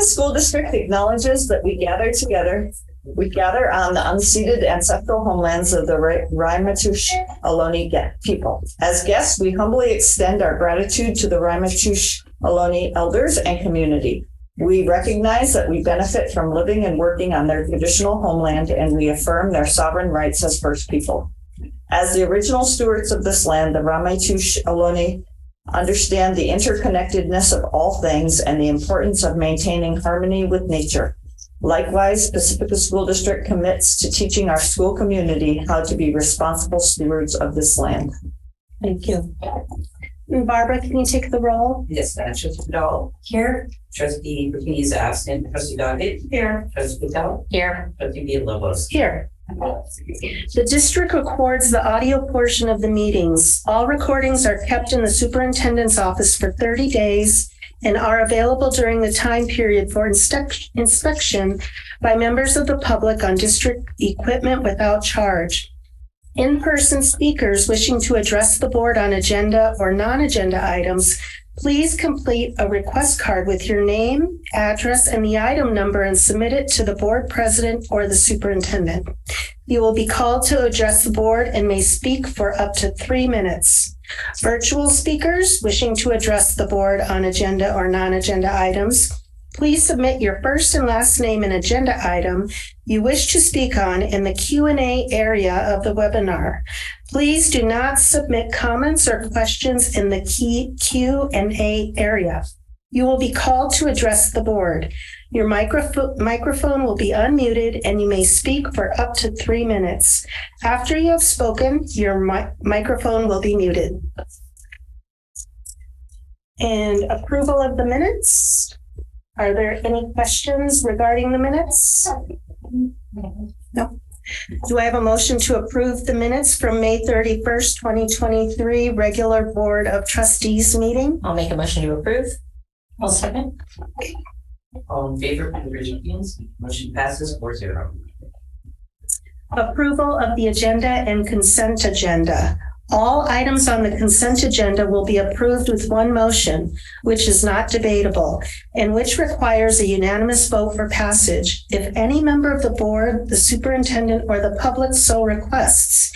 Pacifica School District acknowledges that we gather together. We gather on the unceded ancestral homelands of the Ramaytush Ohlone people. As guests, we humbly extend our gratitude to the Ramaytush Ohlone elders and community. We recognize that we benefit from living and working on their traditional homeland, and we affirm their sovereign rights as First People. As the original stewards of this land, the Ramaytush Ohlone understand the interconnectedness of all things and the importance of maintaining harmony with nature. Likewise, Pacifica School District commits to teaching our school community how to be responsible stewards of this land. Thank you. And Barbara, can you take the roll? Yes, Trustee Dahl. Here. Trustee Burkini is absent. Trustee Doggett. Here. Trustee Patel. Here. Trustee Villalobos. Here. The district records the audio portion of the meetings. All recordings are kept in the superintendent's office for 30 days and are available during the time period for inspection by members of the public on district equipment without charge. In-person speakers wishing to address the board on agenda or non-agenda items, please complete a request card with your name, address, and the item number and submit it to the board president or the superintendent. You will be called to address the board and may speak for up to 3 minutes. Virtual speakers wishing to address the board on agenda or non-agenda items, please submit your first and last name and agenda item you wish to speak on in the Q&A area of the webinar. Please do not submit comments or questions in the Q&A area. You will be called to address the board. Your microphone will be unmuted and you may speak for up to 3 minutes. After you have spoken, your microphone will be muted. And approval of the minutes. Are there any questions regarding the minutes? No. Do I have a motion to approve the minutes from May 31st, 2023 regular Board of Trustees meeting? I'll make a motion to approve. I'll second. All in favor, please raise your hands. Motion passes 4-0. Approval of the agenda and consent agenda. All items on the consent agenda will be approved with one motion, which is not debatable, and which requires a unanimous vote for passage. If any member of the board, the superintendent, or the public so requests,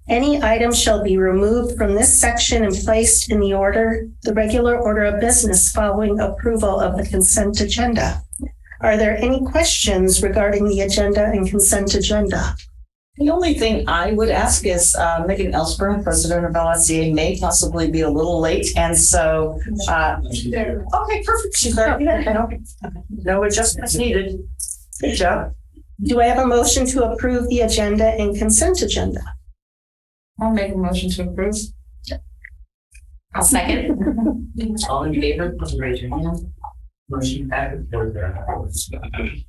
any item shall be removed from this section and placed in the regular order of business following approval of the consent agenda. Are there any questions regarding the agenda and consent agenda? The only thing I would ask is Megan Ellsburn, president of LSEA, may possibly be a little late. And so, okay, perfect. She's there. No adjustments needed. Good job. Do I have a motion to approve the agenda and consent agenda? I'll make a motion to approve. I'll second. All in favor, please raise your hand. Motion passes 4-0.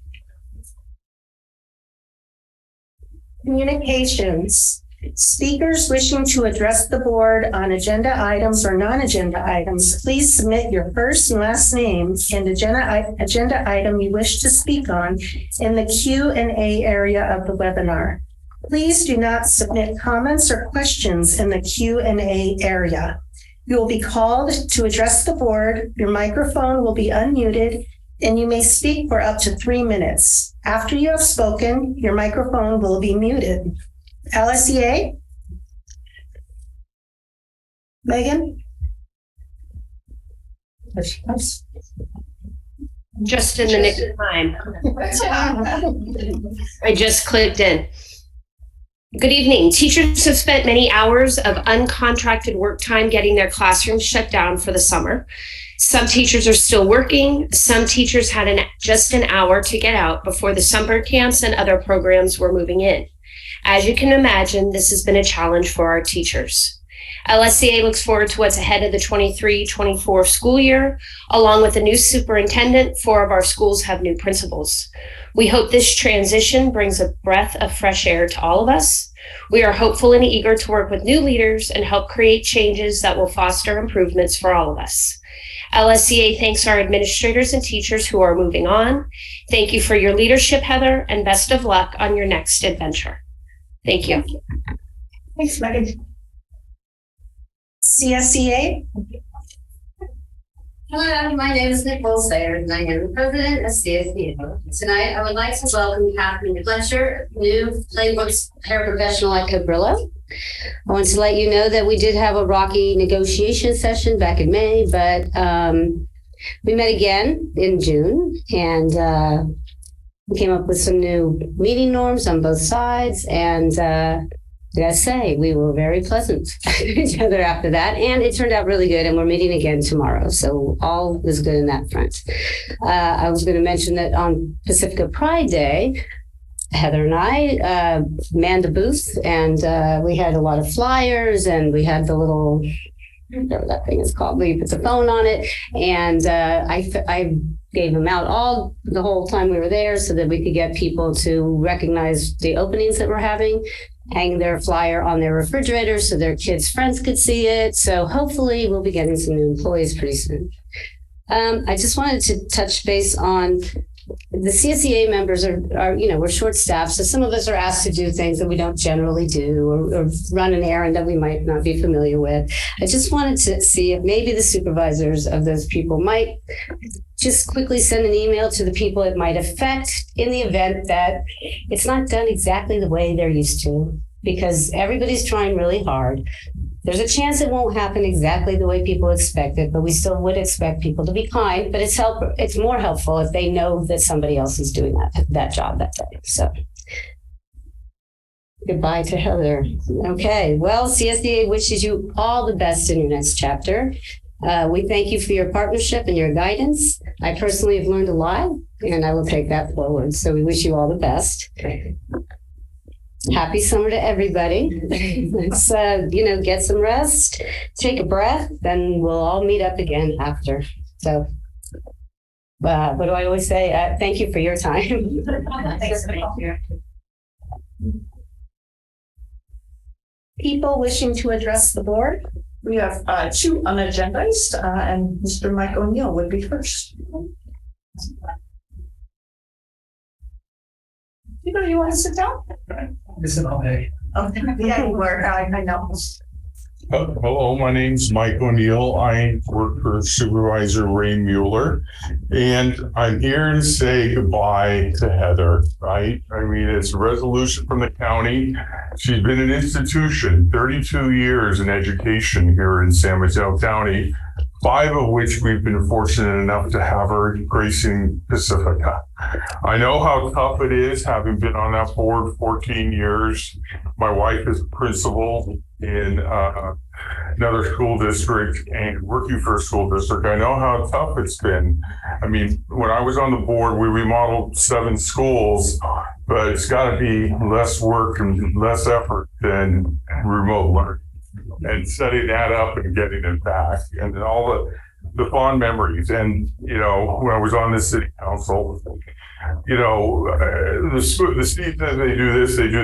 Communications. Speakers wishing to address the board on agenda items or non-agenda items, please submit your first and last name and agenda item you wish to speak on in the Q&A area of the webinar. Please do not submit comments or questions in the Q&A area. You will be called to address the board. Your microphone will be unmuted and you may speak for up to 3 minutes. After you have spoken, your microphone will be muted. LSEA? Megan? Just in the nick of time. I just clicked in. Good evening. Teachers have spent many hours of uncontracted work time getting their classrooms shut down for the summer. Some teachers are still working. Some teachers had just an hour to get out before the summer camps and other programs were moving in. As you can imagine, this has been a challenge for our teachers. LSCA looks forward to what's ahead of the 23-24 school year. Along with a new superintendent, 4 of our schools have new principals. We hope this transition brings a breath of fresh air to all of us. We are hopeful and eager to work with new leaders and help create changes that will foster improvements for all of us. LSCA thanks our administrators and teachers who are moving on. Thank you for your leadership, Heather, and best of luck on your next adventure. Thank you. Thanks, Megan. CSEA? Hello, my name is Nicole Sayers, and I am the president of CSBO. Tonight, I would like to welcome Catherine Fletcher, new Playbooks paraprofessional at Cabrillo. I want to let you know that we did have a rocky negotiation session back in May, but we met again in June, and we came up with some new meeting norms on both sides, and I gotta say, we were very pleasant to each other after that, and it turned out really good, and we're meeting again tomorrow, so all is good in that front. I was going to mention that on Pacifica Pride Day, Heather and I manned a booth, and we had a lot of flyers, and we had the little, whatever that thing is called, we put the phone on it, and I gave them out the whole time we were there so that we could get people to recognize the openings that we're having, hang their flyer on their refrigerator so their kids' friends could see it. So hopefully we'll be getting some new employees pretty soon. I just wanted to touch base on the CSEA members are we're short staffed. So some of us are asked to do things that we don't generally do or run an errand that we might not be familiar with. I just wanted to see if maybe the supervisors of those people might just quickly send an email to the people it might affect in the event that it's not done exactly the way they're used to, because everybody's trying really hard. There's a chance it won't happen exactly the way people expect it, but we still would expect people to be kind, but it's more helpful if they know that somebody else is doing that job that day. So goodbye to Heather. Okay, well, CSDA wishes you all the best in your next chapter. We thank you for your partnership and your guidance. I personally have learned a lot, and I will take that forward. So we wish you all the best. Happy summer to everybody. Let's, get some rest, take a breath, then we'll all meet up again after. So, what do I always say? Thank you for your time. Thanks. Thank you. People wishing to address the board? We have two unagendized, and Mr. Mike O'Neill would be first. You want to sit down? Listen all day. Oh, yeah, you were. I know. Hello, my name's Mike O'Neill. I work for Supervisor Ray Mueller, and I'm here to say goodbye to Heather, right? I mean, it's a resolution from the county. She's been an institution, 32 years in education here in San Mateo County, 5 of which we've been fortunate enough to have her gracing Pacifica. I know how tough it is, having been on that board 14 years. My wife is a principal in another school district and working for a school district. I know how tough it's been. I mean, when I was on the board, we remodeled 7 schools, but it's got to be less work and less effort than remote learning. And setting that up and getting it back, and all the fond memories. And when I was on the city council, the city says they do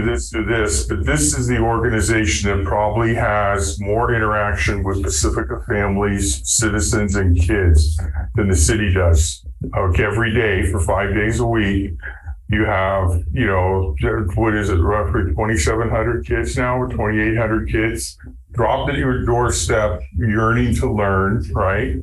this, but this is the organization that probably has more interaction with Pacifica families, citizens, and kids than the city does. Every day for 5 days a week. You have, what is it, roughly 2,700 kids now, or 2,800 kids dropped at your doorstep, yearning to learn, right?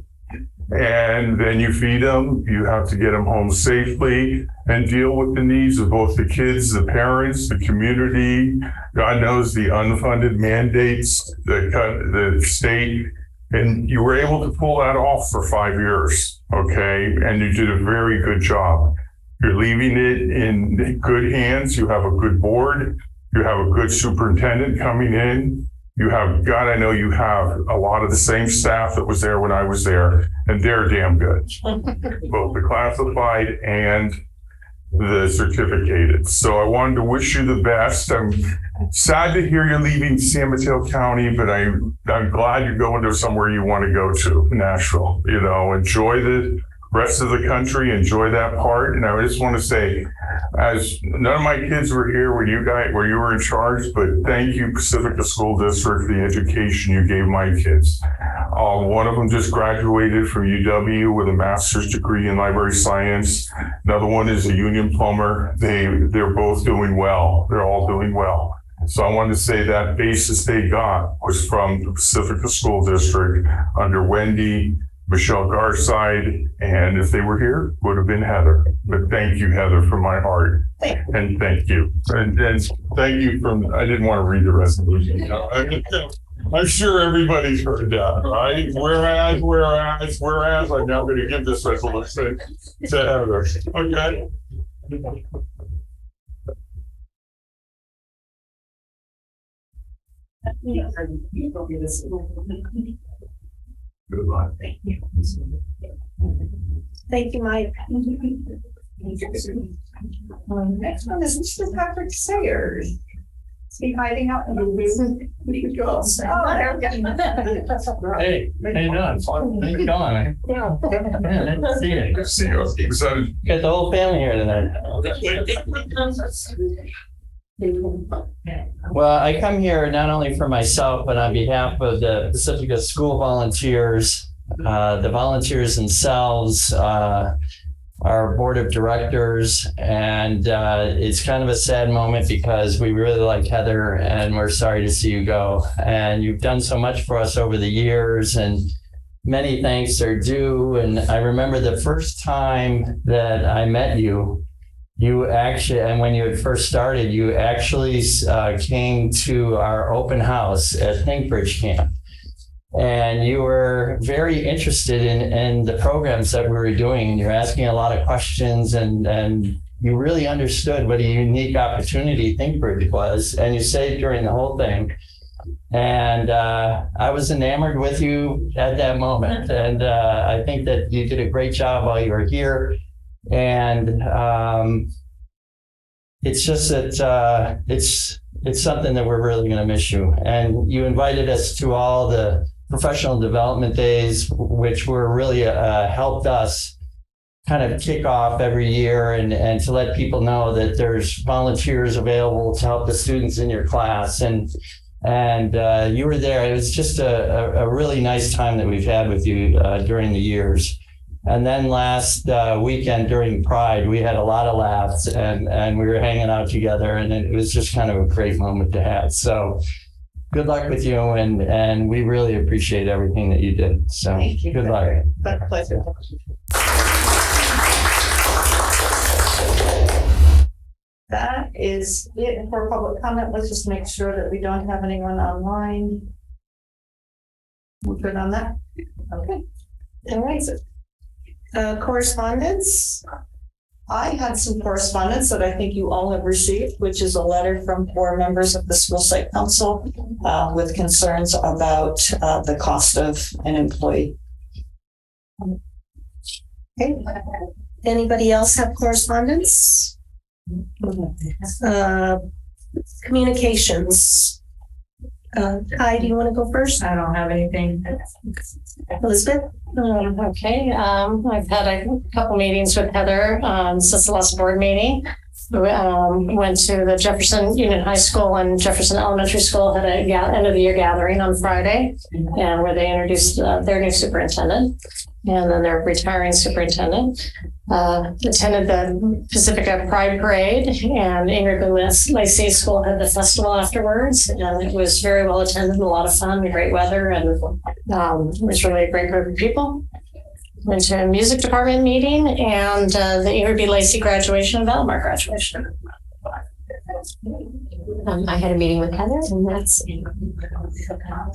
And then you feed them, you have to get them home safely and deal with the needs of both the kids, the parents, the community, God knows the unfunded mandates, the state. And you were able to pull that off for 5 years, okay? And you did a very good job. You're leaving it in good hands. You have a good board. You have a good superintendent coming in. You have, God, I know you have a lot of the same staff that was there when I was there, and they're damn good. Both the classified and the certificated. So I wanted to wish you the best. I'm sad to hear you're leaving San Mateo County, but I'm glad you're going to somewhere you want to go to, Nashville. Enjoy the rest of the country, enjoy that part. And I just want to say, as none of my kids were here when you were in charge, but thank you, Pacifica School District, for the education you gave my kids. One of them just graduated from UW with a master's degree in library science. Another one is a union plumber. They're both doing well. They're all doing well. So I wanted to say that basis they got was from the Pacifica School District under Wendy, Michelle Garside, and if they were here, would have been Heather. But thank you, Heather, from my heart. And thank you. And thank you from, I didn't want to read the resolution. I'm sure everybody's heard that, right? Whereas, I'm now going to give this resolution to Heather. Okay? Good luck. Thank you, Mike. Next one is Mr. Patrick Sayers. Is he hiding out in the room? We could go. Hey, how you doing? How's it going? Yeah, nice to see you. Good to see you. Got the whole family here tonight. Well, I come here not only for myself, but on behalf of the Pacifica school volunteers, the volunteers themselves, our board of directors, and it's kind of a sad moment because we really like Heather and we're sorry to see you go. And you've done so much for us over the years, and many thanks are due. And I remember the first time that I met you, you actually, and when you had first started, you actually came to our open house at Thinkbridge Camp. And you were very interested in the programs that we were doing. And you're asking a lot of questions, and you really understood what a unique opportunity Thinkbridge was. And you stayed during the whole thing. And I was enamored with you at that moment. And I think that you did a great job while you were here. And it's just that it's something that we're really going to miss you. And you invited us to all the professional development days, which were really helped us kind of kick off every year and to let people know that there's volunteers available to help the students in your class. And you were there. It was just a really nice time that we've had with you during the years. And then last weekend during Pride, we had a lot of laughs and we were hanging out together, and it was just kind of a great moment to have. So good luck with you, and we really appreciate everything that you did. So Thank you. good luck. My pleasure. That is it for public comment. Let's just make sure that we don't have anyone online. We're good on that? Okay. All right. Correspondence. I had some correspondence that I think you all have received, which is a letter from 4 members of the school site council with concerns about the cost of an employee. Okay. Anybody else have correspondence? Communications. Hi, do you want to go first? I don't have anything. Elizabeth? Okay, I've had a couple meetings with Heather since the last board meeting. We went to the Jefferson Union High School and Jefferson Elementary School, had a end of the year gathering on Friday, and where they introduced their new superintendent and then their retiring superintendent. Attended the Pacifica Pride Parade, and Ingrid and Lacey School had the festival afterwards, and it was very well attended, a lot of fun, great weather, and it was really a great group of people. Went to a music department meeting and the Ingrid Lacey graduation and Valmar graduation. I had a meeting with Heather, and that's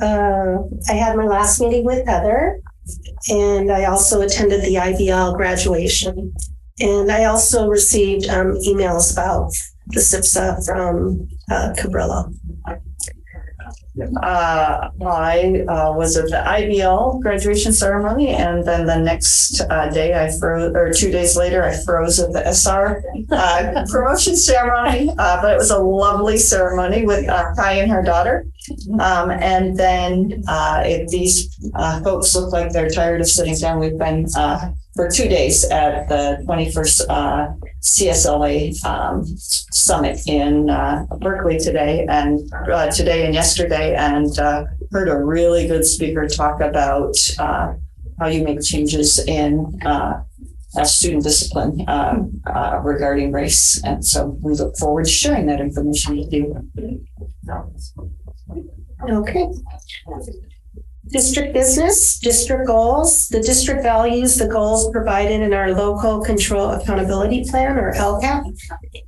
I had my last meeting with Heather, and I also attended the IVL graduation. And I also received emails about the SIPSA from Cabrillo. I was at the IVL graduation ceremony, and then the next day I froze, or 2 days later, I froze at the SR promotion ceremony. But it was a lovely ceremony with Kai and her daughter. And then if these folks look like they're tired of sitting down, we've been for 2 days at the 21st CSLA summit in Berkeley today and yesterday, and heard a really good speaker talk about how you make changes in student discipline regarding race. And so we look forward to sharing that information with you. Okay. District business, district goals, the district values the goals provided in our local control accountability plan, or LCAP,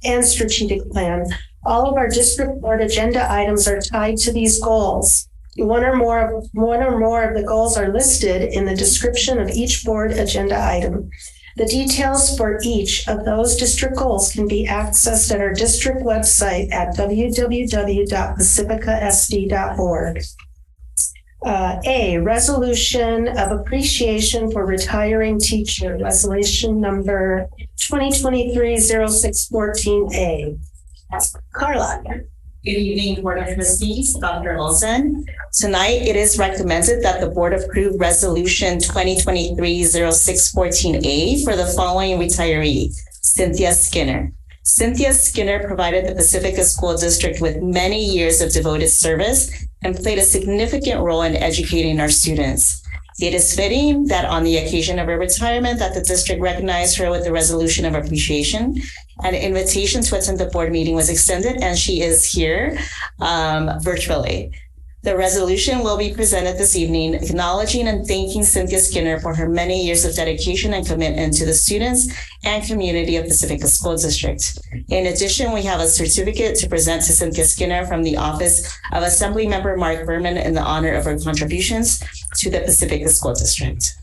and strategic plan. All of our district board agenda items are tied to these goals. One or more of the goals are listed in the description of each board agenda item. The details for each of those district goals can be accessed at our district website at www.pacificasd.org. A, resolution of appreciation for retiring teacher, resolution number 2023-0614A. Carla. Good evening, Board of Trustees, Dr. Olson. Tonight, it is recommended that the board approve resolution 2023-0614A for the following retiree, Cynthia Skinner. Cynthia Skinner provided the Pacifica School District with many years of devoted service and played a significant role in educating our students. It is fitting that on the occasion of her retirement that the district recognized her with a resolution of appreciation. An invitation to attend the board meeting was extended, and she is here virtually. The resolution will be presented this evening, acknowledging and thanking Cynthia Skinner for her many years of dedication and commitment to the students and community of Pacifica School District. In addition, we have a certificate to present to Cynthia Skinner from the office of Assemblymember Mark Berman in the honor of her contributions to the Pacifica School District.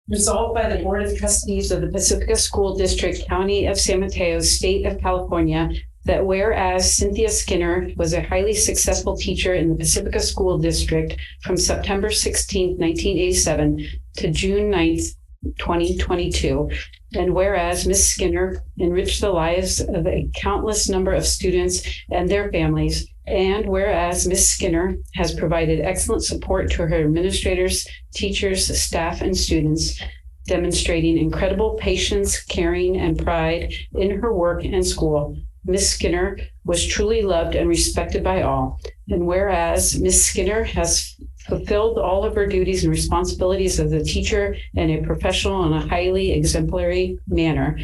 Resolved by the Board of Trustees of the Pacifica School District, County of San Mateo, State of California, that whereas Cynthia Skinner was a highly successful teacher in the Pacifica School District from September 16, 1987 to June 9th, 2022, and whereas Ms. Skinner enriched the lives of a countless number of students and their families, and whereas Ms. Skinner has provided excellent support to her administrators, teachers, staff, and students, demonstrating incredible patience, caring, and pride in her work and school. Ms. Skinner was truly loved and respected by all. And whereas Ms. Skinner has fulfilled all of her duties and responsibilities as a teacher in a professional and a highly exemplary manner,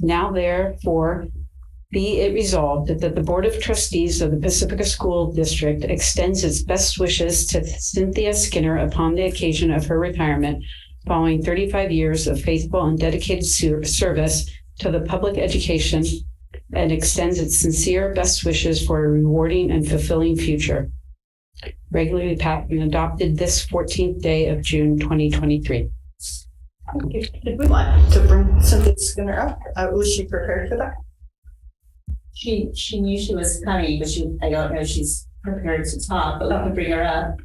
now therefore be it resolved that the Board of Trustees of the Pacifica School District extends its best wishes to Cynthia Skinner upon the occasion of her retirement, following 35 years of faithful and dedicated service to the public education, and extends its sincere best wishes for a rewarding and fulfilling future. Regularly passed and adopted this 14th day of June, 2023. Did we want to bring Cynthia Skinner up? Was she prepared for that? She knew she was coming, but I don't know if she's prepared to talk, but we can bring her up.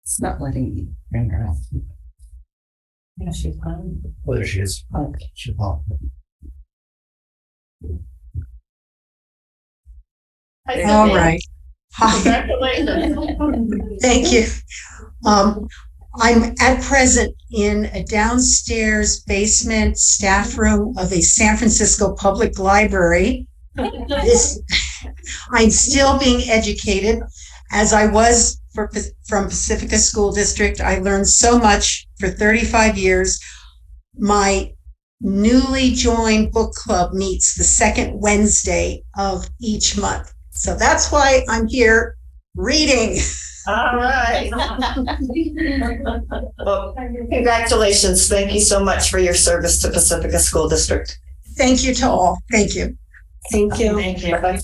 It's not letting me bring her up. Yeah, she's fine. Oh, there she is. Okay. She'll pop. All right. Hi. Thank you. I'm at present in a downstairs basement staff room of a San Francisco Public Library. I'm still being educated as I was from Pacifica School District. I learned so much for 35 years. My newly joined book club meets the second Wednesday of each month. So that's why I'm here reading. All right. Well, congratulations. Thank you so much for your service to Pacifica School District. Thank you to all. Thank you. Thank you. Thank you. Bye-bye.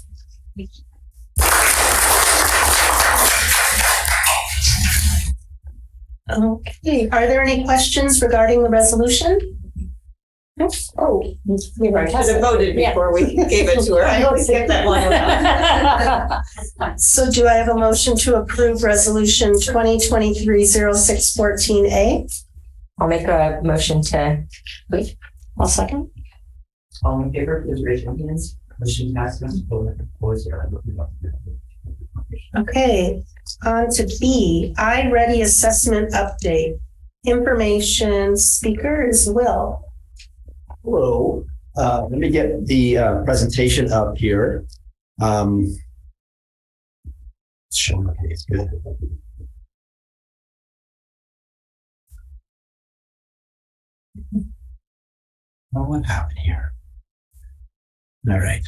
Okay, are there any questions regarding the resolution? Oh, we should have voted before we gave it to her. I always get that one. So do I have a motion to approve resolution 2023-0614A? I'll make a motion to. I'll second. All in favor, please raise your hands. Motion passes 4-0. Okay, on to B, I-Ready Assessment Update. Information speaker is Will. Hello. Let me get the presentation up here. Show okay, it's good. Oh, what happened here? All right.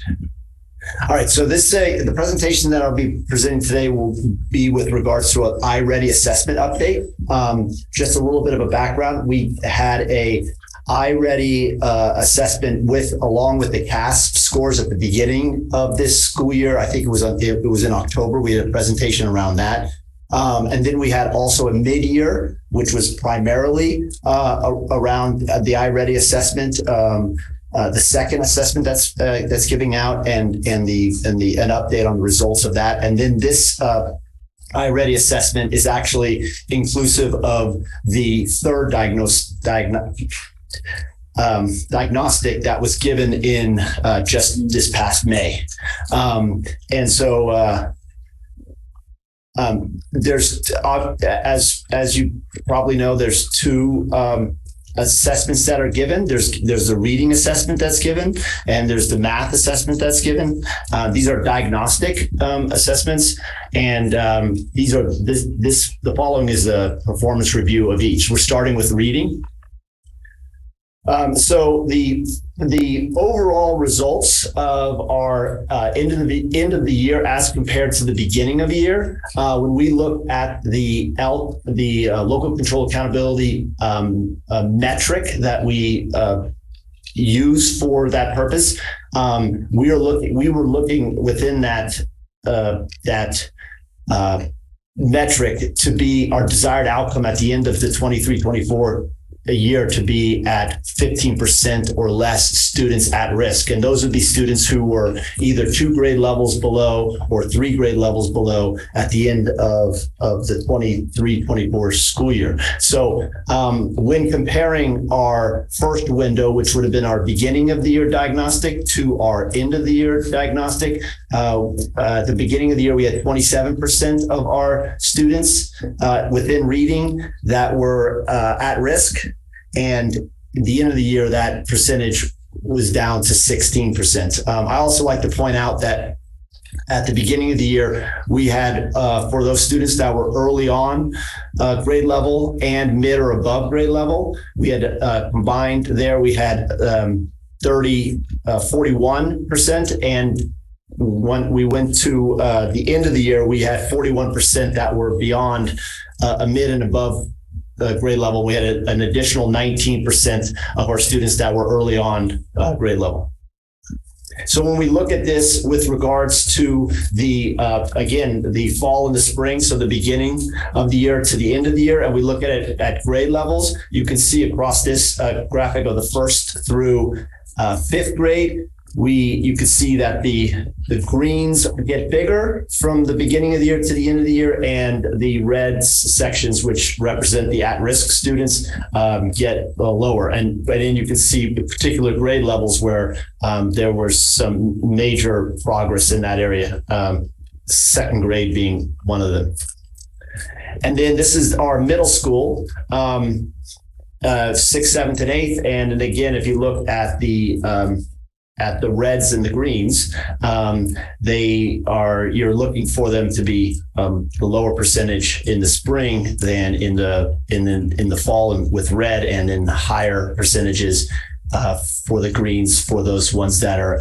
All right, so the presentation that I'll be presenting today will be with regards to an iReady assessment update. Just a little bit of a background. We had a iReady assessment along with the CASP scores at the beginning of this school year. I think it was in October. We had a presentation around that. And then we had also a mid-year, which was primarily around the iReady assessment. The second assessment that's giving out and an update on the results of that. And then this iReady assessment is actually inclusive of the third diagnostic that was given in just this past May. And so there's, as you probably know, there's two assessments that are given. There's the reading assessment that's given, and there's the math assessment that's given. These are diagnostic assessments, and the following is a performance review of each. We're starting with reading. So the overall results of our end of the year as compared to the beginning of the year, when we look at the local control accountability metric that we use for that purpose, we were looking within that metric to be our desired outcome at the end of the 23-24 a year to be at 15% or less students at risk. And those would be students who were either 2 grade levels below or 3 grade levels below at the end of the 23-24 school year. So when comparing our first window, which would have been our beginning of the year diagnostic, to our end of the year diagnostic, at the beginning of the year, we had 27% of our students within reading that were at risk. And at the end of the year, that percentage was down to 16%. I also like to point out that at the beginning of the year, we had, for those students that were early on grade level and mid or above grade level, we had combined there, we had 41%. And when we went to the end of the year, we had 41% that were beyond a mid and above grade level. We had an additional 19% of our students that were early on grade level. So when we look at this with regards to the, again, the fall and the spring, so the beginning of the year to the end of the year, and we look at it at grade levels, you can see across this graphic of the 1st through 5th grade, you can see that the greens get bigger from the beginning of the year to the end of the year, and the red sections, which represent the at-risk students, get lower. And then you can see the particular grade levels where there was some major progress in that area, 2nd grade being one of them. And then this is our middle school, 6th, 7th, and 8th. And again, if you look at the reds and the greens, you're looking for them to be the lower percentage in the spring than in the fall with red, and in the higher percentages for the greens for those ones that are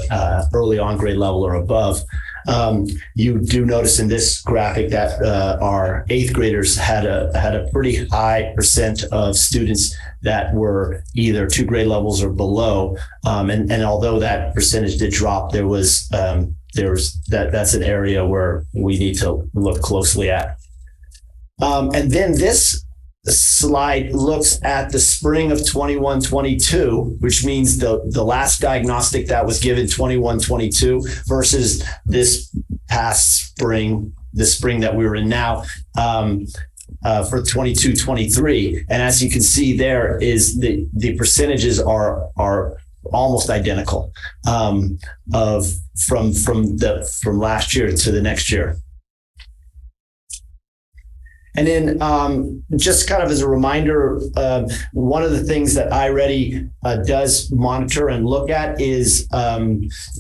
early on grade level or above. You do notice in this graphic that our 8th graders had a pretty high percent of students that were either 2 grade levels or below. And although that percentage did drop, that's an area where we need to look closely at. And then this slide looks at the spring of 21-22, which means the last diagnostic that was given 21-22 versus this past spring, the spring that we were in now, for 22-23. And as you can see, there is the percentages are almost identical from last year to the next year. And then just kind of as a reminder, one of the things that iReady does monitor and look at is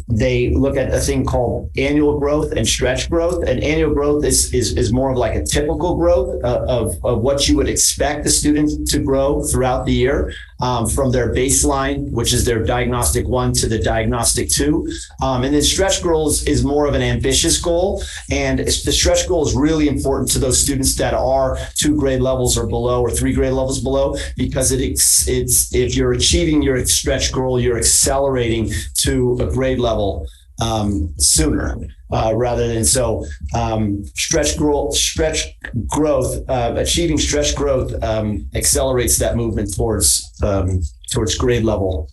they look at a thing called annual growth and stretch growth. And annual growth is more of like a typical growth of what you would expect the student to grow throughout the year. from their baseline, which is their diagnostic 1 to the diagnostic 2. And then stretch goals is more of an ambitious goal. And the stretch goal is really important to those students that are 2 grade levels or below or 3 grade levels below, because it's if you're achieving your stretch goal, you're accelerating to a grade level sooner. Rather than stretch growth, achieving stretch growth accelerates that movement towards grade level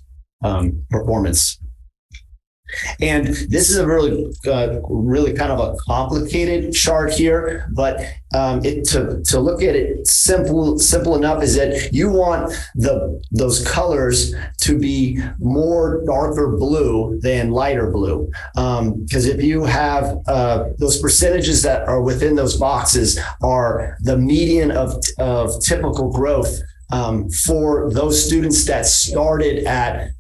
performance. And this is a really kind of a complicated chart here, but to look at it simple enough is that you want those colors to be more darker blue than lighter blue. Because if you have those percentages that are within those boxes are the median of typical growth for those students that started at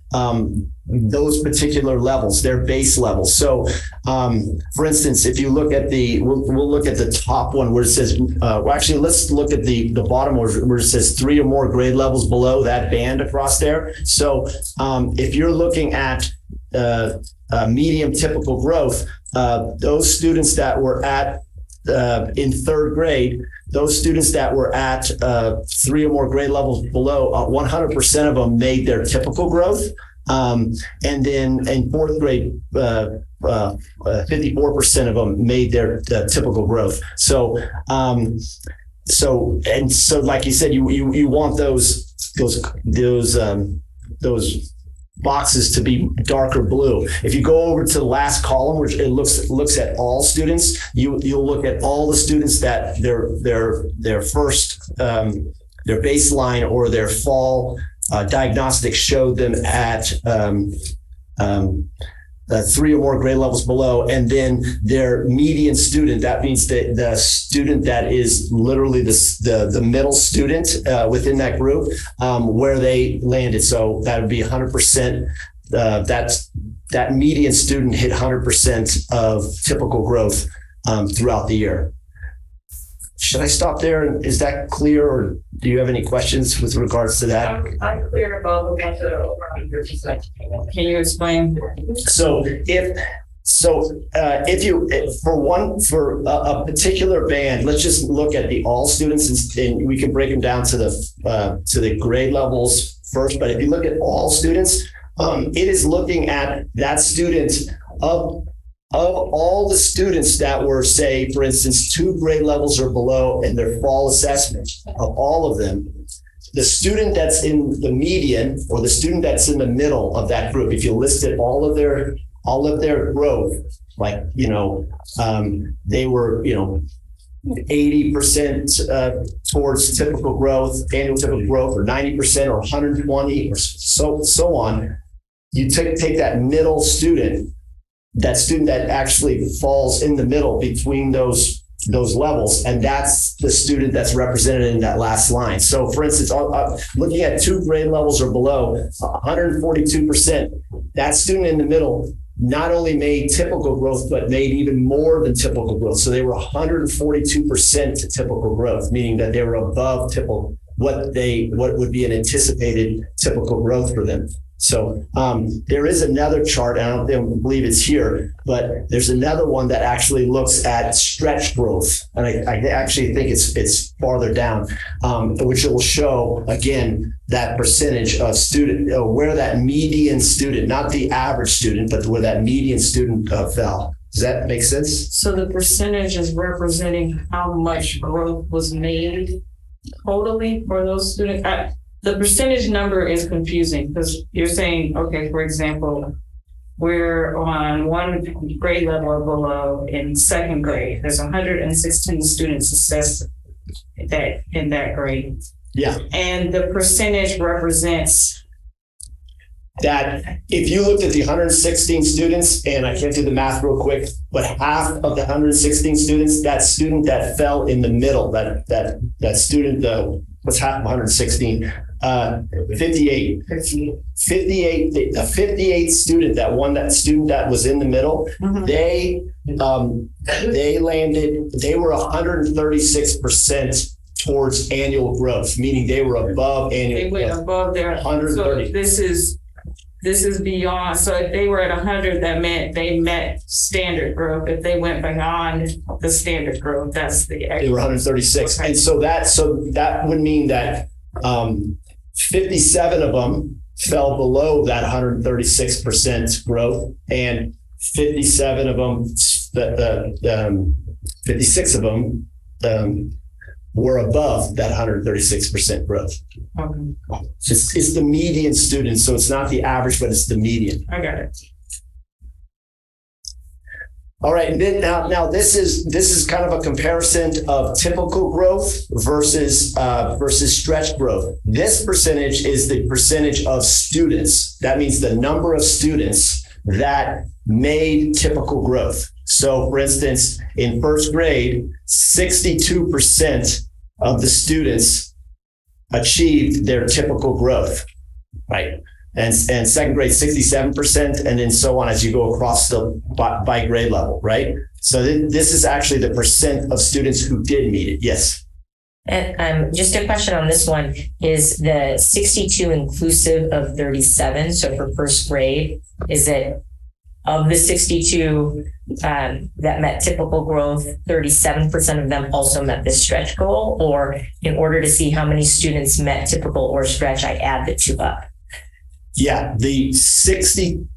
those particular levels, their base levels. So, for instance, if you look at we'll look at the top one where it says, actually, let's look at the bottom where it says 3 or more grade levels below that band across there. So, if you're looking at medium typical growth, those students that were at in 3rd grade, those students that were at 3 or more grade levels below, 100% of them made their typical growth. And then in 4th grade, 54% of them made their typical growth. So, like you said, you want those boxes to be darker blue. If you go over to the last column, which it looks at all students, you'll look at all the students that their first their baseline or their fall diagnostic showed them at 3 or more grade levels below, and then their median student, that means that the student that is literally the middle student within that group, where they landed. So that would be 100%. That median student hit 100% of typical growth throughout the year. Should I stop there? Is that clear, or do you have any questions with regards to that? I'm clear about the ones that are over 100%. Can you explain? So if for a particular band, let's just look at the all students, and we can break them down to the grade levels first. But if you look at all students, it is looking at that student of all the students that were, say, for instance, 2 grade levels or below in their fall assessment, of all of them, the student that's in the median or the student that's in the middle of that group, if you listed all of their growth, like, they were, 80% towards typical growth, annual typical growth, or 90% or 120 or so on. You take that middle student, that student that actually falls in the middle between those levels, and that's the student that's represented in that last line. So, for instance, looking at 2 grade levels or below, 142%, that student in the middle not only made typical growth, but made even more than typical growth. So they were 142% to typical growth, meaning that they were above typical, what would be an anticipated typical growth for them. So there is another chart, and I don't believe it's here, but there's another one that actually looks at stretch growth. And I actually think it's farther down, which will show, again, that percentage of student, where that median student, not the average student, but where that median student fell. Does that make sense? So the percentage is representing how much growth was made totally for those students. The percentage number is confusing because you're saying, okay, for example, we're on 1 grade level or below in 2nd grade. There's 116 students assessed in that grade. Yeah. And the percentage represents that if you looked at the 116 students, and I can't do the math real quick, but half of the 116 students, that student that fell in the middle, that student, what's half of 116? 58 student, that student that was in the middle, mm-hmm. They were 136% towards annual growth, meaning they were above annual They went growth. above their, 130. so this is beyond. So if they were at 100, that meant they met standard growth. If they went beyond the standard growth, that's the They were 136. Okay. And so that would mean that 57 of them fell below that 136% growth, and 57 of them, 56 of them were above that 136% growth. Okay. It's the median student, so it's not the average, but it's the median. I got it. All right, and then now this is kind of a comparison of typical growth versus stretch growth. This percentage is the percentage of students. That means the number of students that made typical growth. So, for instance, in first grade, 62% of the students achieved their typical growth, right? And second grade, 67%, and then so on as you go across by grade level, right? So this is actually the percent of students who did meet it. Yes. And just a question on this one, is the 62 inclusive of 37? So for first grade, is it of the 62 that met typical growth, 37% of them also met this stretch goal? Or in order to see how many students met typical or stretch, I add the two up? Yeah, the 62%,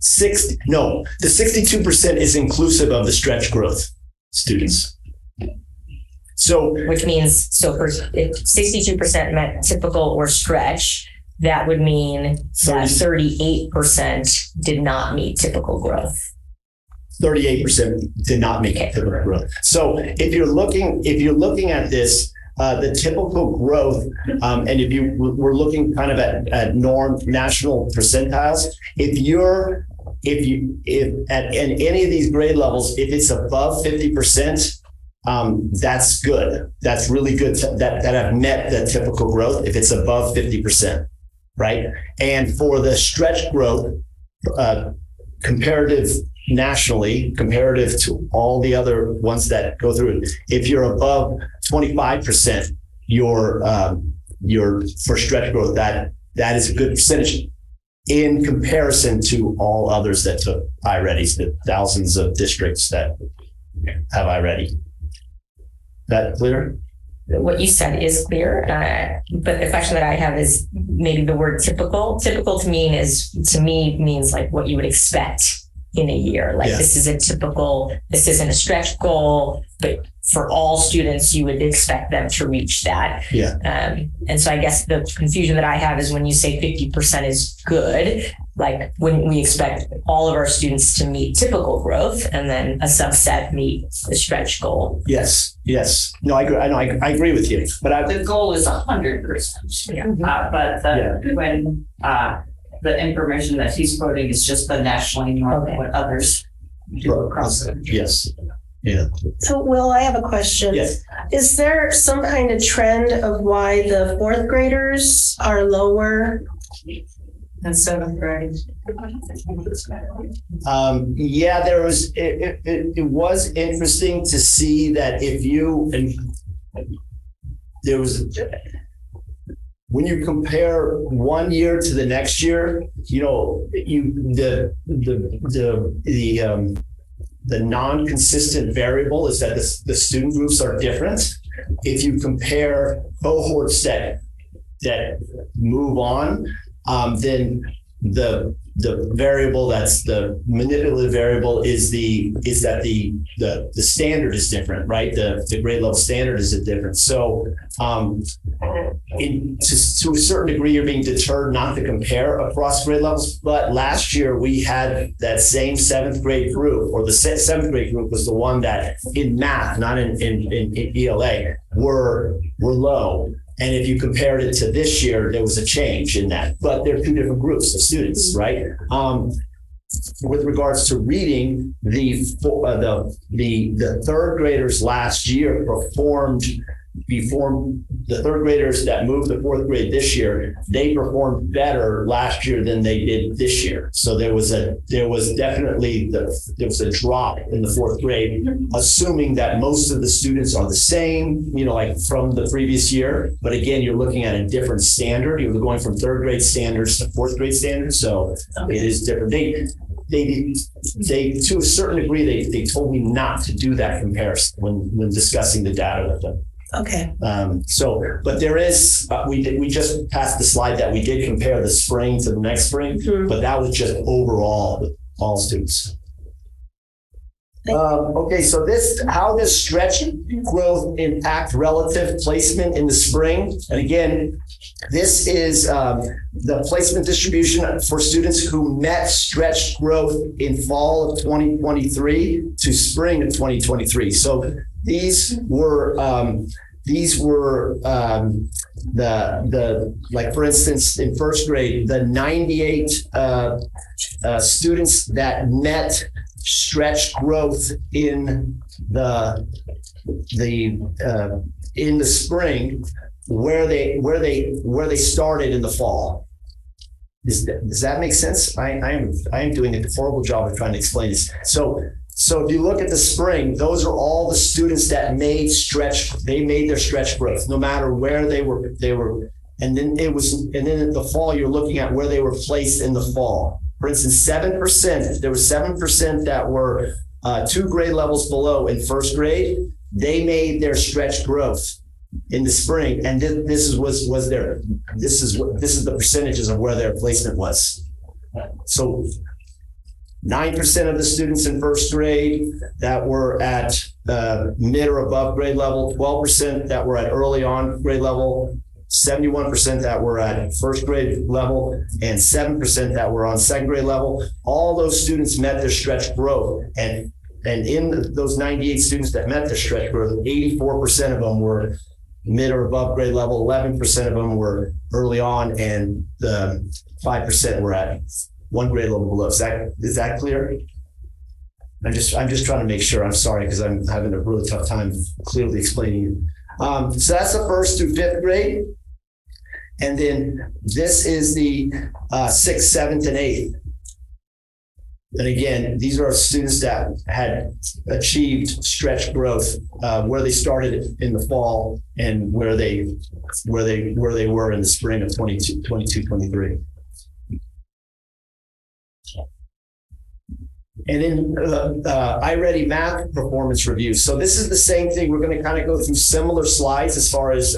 the 62% is inclusive of the stretch growth students. So, which means, so for if 62% met typical or stretch, that would mean that 38% did not meet typical growth. 38% did not make typical growth. So if you're looking at this, the typical growth, and if we're looking kind of at national percentiles, if at any of these grade levels, if it's above 50%, that's good. That's really good that have met the typical growth if it's above 50%, right? And for the stretch growth, nationally, comparative to all the other ones that go through it, if you're above 25%, you're for stretch growth, that is a good percentage in comparison to all others that took iReady, the thousands of districts that have iReady. That clear? What you said is clear, but the question that I have is maybe the word typical. Typical to me means like what you would expect in a year. Like this isn't a stretch goal, but for all students, you would expect them to reach that. Yeah. And so I guess the confusion that I have is when you say 50% is good, like wouldn't we expect all of our students to meet typical growth and then a subset meet the stretch goal? Yes. No, I agree with you. But the goal is 100%. Yeah. When the information that he's quoting is just the nationally normal, what others do across the country. Yes. Yeah. So, Will, I have a question. Yes. Is there some kind of trend of why the fourth graders are lower than seventh grade? Yeah, there was. It was interesting to see that when you compare one year to the next year, the non-consistent variable is that the student groups are different. If you compare cohorts that move on, then the variable that's the manipulative variable is that the standard is different, right? The grade level standard is different. So to a certain degree, you're being deterred not to compare across grade levels. But last year we had that same seventh grade group, or the seventh grade group was the one that in math, not in ELA, were low. And if you compared it to this year, there was a change in that, but they're two different groups of students, right? With regards to reading, the third graders last year performed before the third graders that moved to fourth grade this year, they performed better last year than they did this year. So there was definitely a drop in the fourth grade, assuming that most of the students are the same, like from the previous year. But again, you're looking at a different standard. You're going from third grade standards to fourth grade standards. So it is different. They to a certain degree, they told me not to do that comparison when discussing the data with them. Okay. But there is, we just passed the slide that we did compare the spring to the next spring, but that was just overall with all students. Okay, so how does stretch growth impact relative placement in the spring? And again, this is the placement distribution for students who met stretch growth in fall of 2023 to spring of 2023. So these were the like, for instance, in first grade, the 98 students that met stretch growth in the spring, where they started in the fall. Does that make sense? I am doing a horrible job of trying to explain this. So if you look at the spring, those are all the students that made their stretch growth, no matter where they were, and then in the fall, you're looking at where they were placed in the fall. For instance, 7%, there was 7% that were 2 grade levels below in first grade. They made their stretch growth in the spring. And this is the percentages of where their placement was. So 9% of the students in first grade that were at mid or above grade level, 12% that were at early on grade level, 71% that were at first grade level, and 7% that were on second grade level. All those students met their stretch growth. And in those 98 students that met their stretch growth, 84% of them were mid or above grade level, 11% of them were early on, and 5% were at 1 grade level below. Is that clear? I'm just trying to make sure. I'm sorry, because I'm having a really tough time clearly explaining it. So that's the first through fifth grade. And then this is the 6th, 7th, and 8th. And again, these are students that had achieved stretch growth, where they started in the fall and where they were in the spring of 22, 23. And then iReady Math performance review. So this is the same thing. We're going to kind of go through similar slides as far as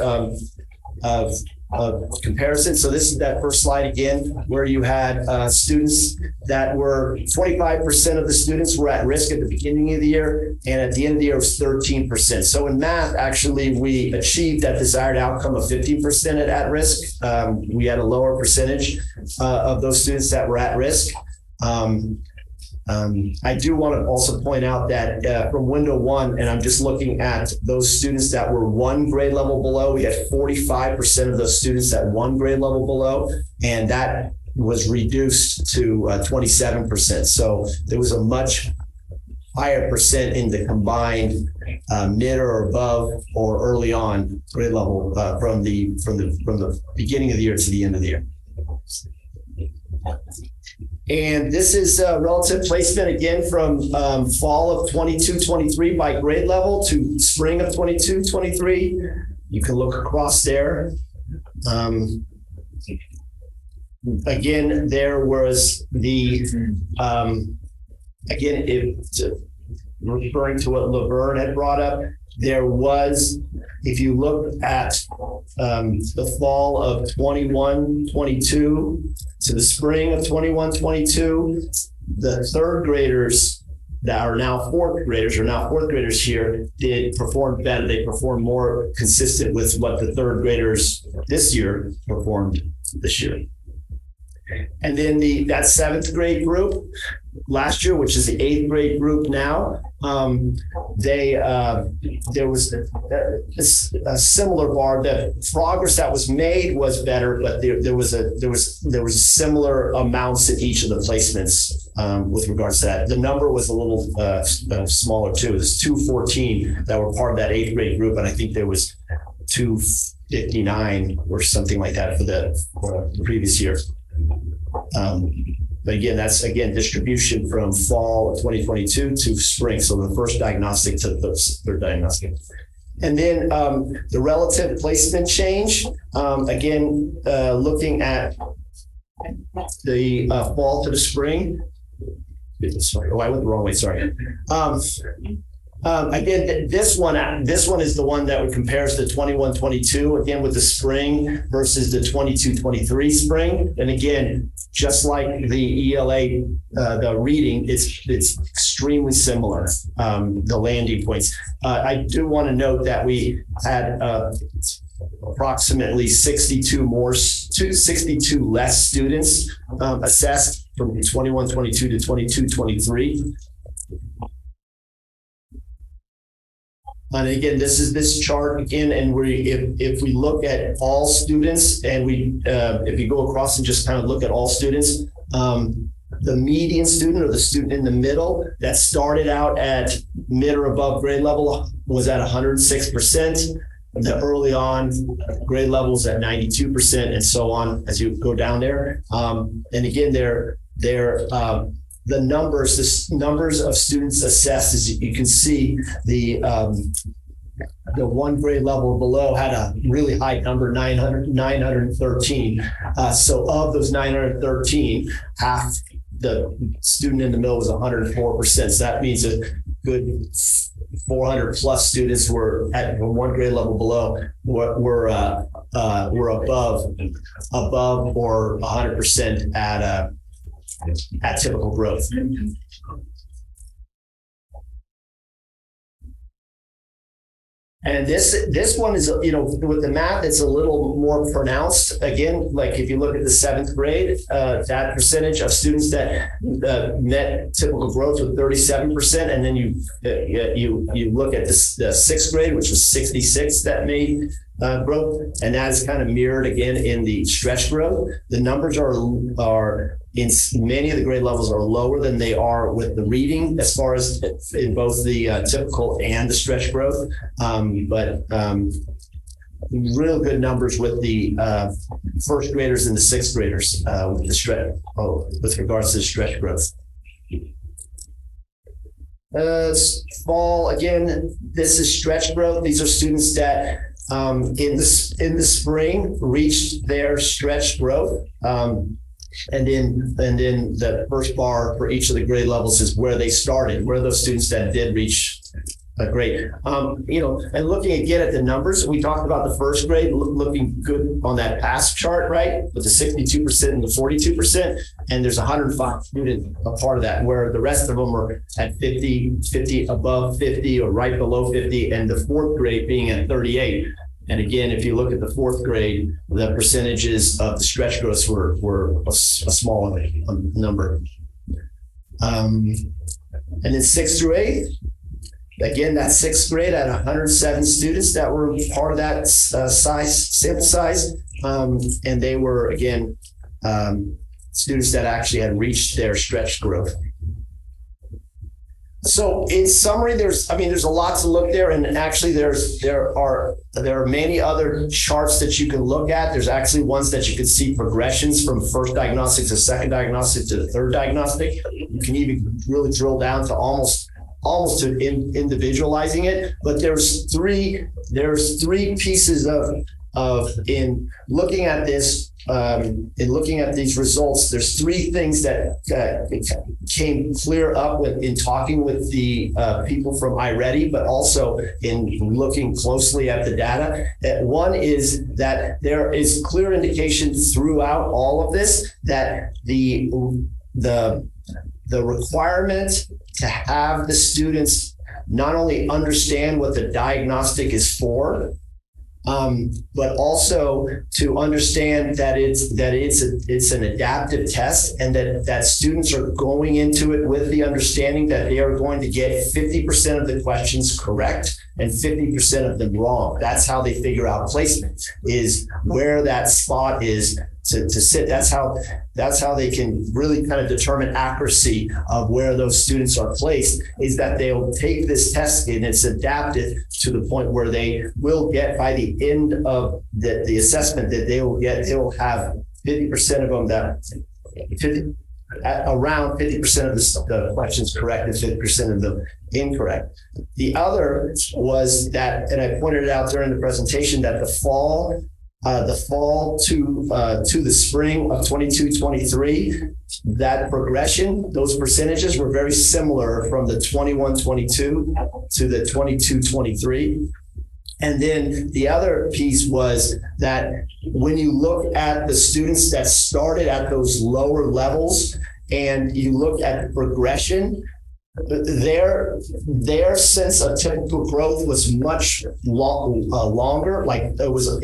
comparison. So this is that first slide again, where you had students that were 25% of the students were at risk at the beginning of the year, and at the end of the year it was 13%. So in math, actually, we achieved that desired outcome of 15% at risk. We had a lower percentage of those students that were at risk. I do want to also point out that from window 1, and I'm just looking at those students that were 1 grade level below, we had 45% of those students at 1 grade level below, and that was reduced to 27%. So there was a much higher percent in the combined mid or above or early on grade level from the beginning of the year to the end of the year. And this is relative placement again from fall of 22-23 by grade level to spring of 22-23. You can look across there. Again, there was the, referring to what Laverne had brought up, there was, if you look at the fall of 21-22 to the spring of 21-22, the third graders that are now fourth graders here did perform better. They performed more consistent with what the third graders this year performed this year. And then that 7th grade group last year, which is the 8th grade group now, there was a similar bar. The progress that was made was better, but there was similar amounts in each of the placements with regards to that. The number was a little smaller too. There's 214 that were part of that 8th grade group, and I think there was 259 or something like that for the previous year. But again, that's distribution from fall of 2022 to spring. So the first diagnostic to the third diagnostic. And then the relative placement change, looking at the fall to the spring. Sorry, I went the wrong way, sorry. Again, this one is the one that compares the 21-22, again, with the spring versus the 22-23 spring. And again, just like the ELA, the reading, it's extremely similar, the landing points. I do want to note that we had approximately 62 less students assessed from 21-22 to 22-23. And again, this is this chart again, and if we look at all students, and if you go across and just kind of look at all students, the median student or the student in the middle that started out at mid or above grade level was at 106%. The early on grade levels at 92%, and so on as you go down there. And again, the numbers of students assessed, as you can see, the one grade level below had a really high number, 913. So of those 913, half the student in the middle was 104%. So that means a good 400 plus students were at one grade level below were above or 100% at typical growth. And this one is, with the math, it's a little more pronounced. Again, like if you look at the 7th grade, that percentage of students that met typical growth was 37%, and then you look at the 6th grade, which was 66 that made growth, and that is kind of mirrored again in the stretch growth. The numbers are in many of the grade levels are lower than they are with the reading, as far as in both the typical and the stretch growth. But real good numbers with the first graders and the 6th graders with the stretch, with regards to the stretch growth. Fall again. This is stretch growth. These are students that in the spring reached their stretch growth. And then the first bar for each of the grade levels is where they started, where those students that did reach a grade. And looking again at the numbers, we talked about the first grade looking good on that pass chart, right? With the 62% and the 42%, and there's 105 students a part of that, where the rest of them are at 50, above 50 or right below 50, and the 4th grade being at 38. And again, if you look at the 4th grade, the percentages of the stretch growths were a smaller number. And then 6th through 8th, again, that 6th grade had 107 students that were part of that sample size. And they were, again, students that actually had reached their stretch growth. So in summary, there's a lot to look there, and actually there are many other charts that you can look at. There's actually ones that you can see progressions from first diagnostic to second diagnostic to the third diagnostic. You can even really drill down to almost to individualizing it. But there's three pieces of in looking at this. In looking at these results, there's 3 things that came clear up in talking with the people from iReady, but also in looking closely at the data. One is that there is clear indication throughout all of this that the requirement to have the students not only understand what the diagnostic is for, but also to understand that it's an adaptive test, and that students are going into it with the understanding that they are going to get 50% of the questions correct and 50% of them wrong. That's how they figure out placement, is where that spot is to sit. That's how they can really kind of determine accuracy of where those students are placed, is that they'll take this test and it's adapted to the point where they will get, by the end of the assessment, that they will have 50% of them around 50% of the questions correct and 50% of them incorrect. The other was that, and I pointed it out during the presentation, that the fall to the spring of 22-23, that progression, those percentages were very similar from the 21-22 to the 22-23. And then the other piece was that when you look at the students that started at those lower levels and you look at the progression, their sense of typical growth was much longer. Like there was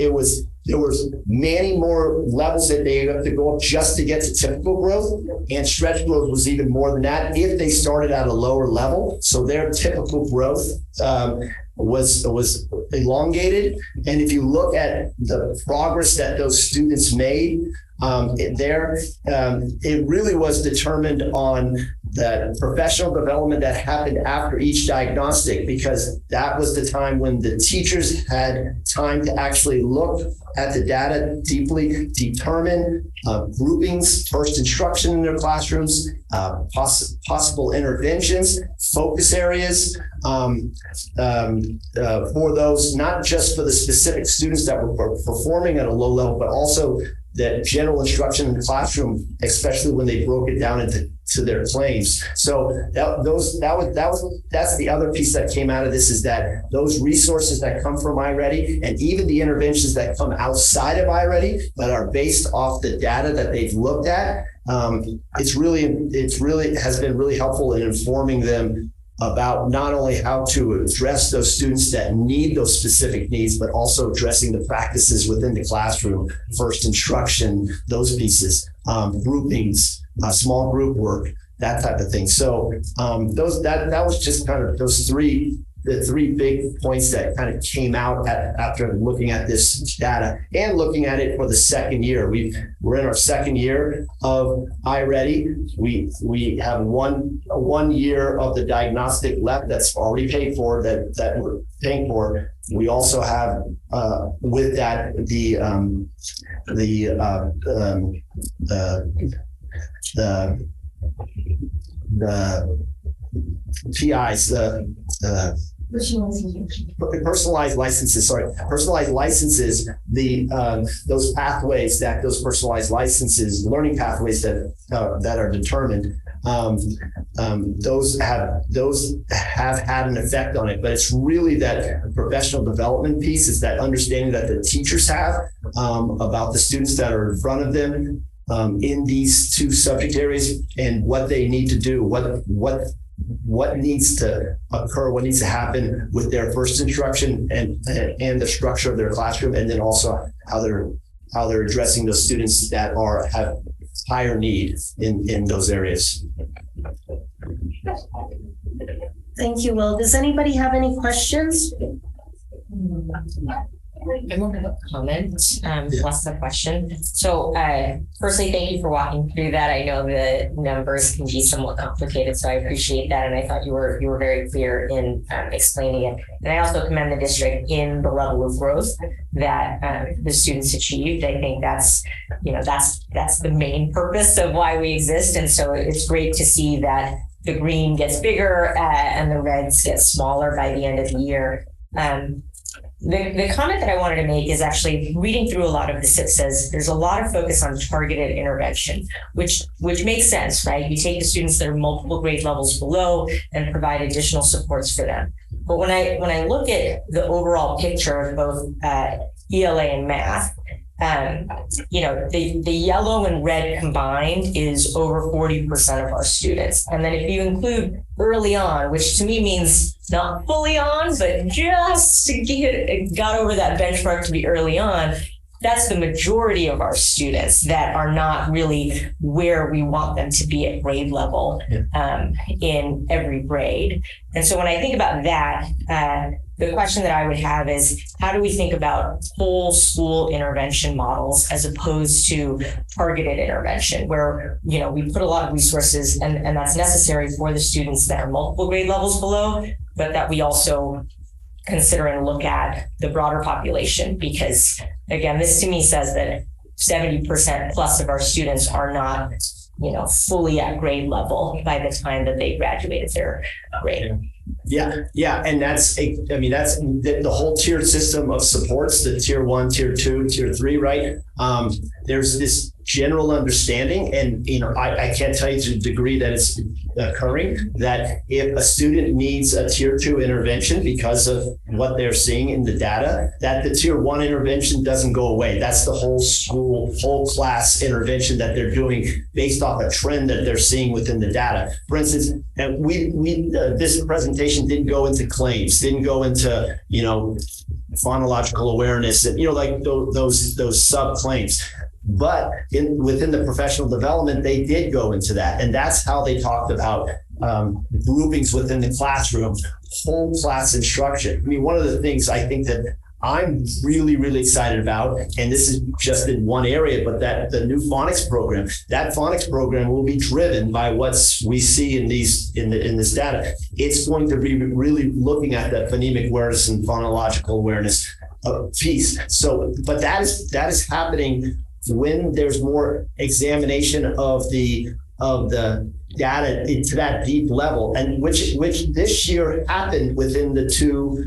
many more levels that they have to go up just to get to typical growth, and stretch growth was even more than that if they started at a lower level. So their typical growth was elongated. And if you look at the progress that those students made, it really was determined on the professional development that happened after each diagnostic, because that was the time when the teachers had time to actually look at the data deeply, determine groupings, first instruction in their classrooms, possible interventions, focus areas for those, not just for the specific students that were performing at a low level, but also that general instruction in the classroom, especially when they broke it down into their claims. So that's the other piece that came out of this, is that those resources that come from iReady, and even the interventions that come outside of iReady but are based off the data that they've looked at, it's really has been really helpful in informing them about not only how to address those students that need those specific needs, but also addressing the practices within the classroom, first instruction, those pieces, groupings, small group work, that type of thing. So that was just kind of the three big points that kind of came out after looking at this data and looking at it for the second year. We're in our second year of iReady. We have one year of the diagnostic left that's already paid for, that we're paying for. We also have with that the PIs, personalized licenses. Personalized licenses. Those pathways that those personalized licenses, learning pathways that are determined. Those have had an effect on it, but it's really that professional development piece, is that understanding that the teachers have about the students that are in front of them in these two subject areas, and what they need to do, what needs to occur, what needs to happen with their first instruction and the structure of their classroom, and then also how they're addressing those students that have higher need in those areas. Thank you, Will. Does anybody have any questions? I won't have a comment, less a question. So firstly, thank you for walking through that. I know the numbers can be somewhat complicated, so I appreciate that. And I thought you were very clear in explaining it. And I also commend the district in the level of growth that the students achieved. I think that's the main purpose of why we exist. And so it's great to see that the green gets bigger and the reds get smaller by the end of the year. The comment that I wanted to make is actually reading through a lot of this. It says there's a lot of focus on targeted intervention, which makes sense, right? You take the students that are multiple grade levels below and provide additional supports for them. But when I look at the overall picture of both ELA and math, the yellow and red combined is over 40% of our students. And then if you include early on, which to me means not fully on, but just to got over that benchmark to be early on, that's the majority of our students that are not really where we want them to be at grade level in every grade. And so when I think about that, the question that I would have is, how do we think about whole school intervention models as opposed to targeted intervention, where, we put a lot of resources and that's necessary for the students that are multiple grade levels below, but that we also consider and look at the broader population, because again, this to me says that 70% plus of our students are not, fully at grade level by the time that they graduated their grade. Yeah. And that's the whole tiered system of supports, the tier 1, tier 2, tier 3, right? There's this general understanding, and I can't tell you to the degree that it's occurring, that if a student needs a tier 2 intervention because of what they're seeing in the data, that the tier 1 intervention doesn't go away. That's the whole school, whole class intervention that they're doing based off a trend that they're seeing within the data. For instance, and this presentation didn't go into claims, didn't go into phonological awareness, and like those sub claims. But within the professional development, they did go into that. And that's how they talked about groupings within the classroom, whole class instruction. One of the things I think that I'm really, really excited about, and this is just in one area, but that the new phonics program will be driven by what we see in this data. It's going to be really looking at the phonemic awareness and phonological awareness piece. So, but that is happening when there's more examination of the data into that deep level, and which this year happened within the two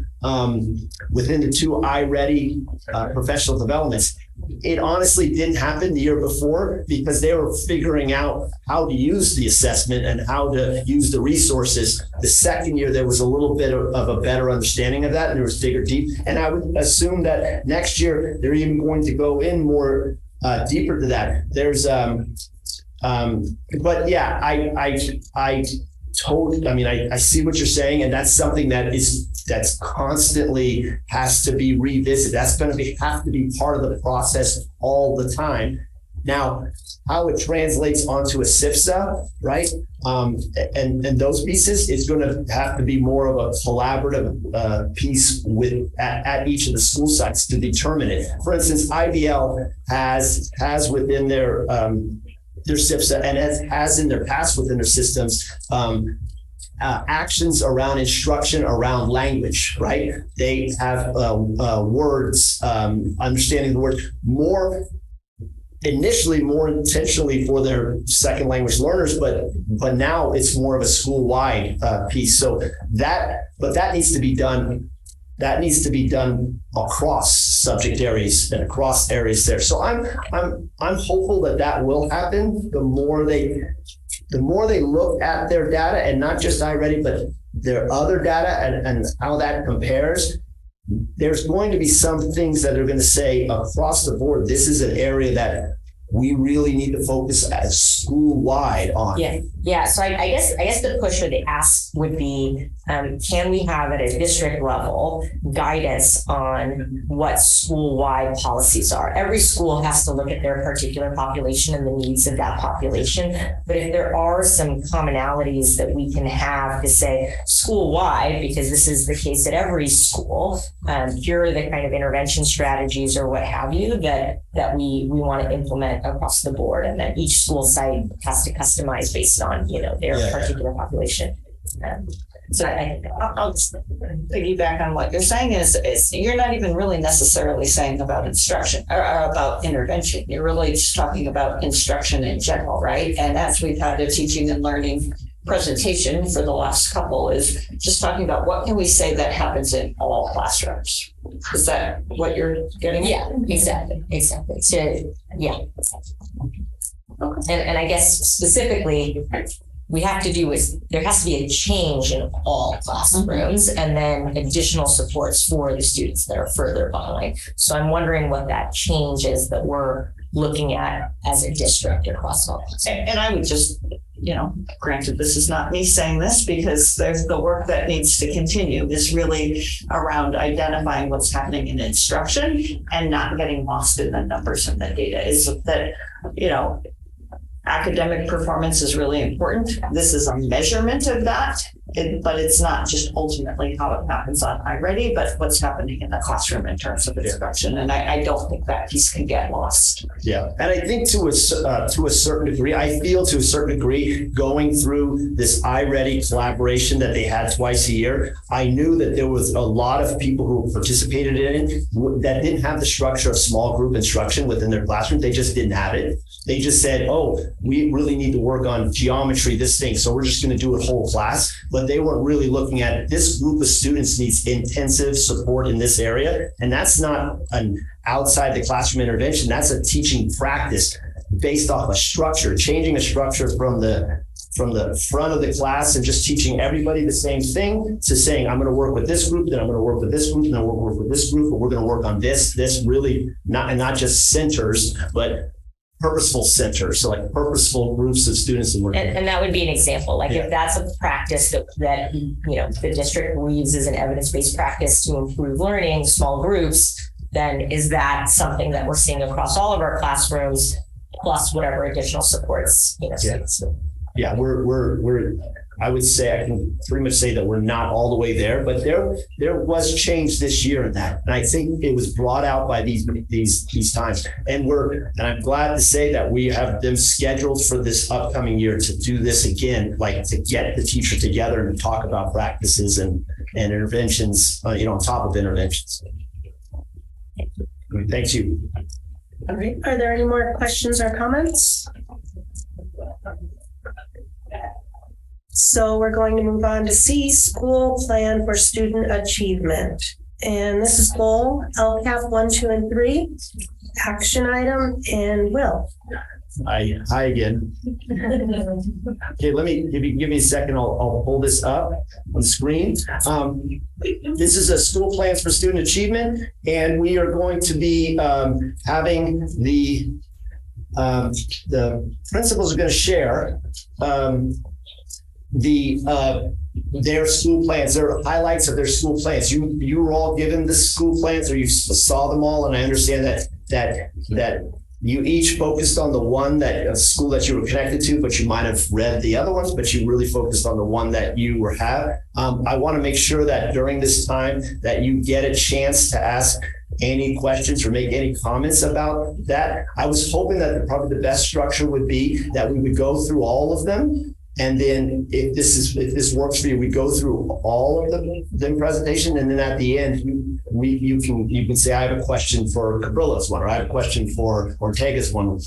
iReady professional developments. It honestly didn't happen the year before because they were figuring out how to use the assessment and how to use the resources. The second year, there was a little bit of a better understanding of that, and there was digger deep. And I would assume that next year, they're even going to go in more deeper to that. There's but yeah, I see what you're saying, and that's something that's constantly has to be revisited. That's going to have to be part of the process all the time. Now, how it translates onto a SIFSA, right? And those pieces is going to have to be more of a collaborative piece at each of the school sites to determine it. For instance, IBL has within their SIFSA and has in their past within their systems actions around instruction around language, right? They have words, understanding the word more intentionally for their second language learners, but now it's more of a school-wide piece. So that needs to be done. That needs to be done across subject areas and across areas there. So I'm hopeful that will happen. The more they look at their data, and not just iReady, but their other data and how that compares, there's going to be some things that are going to say across the board, this is an area that we really need to focus as school-wide on. Yeah. So I guess the push or the ask would be, can we have at a district level guidance on what school-wide policies are? Every school has to look at their particular population and the needs of that population. But if there are some commonalities that we can have to say school-wide, because this is the case at every school, here are the kind of intervention strategies or what have you that we want to implement across the board, and then each school site has to customize based on their particular population. So I'll just piggyback on what you're saying is you're not even really necessarily saying about instruction or about intervention. You're really just talking about instruction in general, right? And as we've had a teaching and learning presentation for the last couple is just talking about what can we say that happens in all classrooms. Is that what you're getting at? Yeah, exactly. So, yeah. And I guess specifically, we have to do is there has to be a change in all classrooms and then additional supports for the students that are further behind. So I'm wondering what that change is that we're looking at as a district across all. And I would just, granted, this is not me saying this because there's the work that needs to continue is really around identifying what's happening in instruction and not getting lost in the numbers and the data is that, academic performance is really important. This is a measurement of that, but it's not just ultimately how it happens on iReady, but what's happening in the classroom in terms of instruction. And I don't think that piece can get lost. Yeah, and I think to a certain degree, I feel to a certain degree, going through this iReady collaboration that they had twice a year, I knew that there was a lot of people who participated in it that didn't have the structure of small group instruction within their classroom. They just didn't have it. They just said, oh, we really need to work on geometry, this thing, so we're just going to do a whole class. But they weren't really looking at this group of students needs intensive support in this area. And that's not an outside the classroom intervention. That's a teaching practice based off a structure, changing a structure from the front of the class and just teaching everybody the same thing to saying, I'm going to work with this group, then I'm going to work with this group, then I'm going to work with this group, but we're going to work on this really not just centers, but purposeful centers, so like purposeful groups of students and working. And that would be an example. Like if that's a practice that the district uses an evidence-based practice to improve learning, small groups, then is that something that we're seeing across all of our classrooms, plus whatever additional supports, students. Yeah, we're I would say I can pretty much say that we're not all the way there, but there was change this year in that, and I think it was brought out by these times. And I'm glad to say that we have them scheduled for this upcoming year to do this again, like to get the teacher together and talk about practices and interventions, on top of interventions. Thank you. All right. Are there any more questions or comments? So we're going to move on to C, school plan for student achievement. And this is goal, LCAP 1, 2, and 3, action item, and Will. Hi again. Okay, let me give me a second. I'll pull this up on the screen. This is a school plans for student achievement, and we are going to be having the principals are going to share their school plans, their highlights of their school plans. You were all given the school plans, or you saw them all, and I understand that you each focused on the one that school that you were connected to, but you might have read the other ones, but you really focused on the one that you have. I want to make sure that during this time that you get a chance to ask any questions or make any comments about that. I was hoping that probably the best structure would be that we would go through all of them. And then if this works for you, we go through all of the presentation, and then at the end, you can say, I have a question for Cabrilla's one, or I have a question for Ortega's one,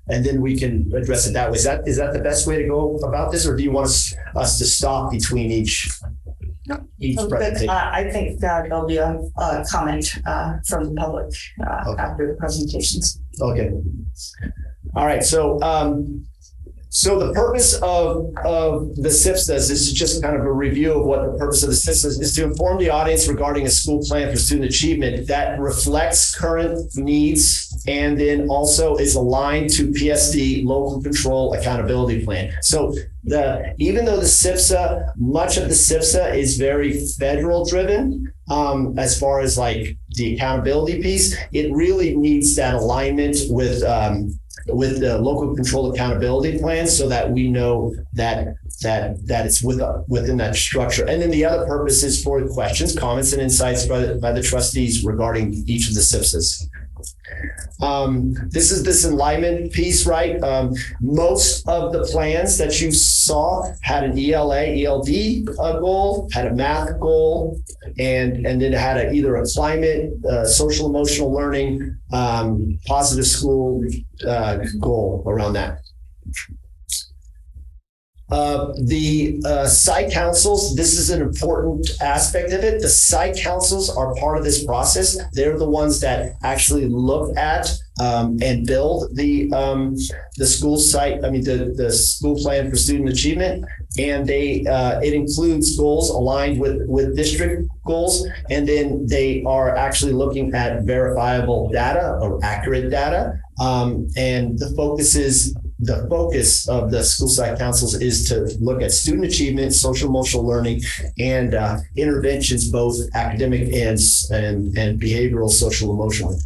and then we can address it that way. Is that the best way to go about this, or do you want us to stop between each presentation? I think there'll be a comment from the public after the presentations. Okay. All right. So the purpose of the SIPSAs, this is just kind of a review of what the purpose of the SIPSAs is, to inform the audience regarding a school plan for student achievement that reflects current needs and then also is aligned to PSD local control accountability plan. So even though the SIPSA, much of the SIPSA is very federal driven, as far as like the accountability piece, it really needs that alignment with the local control accountability plan, so that we know that it's within that structure. And then the other purpose is for questions, comments, and insights by the trustees regarding each of the SIPSAs. This is this alignment piece, right? Most of the plans that you saw had an ELA, ELD goal, had a math goal, and then had either a climate, social emotional learning, positive school goal around that. The site councils, this is an important aspect of it. The site councils are part of this process. They're the ones that actually look at and build the school site. I mean, the school plan for student achievement, and it includes goals aligned with district goals, and then they are actually looking at verifiable data or accurate data. And the focus of the school site councils is to look at student achievement, social emotional learning, and interventions, both academic and behavioral, social emotional.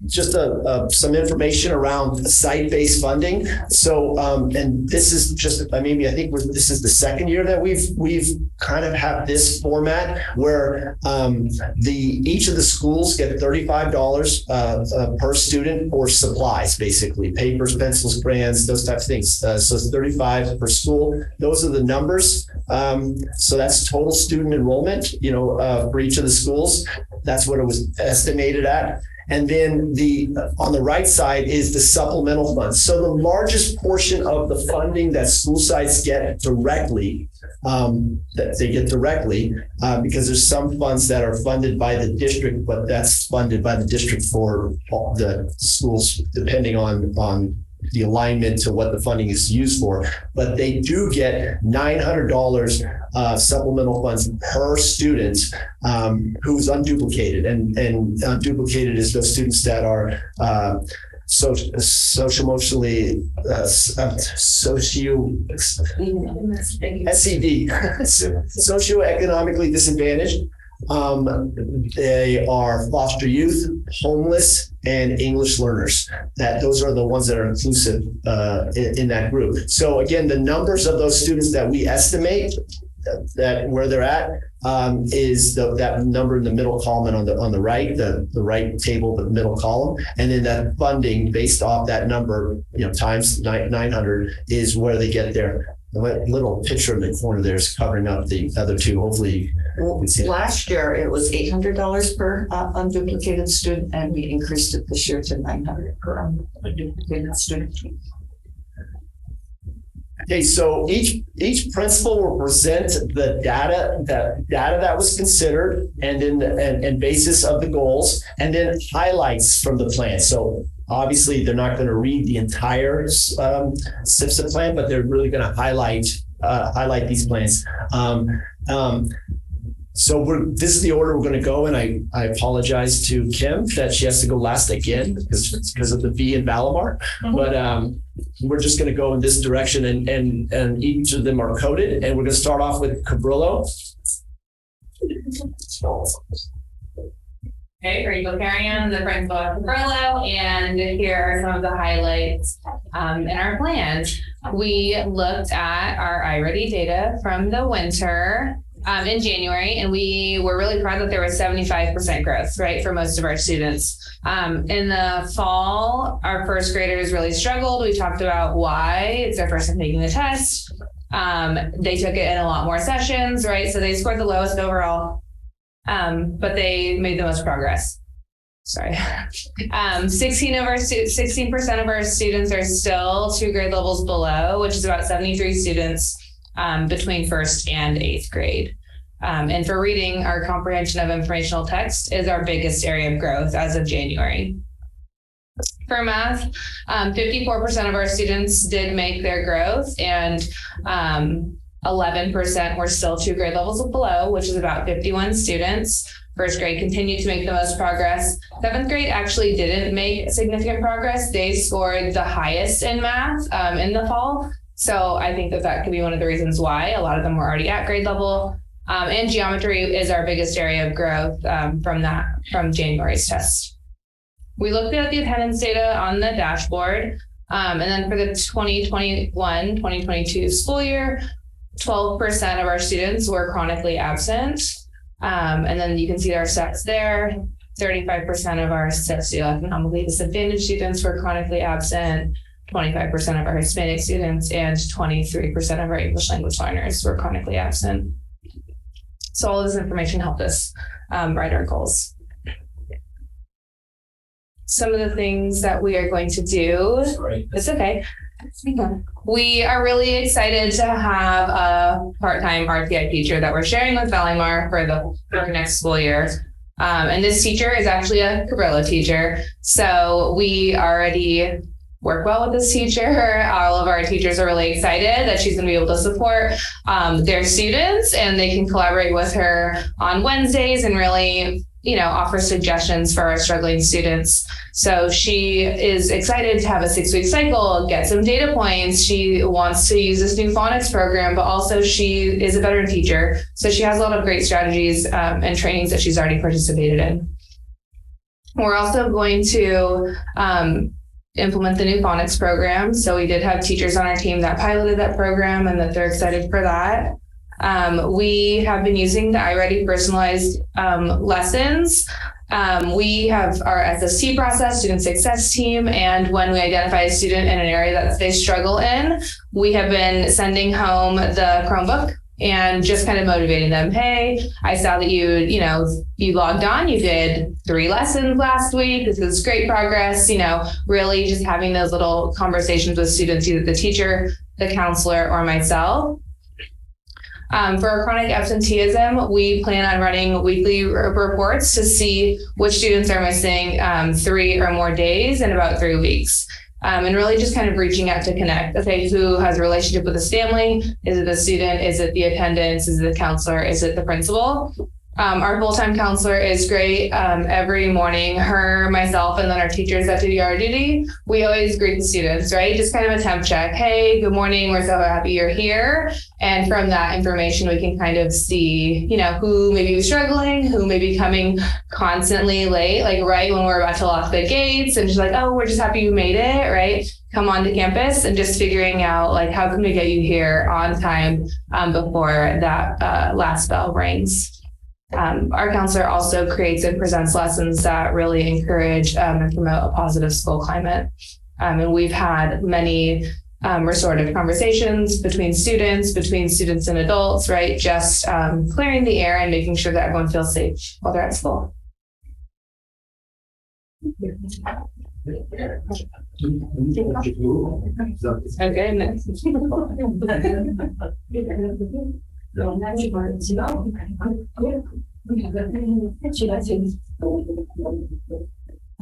Just some information around site-based funding. So, and this is just, I think this is the second year that we've kind of have this format where each of the schools get $35 per student for supplies, basically papers, pencils, crayons, those types of things. So it's $35 per school. Those are the numbers. So that's total student enrollment, for each of the schools. That's what it was estimated at. And then on the right side is the supplemental funds. So the largest portion of the funding that school sites get directly, because there's some funds that are funded by the district, but that's funded by the district for the schools, depending on the alignment to what the funding is used for. But they do get $900 supplemental funds per student who's unduplicated. And unduplicated is those students that are social emotionally SED, socioeconomically disadvantaged. They are foster youth, homeless, and English learners. Those are the ones that are inclusive in that group. So again, the numbers of those students that we estimate that where they're at is that number in the middle column and on the right, the right table, the middle column, and then that funding based off that number, times 900 is where they get there. The little picture in the corner there is covering up the other two. Hopefully, you can see last year it was $800 per unduplicated student, and we increased it this year to $900 per unduplicated student. Okay, so each principal will present the data that was considered, and then and basis of the goals, and then highlights from the plan. So obviously, they're not going to read the entire SIPSA plan, but they're really going to highlight these plans. So this is the order we're going to go, and I apologize to Kim that she has to go last again because of the V in Valimar. Mm-hmm. But we're just going to go in this direction, and each of them are coded, and we're going to start off with Cabrillo. Okay, Rachel Carrion, the principal of Cabrillo, and here are some of the highlights in our plan. We looked at our iReady data from the winter in January, and we were really proud that there was 75% growth, right, for most of our students. In the fall, our first graders really struggled. We talked about why. It's their first time taking the test. They took it in a lot more sessions, right? So they scored the lowest overall. But they made the most progress. Sorry. 16% of our students are still 2 grade levels below, which is about 73 students between first and 8th grade. And for reading, our comprehension of informational text is our biggest area of growth as of January. For math, 54% of our students did make their growth, and 11% were still 2 grade levels below, which is about 51 students. First grade continued to make the most progress. 7th grade actually didn't make significant progress. They scored the highest in math in the fall. So I think that could be one of the reasons why. A lot of them were already at grade level. And geometry is our biggest area of growth from January's test. We looked at the attendance data on the dashboard. And then for the 2021-2022 school year, 12% of our students were chronically absent. And then you can see our stats there. 35% of our socioeconomically disadvantaged students were chronically absent. 25% of our Hispanic students and 23% of our English language learners were chronically absent. So all of this information helped us write our goals. Some of the things that we are going to do, it's okay. We are really excited to have a part-time RTI teacher that we're sharing with Valimar for next school year. And this teacher is actually a Cabrillo teacher. So we already work well with this teacher. All of our teachers are really excited that she's going to be able to support their students, and they can collaborate with her on Wednesdays and really, offer suggestions for our struggling students. So she is excited to have a 6-week cycle, get some data points. She wants to use this new phonics program, but also she is a veteran teacher. So she has a lot of great strategies and trainings that she's already participated in. We're also going to implement the new phonics program. So we did have teachers on our team that piloted that program and that they're excited for that. We have been using the iReady personalized lessons. We have our SST process, student success team, and when we identify a student in an area that they struggle in, we have been sending home the Chromebook and just kind of motivating them. Hey, I saw that you logged on, you did 3 lessons last week. This is great progress. Really just having those little conversations with students, either the teacher, the counselor, or myself. For our chronic absenteeism, we plan on running weekly reports to see which students are missing 3 or more days in about 3 weeks. And really just kind of reaching out to connect. Okay, who has a relationship with this family? Is it the student? Is it the attendance? Is it the counselor? Is it the principal? Our full-time counselor is great. Every morning, her, myself, and then our teachers that do yard duty, we always greet the students, right? Just kind of a temp check. Hey, good morning. We're so happy you're here. And from that information, we can kind of see, who may be struggling, who may be coming constantly late, like right when we're about to lock the gates, and just like, oh, we're just happy you made it, right? Come onto campus, and just figuring out like, how can we get you here on time before that last bell rings. Our counselor also creates and presents lessons that really encourage and promote a positive school climate. And we've had many restorative conversations between students and adults, right? Just clearing the air and making sure that everyone feels safe while they're at school. Okay. All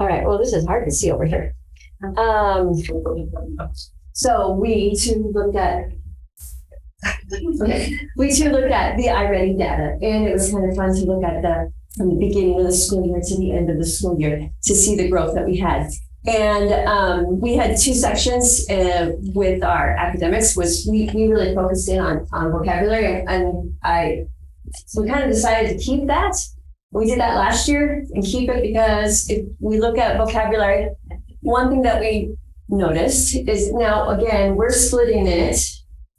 right, well, this is hard to see over here. So we too looked at the iReady data, and it was kind of fun to look at from the beginning of the school year to the end of the school year to see the growth that we had. And we had 2 sections with our academics. We really focused in on vocabulary, and we kind of decided to keep that. We did that last year and keep it because if we look at vocabulary, one thing that we noticed is now, again, we're splitting it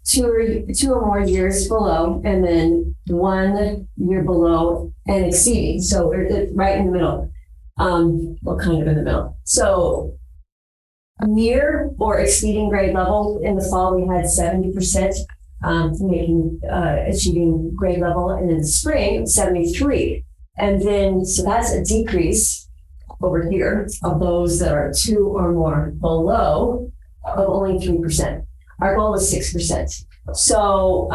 2 or more years below, and then 1 year below and exceeding. So we're right in the middle. Kind of in the middle. So near or exceeding grade level in the fall, we had 70% achieving grade level, and in the spring, 73. And then, so that's a decrease over here of those that are 2 or more below of only 3%. Our goal was 6%. So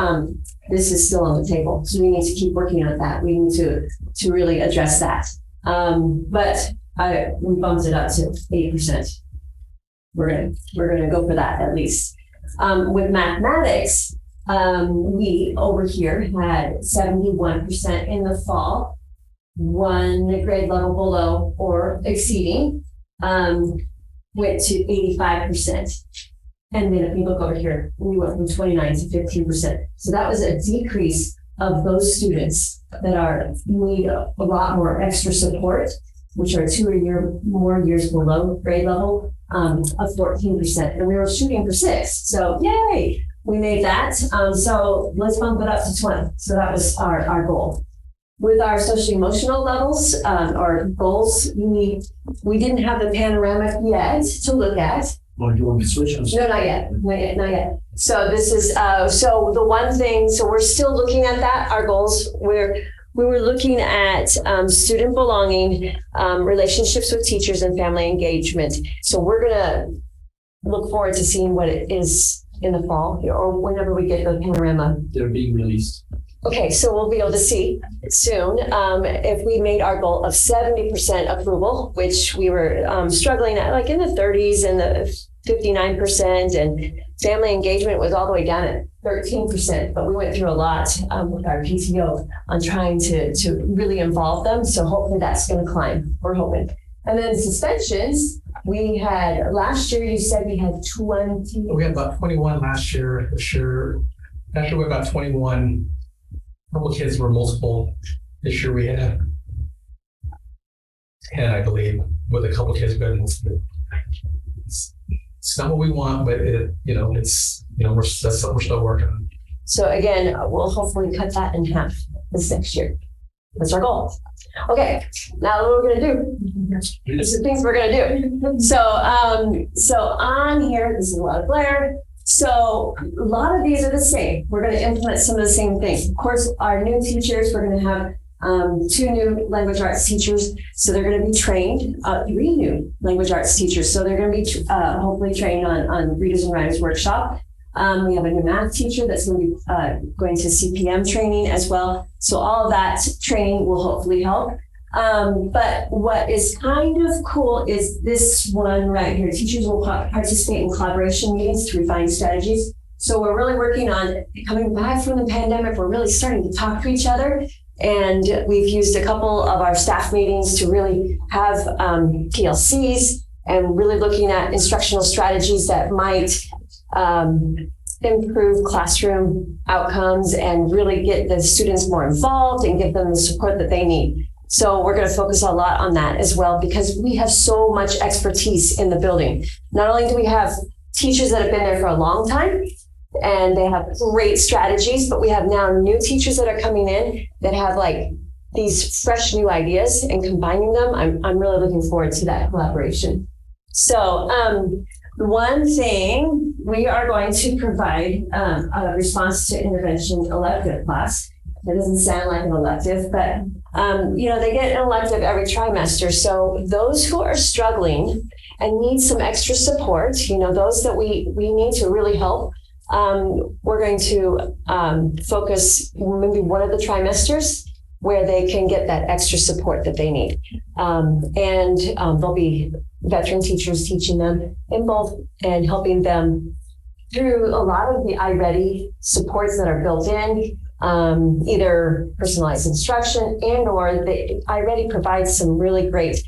this is still on the table. So we need to keep working on that. We need to really address that. But we bumped it up to 8%. We're gonna go for that at least. With mathematics, we over here had 71% in the fall, 1 grade level below or exceeding, went to 85%. And then if you look over here, we went from 29 to 15%. So that was a decrease of those students that need a lot more extra support, which are 2 or more years below grade level, of 14%. And we were shooting for 6. So yay, we made that. So let's bump it up to 20. So that was our goal. With our social emotional levels, or goals, we didn't have the panoramic yet to look at. Well, do you want me to switch? No, not yet. So this is, so the one thing, so we're still looking at that, our goals, we were looking at student belonging, relationships with teachers, and family engagement. So we're gonna look forward to seeing what it is in the fall or whenever we get the panorama. They're being released. Okay, so we'll be able to see soon if we made our goal of 70% approval, which we were struggling at, like in the 30s and the 59%, and family engagement was all the way down at 13%. But we went through a lot with our PTO on trying to really involve them. So hopefully that's going to climb. We're hoping. And then suspensions, we had last year. You said we had 20. We had about 21 last year. This year, after we had about 21. A couple of kids were multiple. This year we had 10, I believe, with a couple of kids being multiple. It's not what we want, but we're still working on. So again, we'll hopefully cut that in half this next year. That's our goal. Okay, now what we're gonna do. These are things we're gonna do. So on here, this is a lot of glare. So a lot of these are the same. We're going to implement some of the same things. Of course, our new teachers, we're going to have 2 new language arts teachers. So they're going to be trained, 3 new language arts teachers. So they're going to be hopefully trained on Readers and Writers Workshop. We have a new math teacher that's going to be going to CPM training as well. So all of that training will hopefully help. But what is kind of cool is this one right here. Teachers will participate in collaboration meetings to refine strategies. So we're really working on coming back from the pandemic. We're really starting to talk to each other. And we've used a couple of our staff meetings to really have PLCs and really looking at instructional strategies that might improve classroom outcomes and really get the students more involved and give them the support that they need. So we're going to focus a lot on that as well, because we have so much expertise in the building. Not only do we have teachers that have been there for a long time and they have great strategies, but we have now new teachers that are coming in that have like these fresh new ideas, and combining them, I'm really looking forward to that collaboration. So one thing, we are going to provide a response to intervention elective class. That doesn't sound like an elective, but they get an elective every trimester. So those who are struggling and need some extra support, those that we need to really help, we're going to focus maybe one of the trimesters where they can get that extra support that they need. And there'll be veteran teachers teaching them in both and helping them through a lot of the iReady supports that are built in. Either personalized instruction and or the iReady provides some really great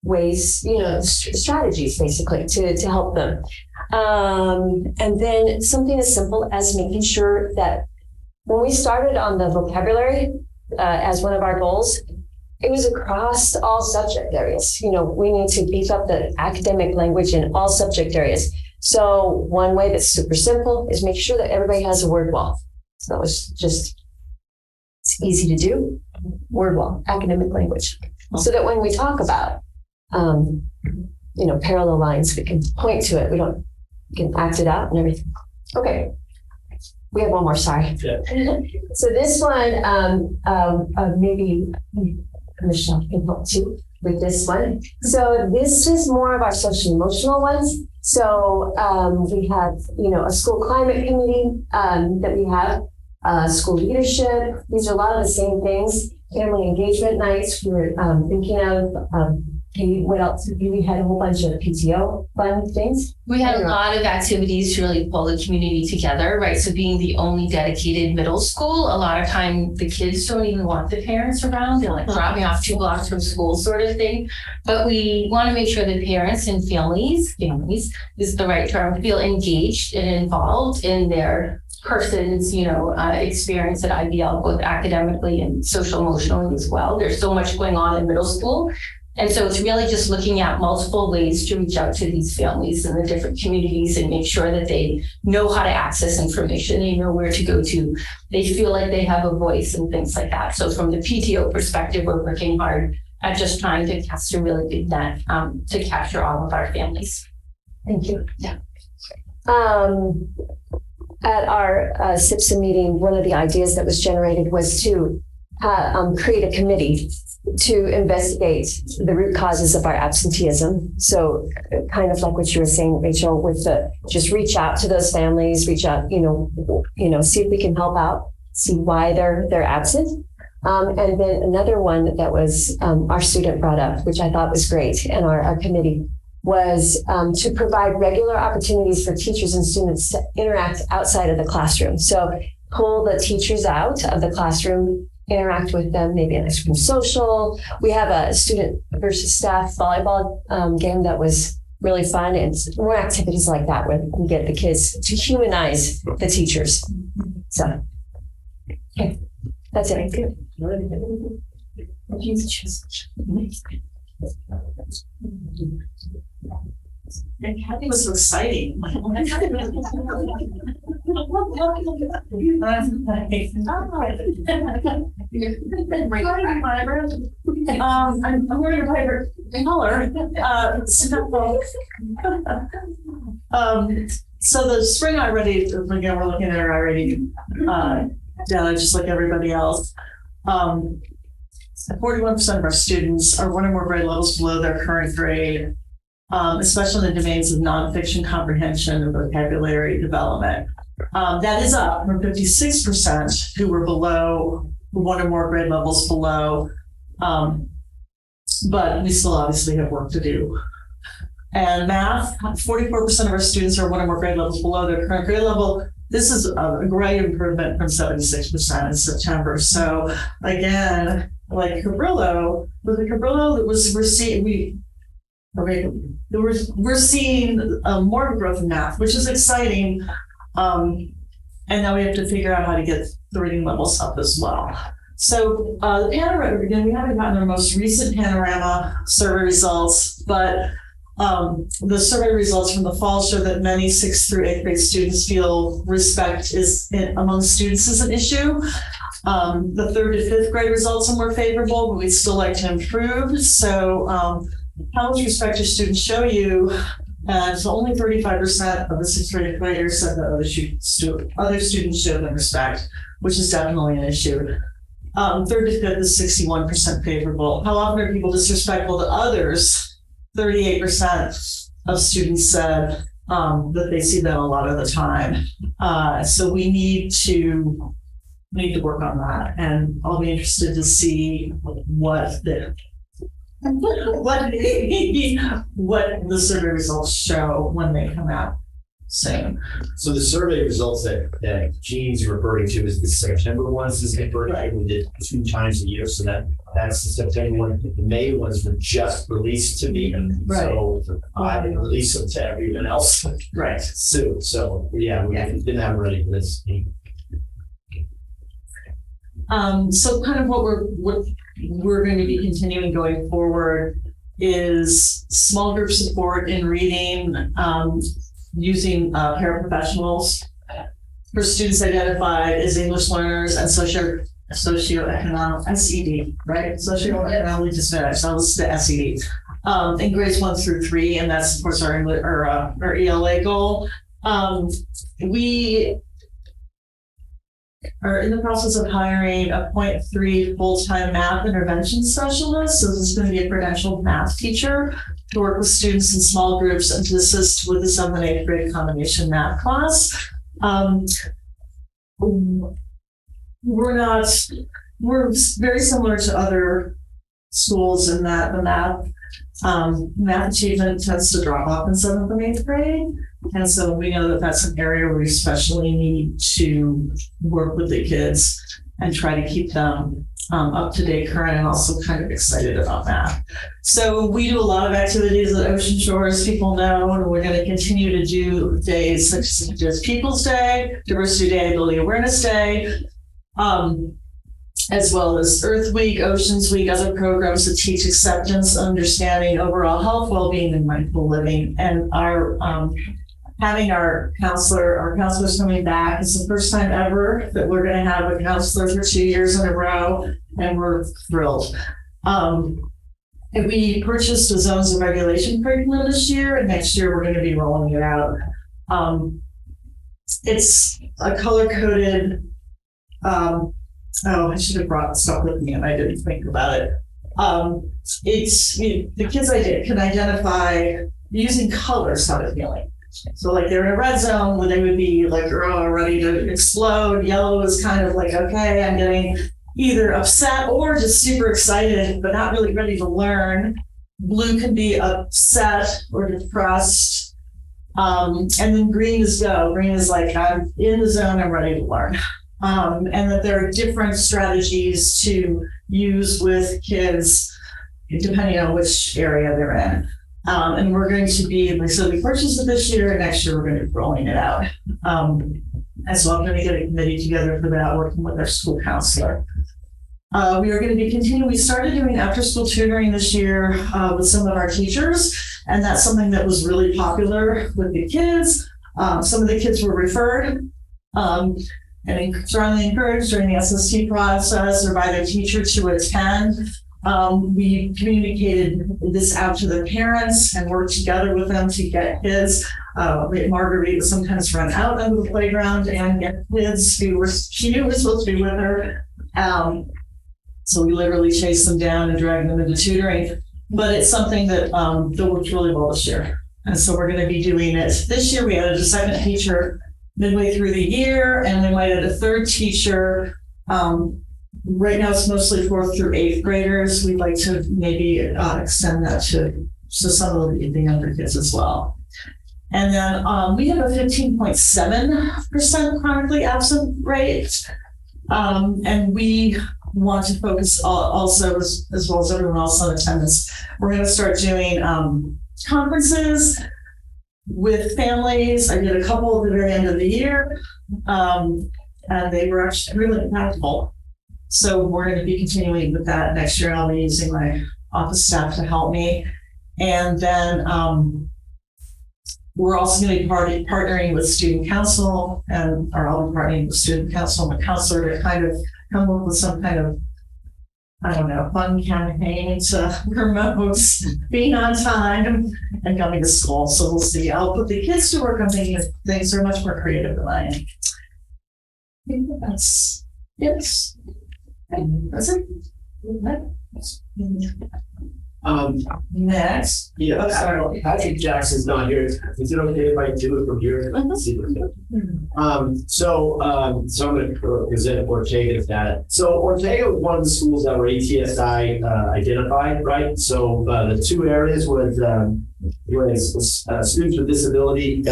ways, strategies basically to help them. And then something as simple as making sure that when we started on the vocabulary as one of our goals, it was across all subject areas. We need to beef up the academic language in all subject areas. So one way that's super simple is make sure that everybody has a word wall. So it's easy to do. Word wall, academic language. So that when we talk about, parallel lines, we can point to it. We can act it out and everything. Okay. We have one more, sorry. Yeah. So this one, maybe Michelle can help too with this one. So this is more of our social emotional ones. So we have, a school climate committee that we have, school leadership. These are a lot of the same things. Family engagement nights. We were thinking of what else? We had a whole bunch of PTO fun things. We had a lot of activities to really pull the community together, right? So being the only dedicated middle school, a lot of time the kids don't even want the parents around. They're like, drop me off 2 blocks from school sort of thing. But we want to make sure that parents and families is the right term, feel engaged and involved in their person's, experience at IBL, both academically and social emotionally as well. There's so much going on in middle school. And so it's really just looking at multiple ways to reach out to these families in the different communities and make sure that they know how to access information, they know where to go to, they feel like they have a voice and things like that. So from the PTO perspective, we're working hard at just trying to cast a really good net to capture all of our families. Thank you. Yeah. At our SIPSA meeting, one of the ideas that was generated was to create a committee to investigate the root causes of our absenteeism. So kind of like what you were saying, Rachel, with the just reach out to those families, reach out, see if we can help out, see why they're absent. And then another one that was our student brought up, which I thought was great, and our committee was to provide regular opportunities for teachers and students to interact outside of the classroom. So pull the teachers out of the classroom, interact with them, maybe an ice cream social. We have a student versus staff volleyball game that was really fun, and more activities like that where we get the kids to humanize the teachers. So, okay, that's it. Good. And Kathy was so exciting. I'm wearing a favorite color. So the spring already, again, we're looking at our already data, just like everybody else. 41% of our students are one or more grade levels below their current grade, especially in the domains of nonfiction comprehension and vocabulary development. That is up from 56% who were below one or more grade levels below. But we still obviously have work to do. And math, 44% of our students are one or more grade levels below their current grade level. This is a great improvement from 76% in September. So again, like Cabrillo, with the Cabrillo, we're seeing more growth in math, which is exciting. And now we have to figure out how to get the reading levels up as well. So the panorama, again, we haven't gotten our most recent panorama survey results, but the survey results from the fall show that many 6th through 8th grade students feel respect among students is an issue. The 3rd to 5th grade results are more favorable, but we'd still like to improve. So how much respect do students show you? So only 35% of the 6th grade graders said that other students show them respect, which is definitely an issue. 3rd to 5th is 61% favorable. How often are people disrespectful to others? 38% of students said that they see that a lot of the time. So we need to work on that, and I'll be interested to see what the survey results show when they come out soon. So the survey results that Jean's referring to is the September ones. Is right. We did 2 times a year, so that's the September one. The May ones were just released to me, and so I didn't release them to everyone else. Right. Soon. So yeah, we didn't have ready for this. So kind of what we're going to be continuing going forward is small group support in reading, using paraprofessionals for students identified as English learners and socioeconomic SED, right? Socioeconomically disadvantaged. So this is the SED in grades 1 through 3, and that's of course our ELA goal. We are in the process of hiring a 0.3 full-time math intervention specialist. So this is going to be a credentialed math teacher to work with students in small groups and to assist with the 7th and 8th grade combination math class. We're very similar to other schools in that the math achievement tends to drop off in 7th and 8th grade. And so we know that that's an area where we especially need to work with the kids and try to keep them up to date, current, and also kind of excited about math. So we do a lot of activities at Ocean Shore, as people know, and we're going to continue to do days such as People's Day, Diversity Day, Ability Awareness Day, as well as Earth Week, Oceans Week, other programs that teach acceptance, understanding, overall health, well-being, and mindful living. And our having our counselors coming back. It's the first time ever that we're going to have a counselor for 2 years in a row, and we're thrilled. And we purchased a zones of regulation curriculum this year, and next year we're going to be rolling it out. It's a color-coded I should have brought stuff with me and I didn't think about it. The kids can identify using colors how they're feeling. So like they're in a red zone where they would be like ready to explode. Yellow is kind of like, okay, I'm getting either upset or just super excited, but not really ready to learn. Blue can be upset or depressed. And then green is go. Green is like, I'm in the zone, I'm ready to learn. And that there are different strategies to use with kids depending on which area they're in. And we're going to be, so we purchased it this year, and next year we're going to be rolling it out. And so I'm going to get a committee together for that, working with our school counselor. We are going to be continuing. We started doing after school tutoring this year with some of our teachers, and that's something that was really popular with the kids. Some of the kids were referred and strongly encouraged during the SST process or by their teacher to attend. We communicated this out to the parents and worked together with them to get kids. Marguerite would sometimes run out onto the playground and get kids who she knew were supposed to be with her. So we literally chased them down and dragged them into tutoring. But it's something that worked really well this year. And so we're going to be doing it this year. We added a second teacher midway through the year, and we might add a third teacher. Right now it's mostly 4th through 8th graders. We'd like to maybe extend that to some of the younger kids as well. And then we have a 15.7% chronically absent rate. And we want to focus also, as well as everyone else on attendance. We're going to start doing conferences with families. I did a couple at the very end of the year, and they were actually really impactful. So we're going to be continuing with that next year. I'll be using my office staff to help me. And then we're also going to be partnering with student council, I'll be partnering with student council and the counselor to kind of come up with some kind of, I don't know, fun campaign to promote being on time and coming to school. So we'll see. I'll put the kids to work on making things. They're much more creative than I am. I think that's it. That's it. Next. Yeah, sorry. Patrick Jackson's not here. Is it okay if I do it from here? So I'm going to present Ortega's data. So Ortega was one of the schools that were ATSI identified, right? So the two areas was students with disability,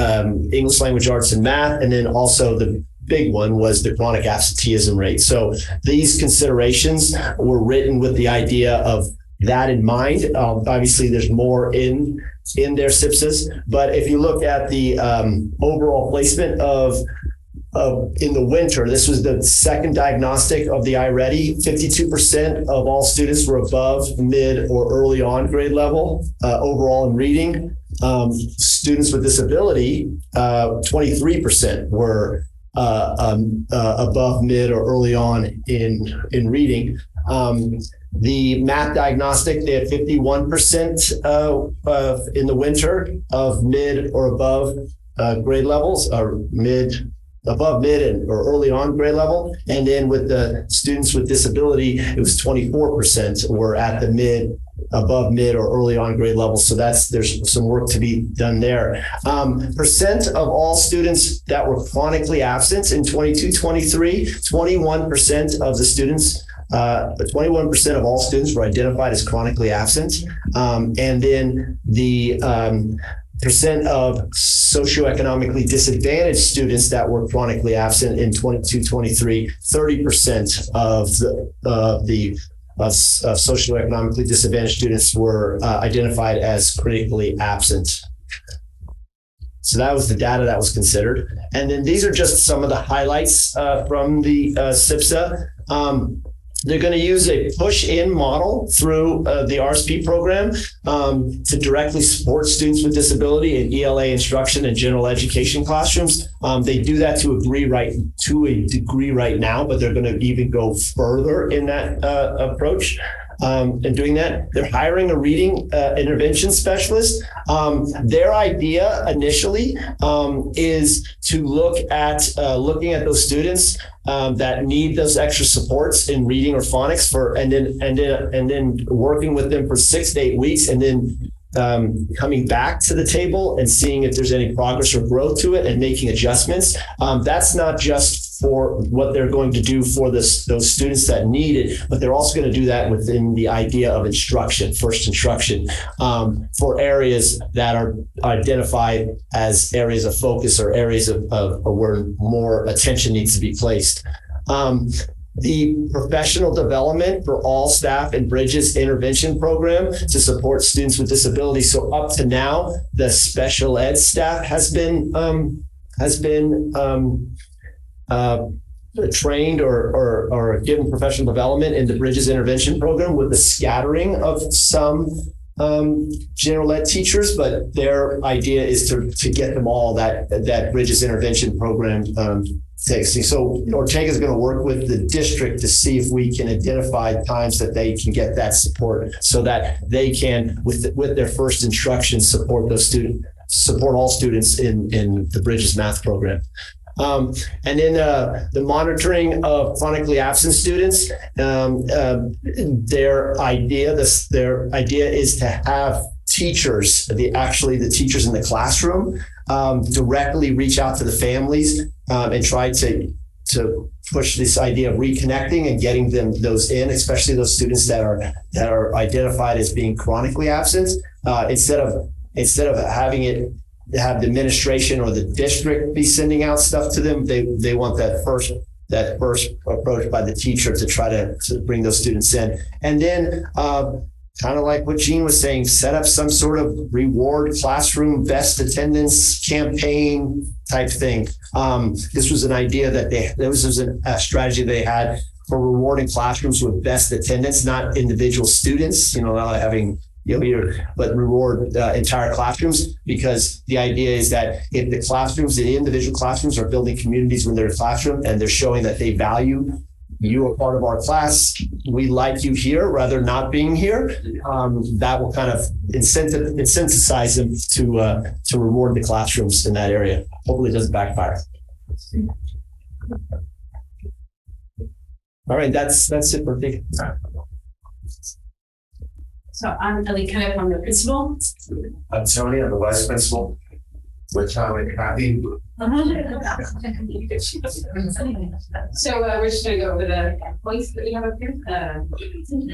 English language arts and math, and then also the big one was the chronic absenteeism rate. So these considerations were written with the idea of that in mind. Obviously, there's more in their SIPSs, but if you look at the overall placement of in the winter, this was the second diagnostic of the iReady. 52% of all students were above mid or early on grade level overall in reading. Students with disability, 23% were above mid or early on in reading. The math diagnostic, they had 51% in the winter of mid or above grade levels, or above mid or early on grade level. And then with the students with disability, it was 24% were at the above mid or early on grade level. So there's some work to be done there. Percent of all students that were chronically absent in 22-23, 21% of the students 21% of all students were identified as chronically absent. And then the percent of socioeconomically disadvantaged students that were chronically absent in 22-23, 30% of socioeconomically disadvantaged students were identified as critically absent. So that was the data that was considered. And then these are just some of the highlights from the SIPSA. They're going to use a push-in model through the RSP program to directly support students with disability in ELA instruction and general education classrooms. They do that to a degree right now, but they're going to even go further in that approach. in doing that. They're hiring a reading intervention specialist. Their idea initially is to look at those students that need those extra supports in reading or phonics and then working with them for 6 to 8 weeks, and then coming back to the table and seeing if there's any progress or growth to it and making adjustments. That's not just for what they're going to do for those students that need it, but they're also going to do that within the idea of instruction, first instruction, for areas that are identified as areas of focus or areas of where more attention needs to be placed. The professional development for all staff in Bridges intervention program to support students with disabilities. So up to now, the special ed staff has been trained or given professional development in the Bridges intervention program, with the scattering of some general ed teachers, but their idea is to get them all that Bridges intervention program takes. So Ortega is going to work with the district to see if we can identify times that they can get that support, so that they can, with their first instruction, support all students in the Bridges math program. And then the monitoring of chronically absent students, their idea is to have teachers, the teachers in the classroom, directly reach out to the families and try to push this idea of reconnecting and getting those in, especially those students that are identified as being chronically absent, instead of having have the administration or the district be sending out stuff to them. They want that first approach by the teacher to try to bring those students in. And then kind of like what Jean was saying, set up some sort of reward classroom best attendance campaign type thing. This was an idea that this was a strategy they had for rewarding classrooms with best attendance, not individual students, not having but reward entire classrooms, because the idea is that if the individual classrooms are building communities when they're in a classroom and they're showing that they value you are part of our class, we like you here rather not being here, that will kind of incentivize them to reward the classrooms in that area. Hopefully it doesn't backfire. All right, that's it for me. So I'm Ellie Kenneth, I'm the principal. I'm Tony, I'm the vice principal. With Tom and Kathy. So we're just going to go over the points that we have up here.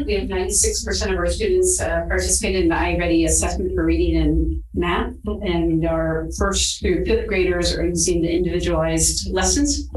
We have 96% of our students participated in the iReady assessment for reading and math, and our first through fifth graders are using the individualized lessons.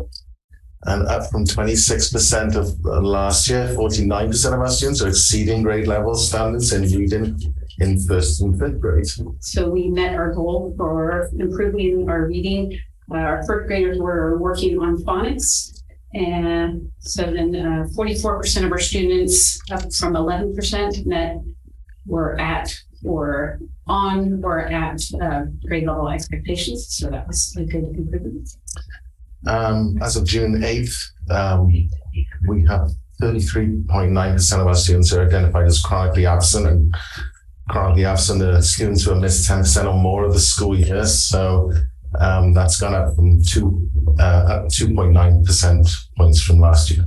And up from 26% of last year, 49% of our students are exceeding grade level standards in reading in first and fifth grade. So we met our goal for improving our reading. Our first graders were working on phonics. And so then 44% of our students, up from 11%, met were at or on or at grade level expectations. So that was a good improvement. As of June 8th, we have 33.9% of our students are identified as chronically absent, and chronically absent are students who have missed 10% or more of the school year. So that's gone up from 2.9% points from last year.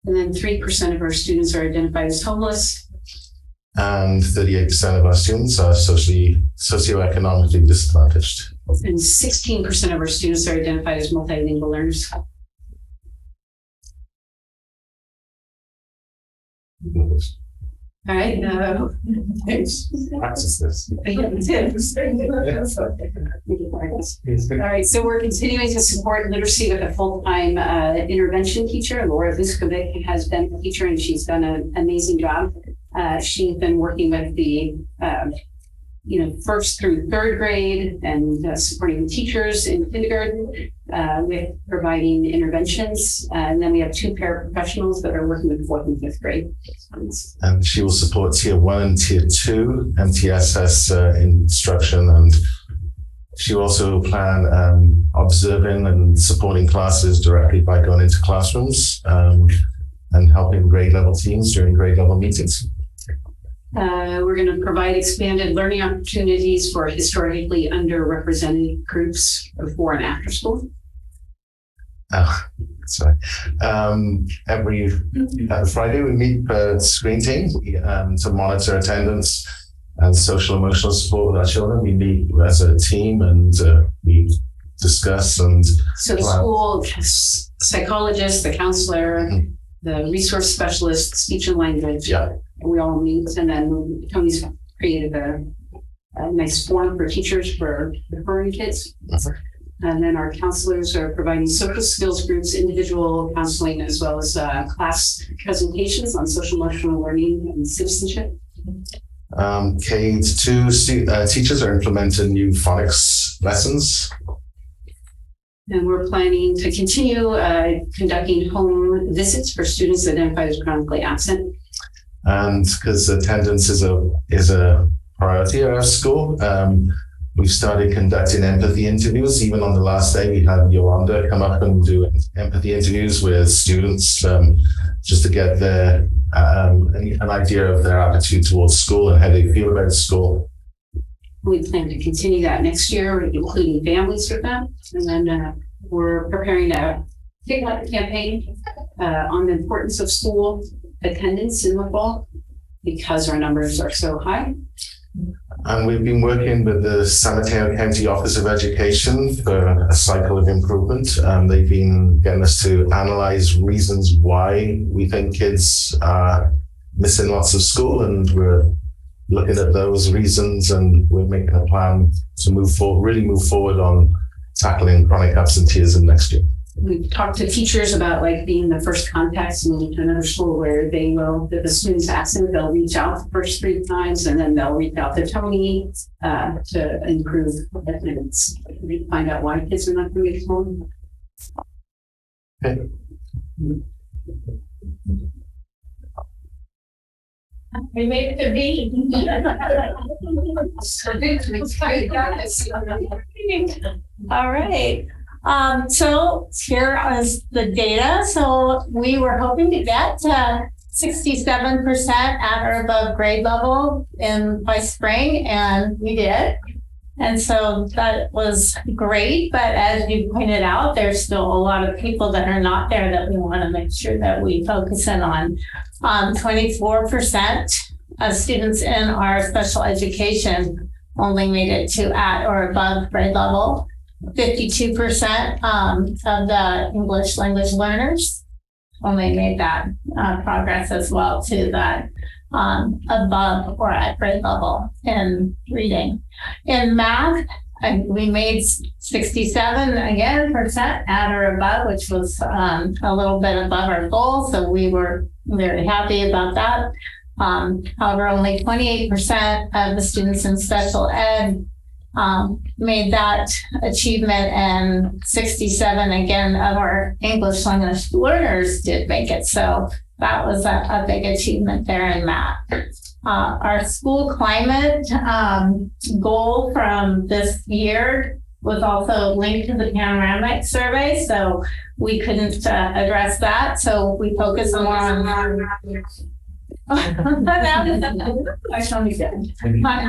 And then 3% of our students are identified as homeless. And 38% of our students are socioeconomically disadvantaged. And 16% of our students are identified as multilingual learners. All right. Practice this. All right. So we're continuing to support literacy with a full-time intervention teacher. Laura Vuskovic has been a teacher, and she's done an amazing job. She's been working with the first through third grade and supporting teachers in kindergarten with providing interventions. And then we have 2 paraprofessionals that are working with fourth and fifth grade. And she will support tier 1 and tier 2 MTSS instruction. And she will also plan observing and supporting classes directly by going into classrooms. and helping grade level teams during grade level meetings. We're going to provide expanded learning opportunities for historically underrepresented groups before and after school. Sorry. Every Friday we meet for screen team to monitor attendance and social emotional support with our children. We meet as a team and we discuss and so the school psychologist, the counselor, the resource specialist, speech and language. Yeah. We all meet, and then Tony's created a nice form for teachers for referring kids. And then our counselors are providing social skills groups, individual counseling, as well as class presentations on social emotional learning and citizenship. K-2 teachers are implementing new phonics lessons. And we're planning to continue conducting home visits for students identified as chronically absent. And because attendance is a priority at our school, we've started conducting empathy interviews. Even on the last day, we had Yolanda come up and do empathy interviews with students just to get an idea of their attitude towards school and how they feel about school. We plan to continue that next year, including families with them. And then we're preparing to kick off a campaign on the importance of school attendance in the fall because our numbers are so high. And we've been working with the San Mateo County Office of Education for a cycle of improvement. They've been getting us to analyze reasons why we think kids are missing lots of school, and we're looking at those reasons, and we're making a plan to move forward on tackling chronic absenteeism next year. We've talked to teachers about like being the first contacts in another school where if the student's absent, they'll reach out the first 3 times and then they'll reach out to Tony to improve attendance. We find out why kids are not coming to school. Okay. We made it to be. All right. So here is the data. So we were hoping to get to 67% at or above grade level by spring, and we did. And so that was great. But as you pointed out, there's still a lot of people that are not there that we want to make sure that we focus in on. 24% of students in our special education only made it to at or above grade level. 52% of the English language learners only made that progress as well to that above or at grade level in reading. In math, we made 67% at or above, which was a little bit above our goal. So we were very happy about that. However, only 28% of the students in special ed made that achievement, and 67 again of our English language learners did make it. So that was a big achievement there in math. Our school climate goal from this year was also linked to the panoramic survey, so we couldn't address that. So we focused more on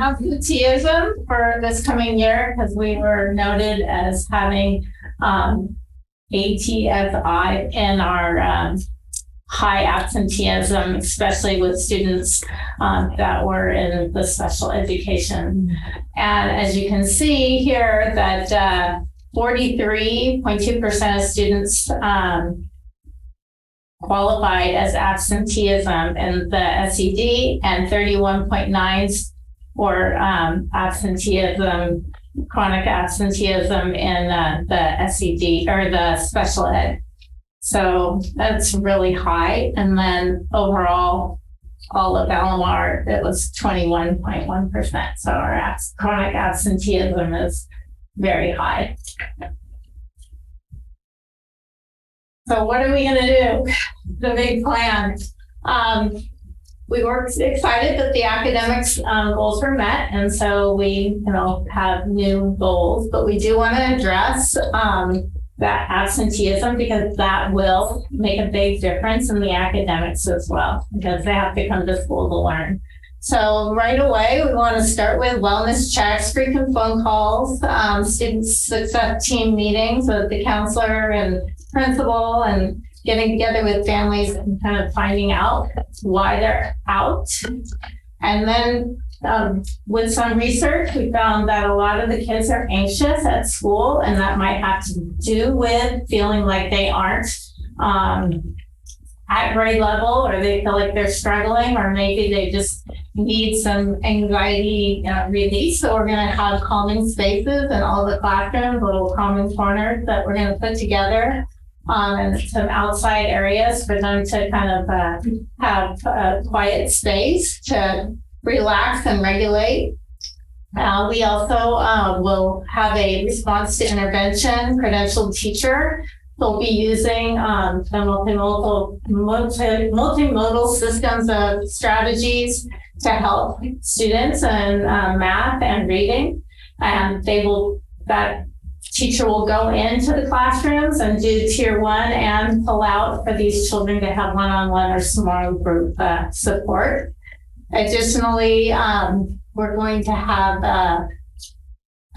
absenteeism for this coming year, because we were noted as having ATSI in our high absenteeism, especially with students that were in the special education. And as you can see here, that 43.2% of students qualified as absenteeism in the SED, and 31.9 for absenteeism, chronic absenteeism in the SED or the special ed. So that's really high. And then overall, all of LMR, it was 21.1%. So our chronic absenteeism is very high. So what are we going to do? The big plan. We were excited that the academics goals were met, and so we, have new goals. But we do want to address that absenteeism, because that will make a big difference in the academics as well, because they have to come to school to learn. So right away, we want to start with wellness checks, frequent phone calls, student success team meetings with the counselor and principal, and getting together with families and kind of finding out why they're out. And then with some research, we found that a lot of the kids are anxious at school, and that might have to do with feeling like they aren't at grade level, or they feel like they're struggling, or maybe they just need some anxiety release. So we're going to have calming spaces in all the classrooms, little calming corners that we're going to put together, and some outside areas for them to kind of have a quiet space to relax and regulate. We also will have a response to intervention credentialed teacher. They'll be using the multimodal systems of strategies to help students in math and reading. And that teacher will go into the classrooms and do tier 1 and pull out for these children to have one-on-one or small group support. Additionally, we're going to have a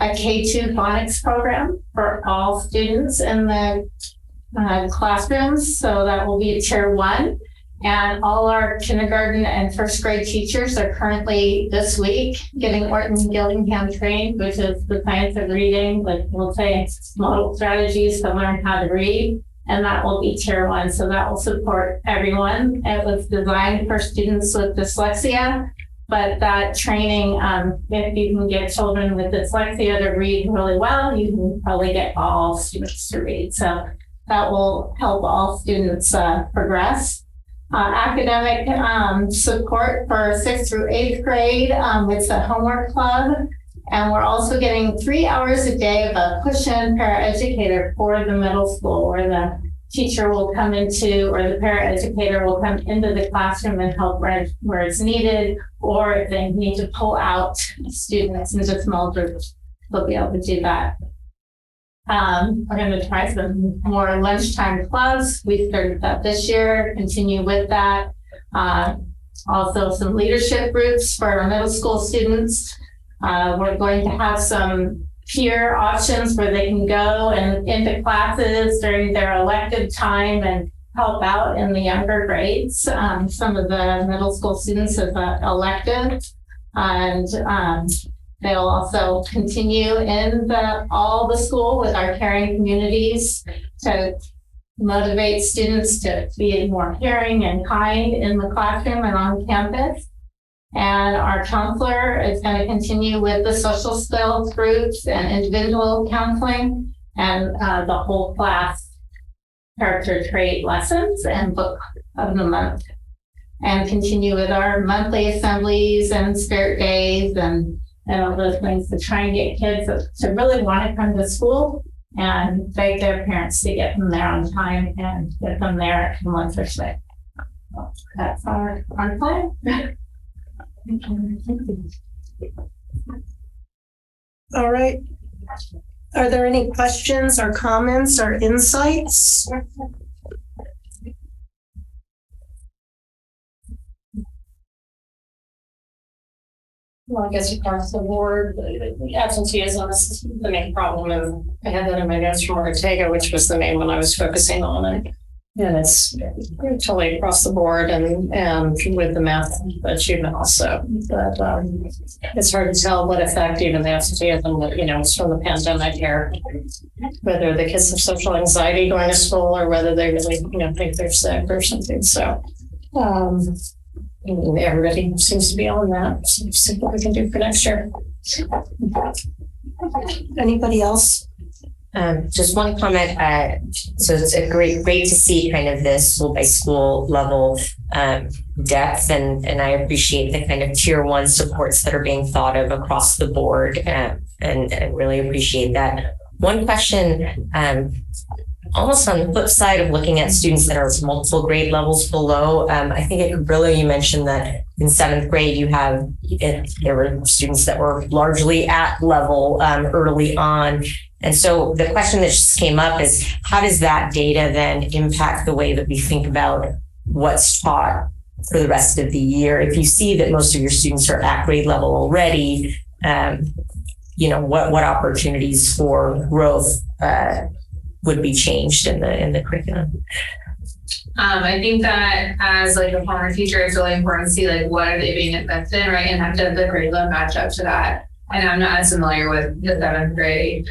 K2 phonics program for all students in the classrooms. So that will be tier 1. And all our kindergarten and first grade teachers are currently this week getting Orton Gillingham trained, which is the science of reading, like we'll say model strategies to learn how to read. And that will be tier 1. So that will support everyone. It was designed for students with dyslexia, but that training, if you can get children with dyslexia to read really well, you can probably get all students to read. So that will help all students progress. Academic support for 6th through 8th grade with the homework club. And we're also getting 3 hours a day of a push-in paraeducator for the middle school, where the teacher will come into, or the paraeducator will come into the classroom and help where it's needed, or if they need to pull out students into small groups, they'll be able to do that. We're going to try some more lunchtime clubs. We started that this year, continue with that. Also some leadership groups for our middle school students. We're going to have some peer options where they can go and into classes during their elective time and help out in the younger grades. Some of the middle school students have elected, and they'll also continue in all the school with our caring communities to motivate students to be more caring and kind in the classroom and on campus. And our counselor is going to continue with the social skills groups and individual counseling, and the whole class character trait lessons and book of the month, and continue with our monthly assemblies and spirit days and all those things to try and get kids to really want to come to school and beg their parents to get them there on time and get them there in one first day. That's our plan. All right. Are there any questions or comments or insights? Well, I guess across the board, the absenteeism is the main problem. And I had that in my notes from Ortega, which was the main one I was focusing on. And it's totally across the board and with the math achievement also. But it's hard to tell what effect even the absenteeism, it's from the pandemic here, whether the kids have social anxiety going to school or whether they really, think they're sick or something. So everybody seems to be on that. So we'll see what we can do for next year. Anybody else? Just one comment. So it's a great to see kind of this school by school level depth, and I appreciate the kind of tier 1 supports that are being thought of across the board, and really appreciate that. One question, almost on the flip side of looking at students that are multiple grade levels below, I think at Cabrillo you mentioned that in 7th grade there were students that were largely at level early on. And so the question that just came up is, how does that data then impact the way that we think about what's taught for the rest of the year? If you see that most of your students are at grade level already, what opportunities for growth would be changed in the curriculum? I think that as like a former teacher, it's really important to see like what are they being invested in, right? And how does the curriculum match up to that? And I'm not as familiar with the 7th grade,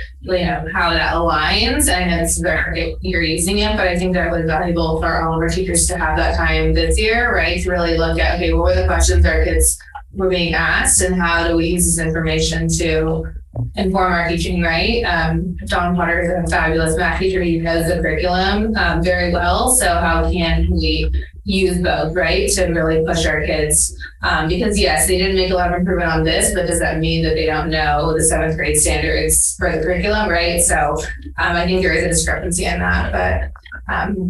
how that aligns. And it's very you're using it, but I think that was valuable for all of our teachers to have that time this year, right? To really look at, okay, what were the questions our kids were being asked and how do we use this information to inform our teaching, right? Don Potter is a fabulous math teacher. He knows the curriculum very well. So how can we use both, right? To really push our kids. Because yes, they didn't make a lot of improvement on this, but does that mean that they don't know the 7th grade standards for the curriculum, right? So I think there is a discrepancy in that, but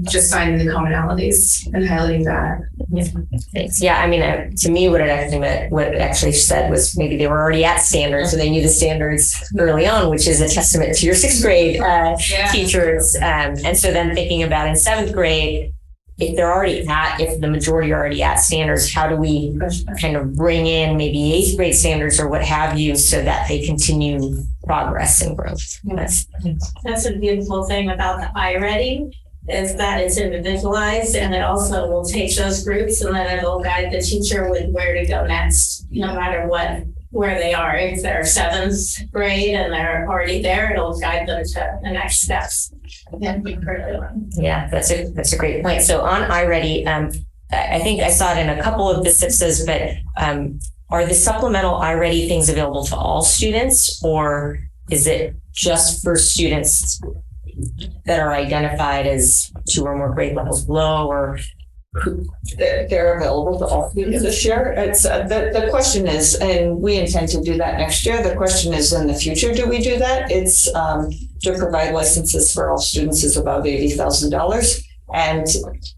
just finding the commonalities and highlighting that. Yeah, thanks. Yeah, I mean, to me, what it actually said was maybe they were already at standards, so they knew the standards early on, which is a testament to your 6th grade teachers. And so then thinking about in 7th grade, if the majority are already at standards, how do we kind of bring in maybe 8th grade standards or what have you so that they continue progress and growth? That's a beautiful thing about the iReady is that it's individualized, and it also will take those groups and then it'll guide the teacher with where to go next, no matter where they are. If they're 7th grade and they're already there, it'll guide them to the next steps. Yeah, that's a great point. So on iReady, I think I saw it in a couple of the SIPSs, but are the supplemental iReady things available to all students, or is it just for students that are identified as 2 or more grade levels below, or they're available to all students this year? It's the question is, and we intend to do that next year. The question is, in the future, do we do that? It's to provide licenses for all students is about $80,000, and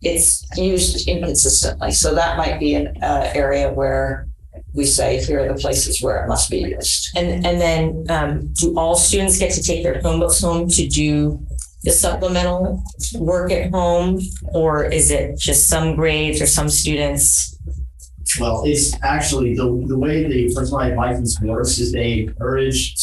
it's used inconsistently. So that might be an area where we say here are the places where it must be used. And then do all students get to take their Chromebooks home to do the supplemental work at home, or is it just some grades or some students? Well, it's actually the way the personalized license works is they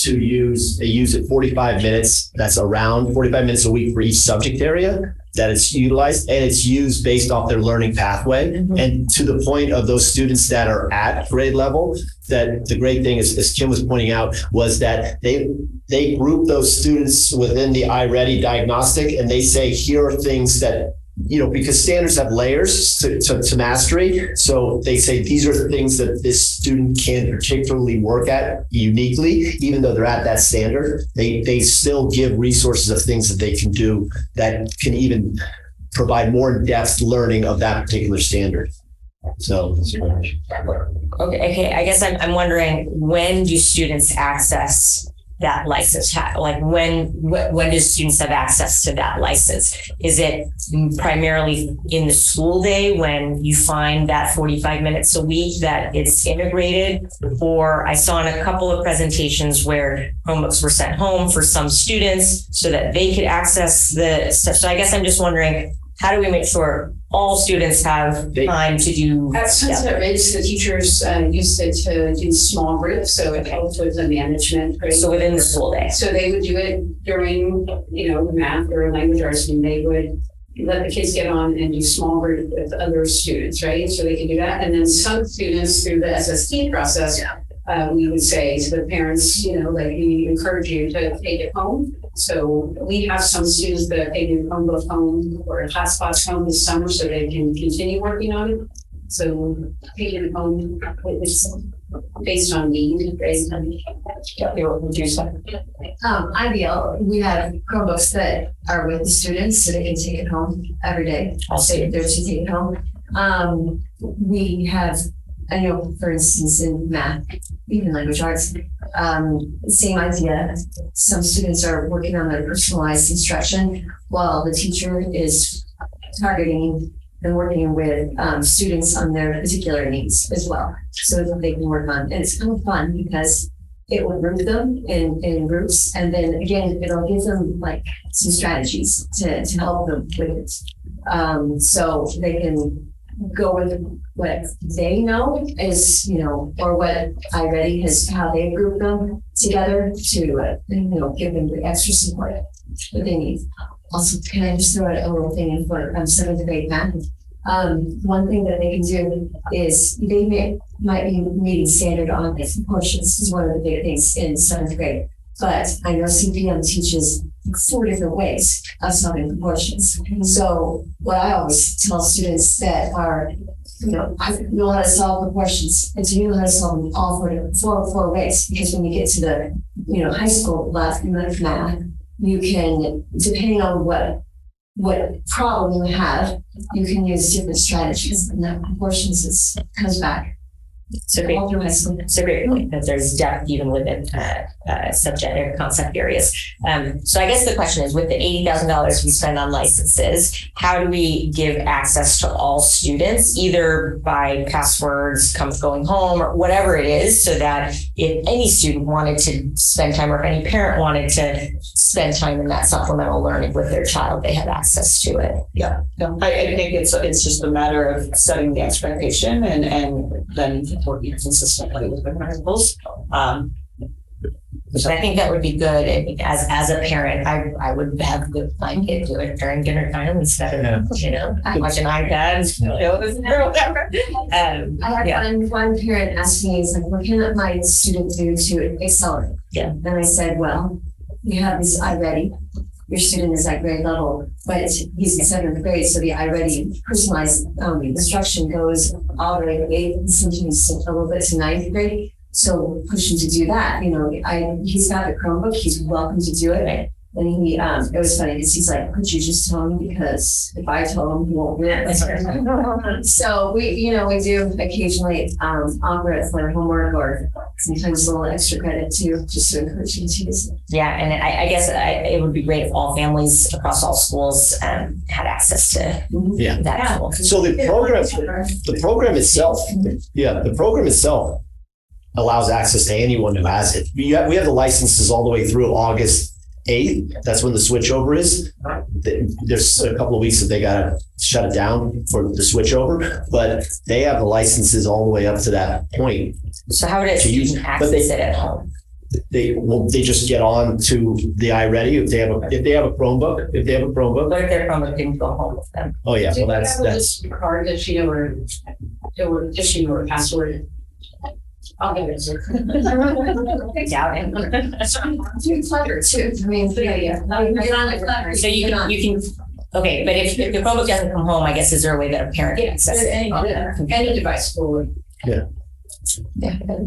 use it 45 minutes. That's around 45 minutes a week for each subject area that it's utilized, and it's used based off their learning pathway. Mm-hmm. And to the point of those students that are at grade level, that the great thing is, as Kim was pointing out, was that they group those students within the iReady diagnostic, and they say, here are things that, because standards have layers to mastery. So they say, these are the things that this student can particularly work at uniquely, even though they're at that standard. They still give resources of things that they can do that can even provide more in-depth learning of that particular standard. So, okay. I guess I'm wondering, when do students access that license? Like when do students have access to that license? Is it primarily in the school day when you find that 45 minutes a week that it's integrated? Or I saw in a couple of presentations where Chromebooks were sent home for some students so that they could access the stuff. So I guess I'm just wondering, how do we make sure all students have time to do? At Sunset Ridge, the teachers used it to do small groups, so it helped with the management. So within the school day. So they would do it during, math or language arts, and they would let the kids get on and do small group with other students, right? So they could do that. And then some students through the SST process, we would say to the parents, we encourage you to take it home. So we have some students that have taken Chromebook home or hotspots home this summer so they can continue working on it. So taking it home is based on need. Ideal, we have Chromebooks that are with the students so they can take it home every day. I'll say they're to take it home. We have, I know, for instance, in math, even language arts, same idea. Some students are working on their personalized instruction while the teacher is targeting and working with students on their particular needs as well, so that they can work on. And it's kind of fun because it will group them in groups. And then again, it'll give them like some strategies to help them with it. So they can go with what they know is, or what iReady has, how they group them together to, give them the extra support that they need. Also, can I just throw out a little thing in for 7th grade math? One thing that they can do is they might be meeting standard on proportions is one of the big things in 7th grade. But I know CPM teaches 4 different ways of solving proportions. So what I always tell students that are, know how to solve proportions, and so you know how to solve them all four ways. Because when you get to the, high school math, you can, depending on what problem you have, you can use different strategies, and that proportions comes back. So great. So great point that there's depth even within subject or concept areas. So I guess the question is, with the $80,000 we spend on licenses, how do we give access to all students, either by passwords, going home, or whatever it is, so that if any student wanted to spend time, or if any parent wanted to spend time in that supplemental learning with their child, they have access to it? Yeah, no, I think it's just a matter of setting the expectation and then working consistently with the principals. So I think that would be good. And as a parent, I would have my kid do it during dinner time instead of watching iPads or whatever. I had one parent ask me, he's like, "What can my student do to accelerate?" Yeah, and I said, "Well, you have this iReady. Your student is at grade level, but he's in 7th grade, so the iReady personalized instruction goes all the way to 8th, and sometimes a little bit to 9th grade. So push him to do that. He's got a Chromebook. He's welcome to do it. And he, it was funny because he's like, "Could you just tell him? Because if I tell him, he won't do it." So we do occasionally offer it for homework, or sometimes a little extra credit too, just to encourage him to use it. Yeah, and I guess it would be great if all families across all schools had access to that tool. So the program itself allows access to anyone who has it. We have the licenses all the way through August 8th. That's when the switchover is. There's a couple of weeks that they gotta shut it down for the switchover, but they have the licenses all the way up to that point. So how would it access it at home? They just get on to the iReady if they have a Chromebook. But if their Chromebook didn't go home with them. Oh yeah, well that's card that she or does she know her password? I'll give it to her. Doubt it. Too clever too. I mean, yeah. So you can. Okay, but if the Chromebook doesn't come home, I guess is there a way that a parent can access it? Any device forward. Yeah.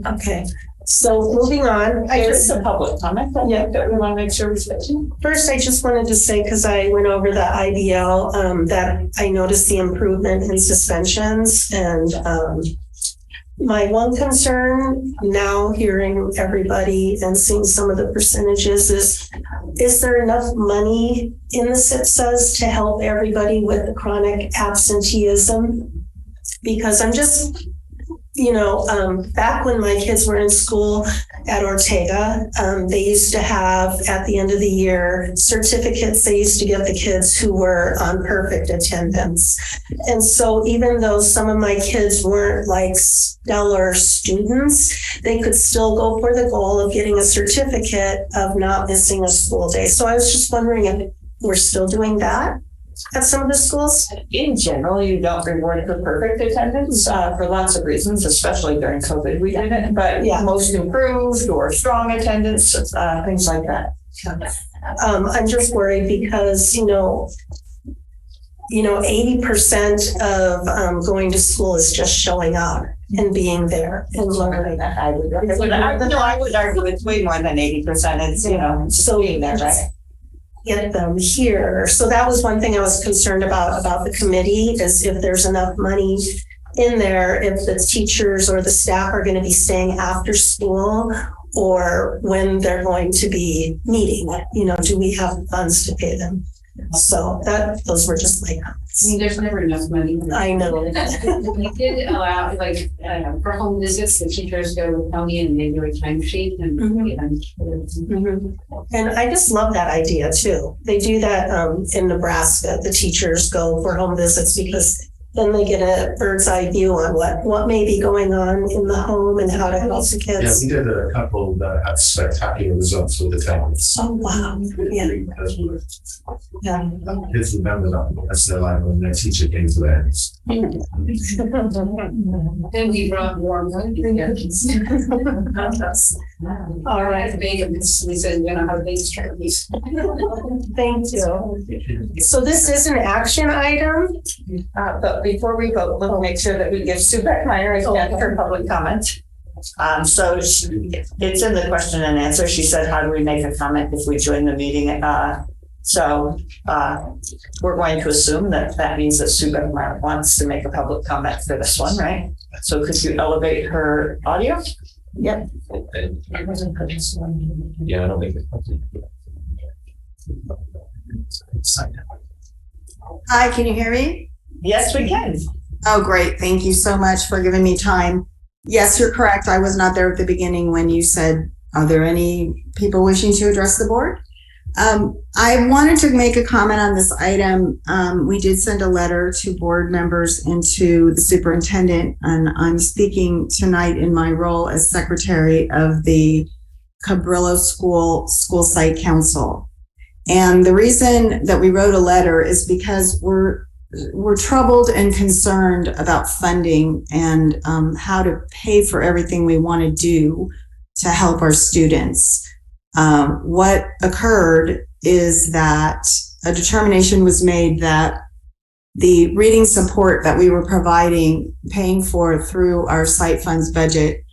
Okay. So moving on, There's a public comment that we want to make sure we switch to. First, I just wanted to say, because I went over the IBL, that I noticed the improvement in suspensions, and my one concern now, hearing everybody and seeing some of the percentages, is there enough money in the SIPSAs to help everybody with the chronic absenteeism? Because I'm just, back when my kids were in school at Ortega, they used to have, at the end of the year, certificates they used to give the kids who were on perfect attendance. And so even though some of my kids weren't like stellar students, they could still go for the goal of getting a certificate of not missing a school day. So I was just wondering if we're still doing that at some of the schools? In general, you don't reward for perfect attendance for lots of reasons, especially during COVID. We did it, but most improved or strong attendance, things like that. I'm just worried because 80% of going to school is just showing up and being there and learning. I would argue it's way more than 80%. It's so being there, right? Get them here. So that was one thing I was concerned about the committee, is if there's enough money in there, if the teachers or the staff are going to be staying after school, or when they're going to be meeting, do we have funds to pay them? So those were just my comments. there's never enough money. I know. We did allow, like, for home visits, the teachers go to county and they do a timesheet and. And I just love that idea too. They do that in Nebraska. The teachers go for home visits because then they get a bird's eye view on what may be going on in the home and how to help the Yeah, kids. we did a couple that had spectacular results with the tablets. Oh, wow. Yeah. Yeah. Kids remember that the rest of their life when their teacher came to their house. And we brought warm All right. We said, we're gonna have these turkeys. Thank you. So this is an action item. But before we vote, we'll make sure that we give Sue Beckmeyer a chance for public comment. It's in the question and answer. She said, how do we make a comment if we join the meeting? We're going to assume that means that Sue Beckmeyer wants to make a public comment for this one, right? So could you elevate her audio? Yep. Yeah, I don't think Hi, can you hear me? Yes, we can. Oh, great. Thank you so much for giving me time. Yes, you're correct. I was not there at the beginning when you said, are there any people wishing to address the board? I wanted to make a comment on this item. We did send a letter to board members and to the superintendent, and I'm speaking tonight in my role as secretary of the Cabrillo School Site Council. And the reason that we wrote a letter is because we're troubled and concerned about funding and how to pay for everything we want to do to help our students. What occurred is that a determination was made that the reading support that we were paying for through our site funds budget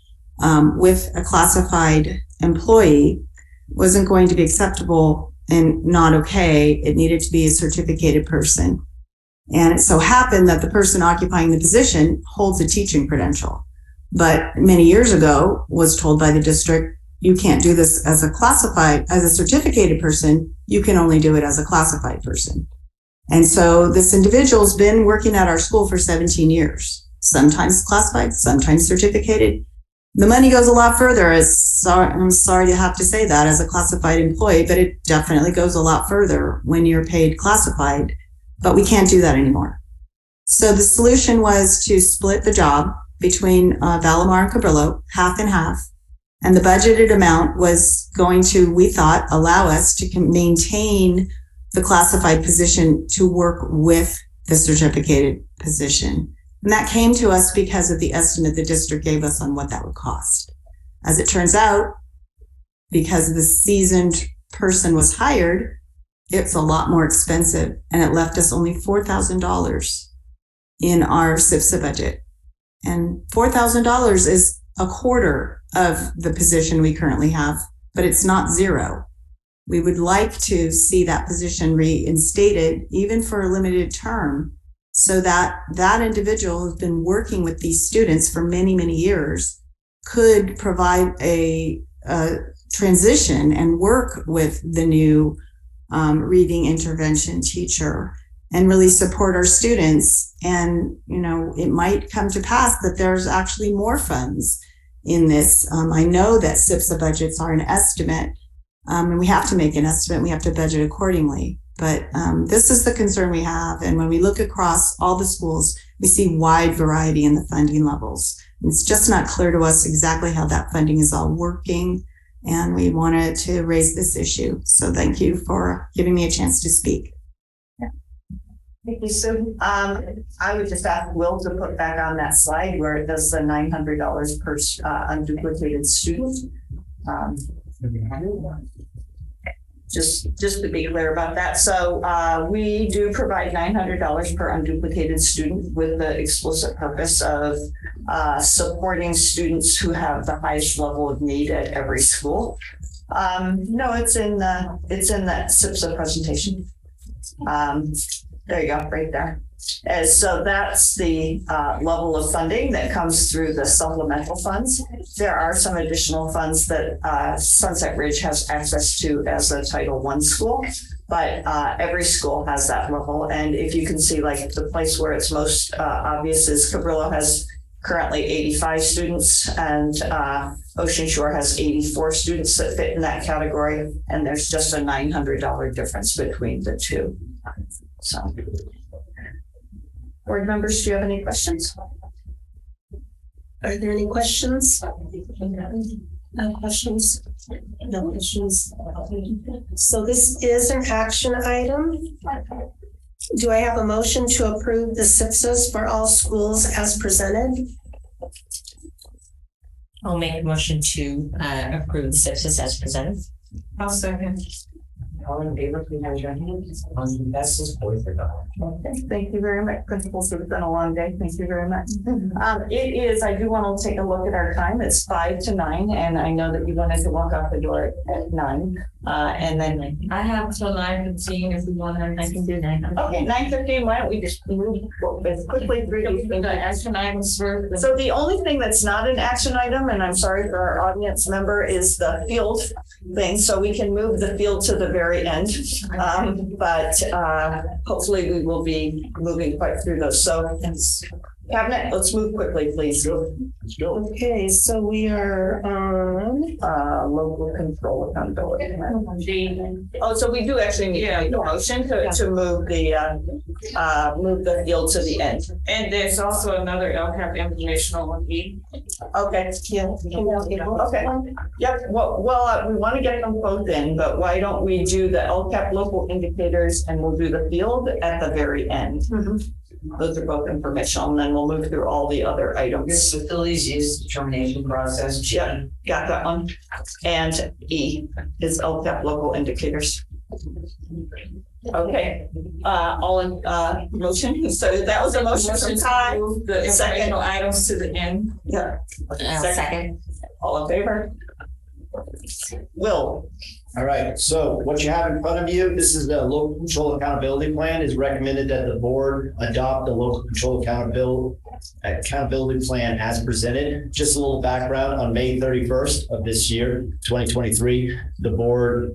with a classified employee wasn't going to be acceptable and not okay. It needed to be a certificated person. And it so happened that the person occupying the position holds a teaching credential, but many years ago was told by the district, you can't do this as a certificated person. You can only do it as a classified person. And so this individual's been working at our school for 17 years, sometimes classified, sometimes certificated. The money goes a lot further. I'm sorry to have to say that as a classified employee, but it definitely goes a lot further when you're paid classified. But we can't do that anymore. So the solution was to split the job between Valamar and Cabrillo, half and half. And the budgeted amount was going to, we thought, allow us to maintain the classified position to work with the certificated position. And that came to us because of the estimate the district gave us on what that would cost. As it turns out, because the seasoned person was hired, it's a lot more expensive, and it left us only $4,000 in our SIPSA budget. And $4,000 is a quarter of the position we currently have, but it's not zero. We would like to see that position reinstated, even for a limited term, so that that individual who's been working with these students for many, many years could provide a transition and work with the new reading intervention teacher and really support our students. And, it might come to pass that there's actually more funds in this. I know that SIPSA budgets are an estimate, and we have to make an estimate. We have to budget accordingly. But this is the concern we have. And when we look across all the schools, we see wide variety in the funding levels. And it's just not clear to us exactly how that funding is all working. And we wanted to raise this issue. So thank you for giving me a chance to speak. Thank you, Sue. I would just ask Will to put back on that slide where it does the $900 per unduplicated student. Just to be clear about that. So we do provide $900 per unduplicated student with the explicit purpose of supporting students who have the highest level of need at every school. No, it's in that SIPSA presentation. There you go, right there. And so that's the level of funding that comes through the supplemental funds. There are some additional funds that Sunset Ridge has access to as a Title I school. but every school has that level. And if you can see, like the place where it's most obvious is Cabrillo has currently 85 students, and Ocean Shore has 84 students that fit in that category. And there's just a $900 difference between the two. So, board members, do you have any questions? Are there any questions? No questions? No questions. So this is an action item. Do I have a motion to approve the SIPSAs for all schools as presented? I'll make a motion to approve the SIPSAs as presented. I'll second. All in favor, please raise your hand. On best is void for the. Okay, thank you very much, principals. It's been a long day. Thank you very much. It is, I do want to take a look at our time. It's 5 to 9, and I know that you wanted to walk out the door at 9. And then I have till 9:15 if we want, and I can do 9. okay, 9:15. Why don't we just move as quickly through these things? Action items first. So the only thing that's not an action item, and I'm sorry for our audience member, is the field thing. So we can move the field to the very end. But hopefully we will be moving quite through those. So Cabinet, let's move quickly, please. Let's go. Okay, so we are on local control accountability. Oh, so we do actually need a motion to move the field to the end. And there's also another LCAP informational one. Okay. Yeah. Okay. Yep. Well, we want to get them both in, but why don't we do the LCAP local indicators and we'll do the field at the very end. Those are both informational, and then we'll move through all the other items. Facilities use determination process. Yeah, got that one. And E is LCAP local indicators. Okay, all in motion. So that was a motion from Ty. The informational items to the end. Yeah. Second. All in favor? Will. All right, so what you have in front of you, this is the local control accountability plan. Is recommended that the board adopt the local control accountability plan as presented. Just a little background: on May 31st of this year, 2023, the board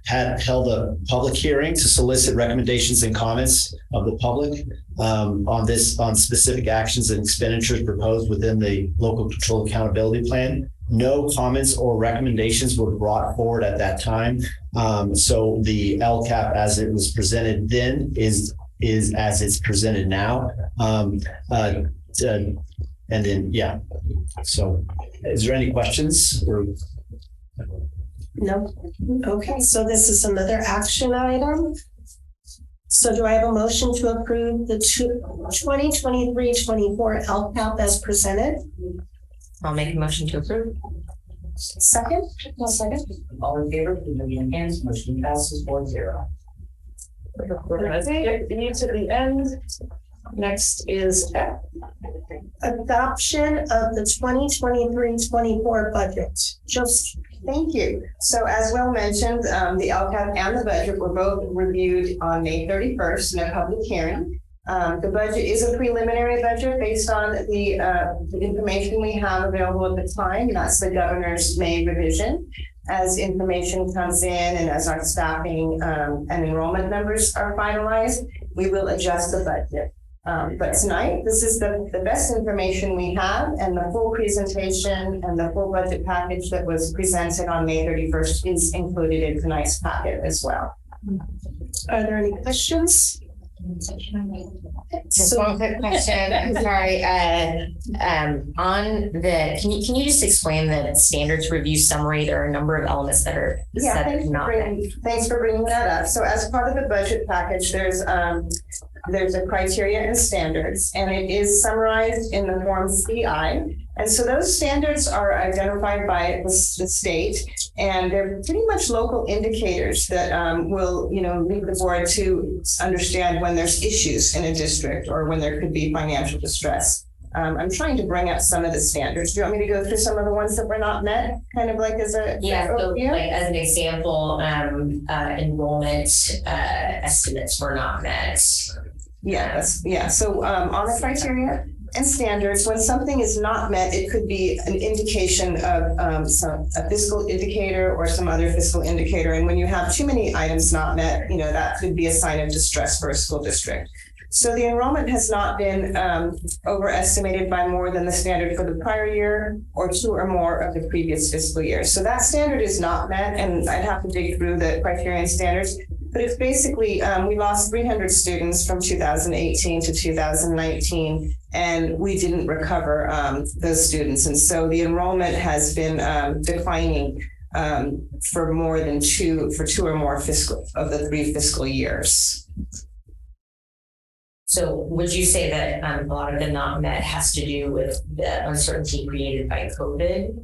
had held a public hearing to solicit recommendations and comments of the public on specific actions and expenditures proposed within the local control accountability plan. No comments or recommendations were brought forward at that time. So the LCAP as it was presented then is as it's presented now. And then, yeah. So is there any questions? Or? no. Okay, so this is another action item. So do I have a motion to approve the 2023-24 LCAP as presented? I'll make a motion to approve. Second? I'll second. All in favor, please raise your hands. Motion passes 4-0. Get to the end. Next is F. Adoption of the 2023-24 budget. Just Thank you. So as Will mentioned, the LCAP and the budget were both reviewed on May 31st in a public hearing. The budget is a preliminary budget based on the information we have available at the time. That's the governor's May revision. As information comes in and as our staffing and enrollment numbers are finalized, we will adjust the budget. But tonight, this is the best information we have, and the full presentation and the full budget package that was presented on May 31st is included in tonight's packet as well. Are there any questions? Just one quick question. I'm sorry. On the, can you just explain the standards review summary? There are a number of elements that are Yeah, thanks for bringing that up. So as part of the budget package, there's a criteria and standards, and it is summarized in the form CI. And so those standards are identified by the state, and they're pretty much local indicators that will, lead the board to understand when there's issues in a district or when there could be financial distress. I'm trying to bring up some of the standards. Do you want me to go through some of the ones that were not met, kind of like as a so like as an example, enrollment estimates were not met. So on the criteria, and standards. When something is not met, it could be an indication of a fiscal indicator or some other fiscal indicator. And when you have too many items not met, that could be a sign of distress for a school district. So the enrollment has not been overestimated by more than the standard for the prior year or 2 or more of the previous fiscal year. So that standard is not met, and I'd have to dig through the criterion standards. But it's basically, we lost 300 students from 2018 to 2019, and we didn't recover those students. And so the enrollment has been declining for more than 2 or more of the 3 fiscal years. So would you say that a lot of the not met has to do with the uncertainty created by COVID?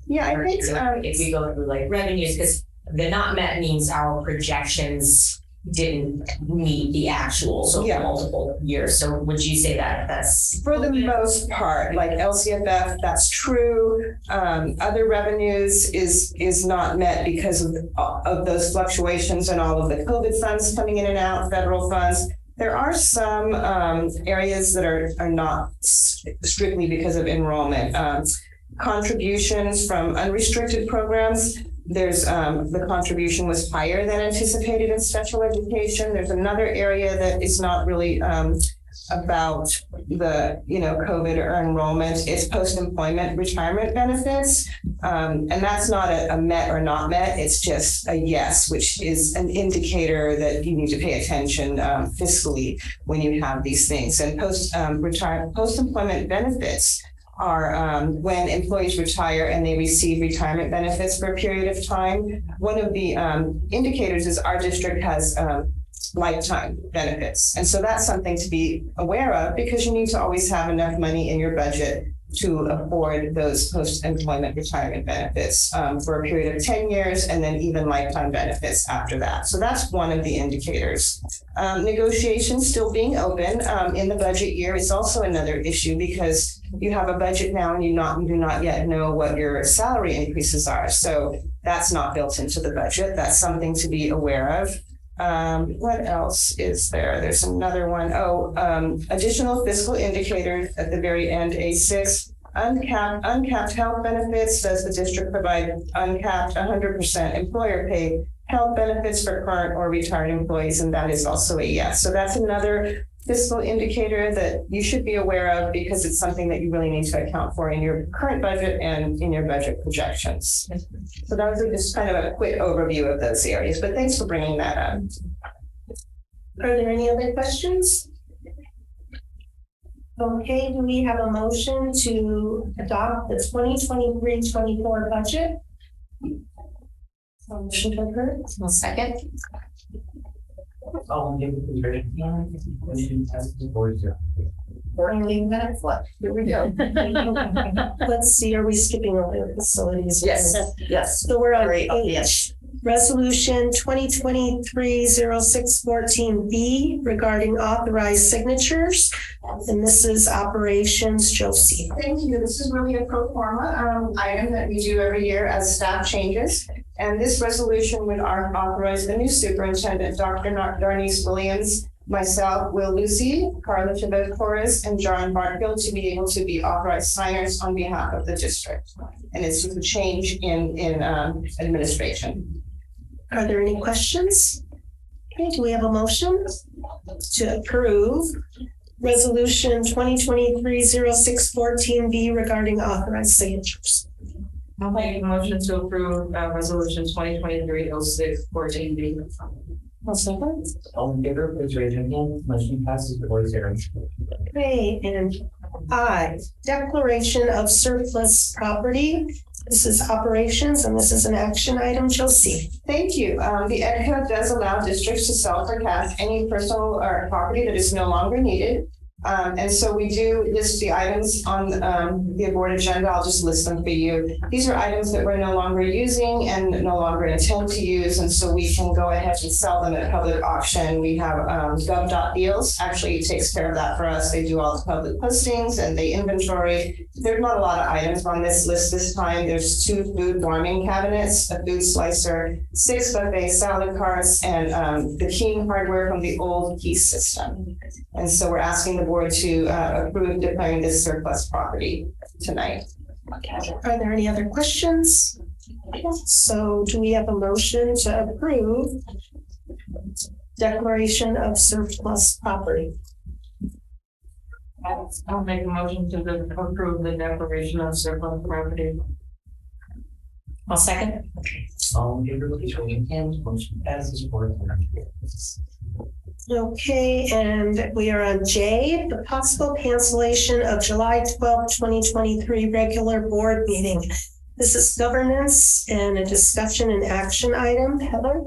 Yeah, I think if we go through like revenues, because the not met means our projections didn't meet the actual, so for multiple years. So would you say that that's for the most part, like LCFF, that's true. Other revenues is not met because of those fluctuations and all of the COVID funds coming in and out, federal funds. There are some areas that are not strictly because of enrollment. Contributions from unrestricted programs, there's the contribution was higher than anticipated in special education. There's another area that is not really about the COVID or enrollment. It's post-employment retirement benefits, and that's not a met or not met. It's just a yes, which is an indicator that you need to pay attention fiscally when you have these things. And post-employment benefits are when employees retire and they receive retirement benefits for a period of time. One of the indicators is our district has lifetime benefits. And so that's something to be aware of, because you need to always have enough money in your budget to afford those post-employment retirement benefits for a period of 10 years, and then even lifetime benefits after that. So that's one of the indicators. Negotiations still being open in the budget year is also another issue, because you have a budget now and you do not yet know what your salary increases are. So that's not built into the budget. That's something to be aware of. What else is there? There's another one. Additional fiscal indicators at the very end, A6. Uncapped health benefits. Does the district provide uncapped 100% employer paid health benefits for current or retired employees? And that is also a yes. So that's another fiscal indicator that you should be aware of, because it's something that you really need to account for in your current budget and in your budget projections. So that was just kind of a quick overview of those areas, but thanks for bringing that up. Are there any other questions? Okay, do we have a motion to adopt the 2023-24 budget? Motion to approve. Second. Minutes left. Here we go. Let's see, are we skipping over facilities? Yes. So we're on Great. H. Yes. Resolution 2023-0614B regarding authorized signatures. And this is operations. Josie. Thank you. This is really a pro forma item that we do every year as staff changes. And this resolution would authorize the new superintendent, Dr. Darnice Williams, myself, Will Lucy, Carla Chavez-Torres, and John Bartfield to be able to be authorized signers on behalf of the district. And it's just a change in administration. Are there any questions? Okay, do we have a motion to approve Resolution 2023-0614B regarding authorized signatures? I'll make a motion to approve resolution 2023-0614B. I'll second. All in favor, please raise your hand. Motion passes 4-0. Okay, and I, declaration of surplus property. This is operations, and this is an action item. Josie. Thank you. The Ed Code does allow districts to sell for cash any personal or property that is no longer needed. And so we do list the items on the board agenda. I'll just list them for you. These are items that we're no longer using and no longer intend to use. And so we can go ahead and sell them at public auction. We have gov.deals actually takes care of that for us. They do all the public postings and they inventory. There's not a lot of items on this list this time. There's 2 food warming cabinets, a food slicer, 6 buffet salad carts, and the King hardware from the old Key system. And so we're asking the board to approve declaring this surplus property tonight. Are there any other questions? So do we have a motion to approve declaration of surplus property? I'll make a motion to approve the declaration of surplus property. I'll second. All in favor, please raise your hand. Motion passes 4-0. Okay, and we are on J, the possible cancellation of July 12th, 2023 regular board meeting. This is governance and a discussion and action item. Heather?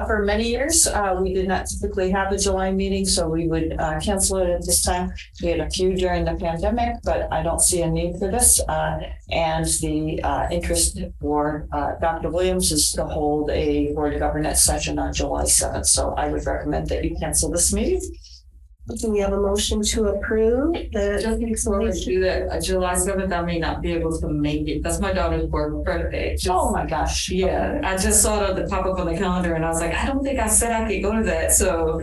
For many years, we did not typically have a July meeting, so we would cancel it at this time. We had a few during the pandemic, but I don't see a need for this. And the interest for Dr. Williams is to hold a board governance session on July 7th. So I would recommend that you cancel this meeting. Do we have a motion to approve the Just before we do that, July 7th, I may not be able to make it. That's my daughter's birthday. Oh my gosh. Yeah, I just saw the pop up on the calendar and I was like, I don't think I said I could go to that. So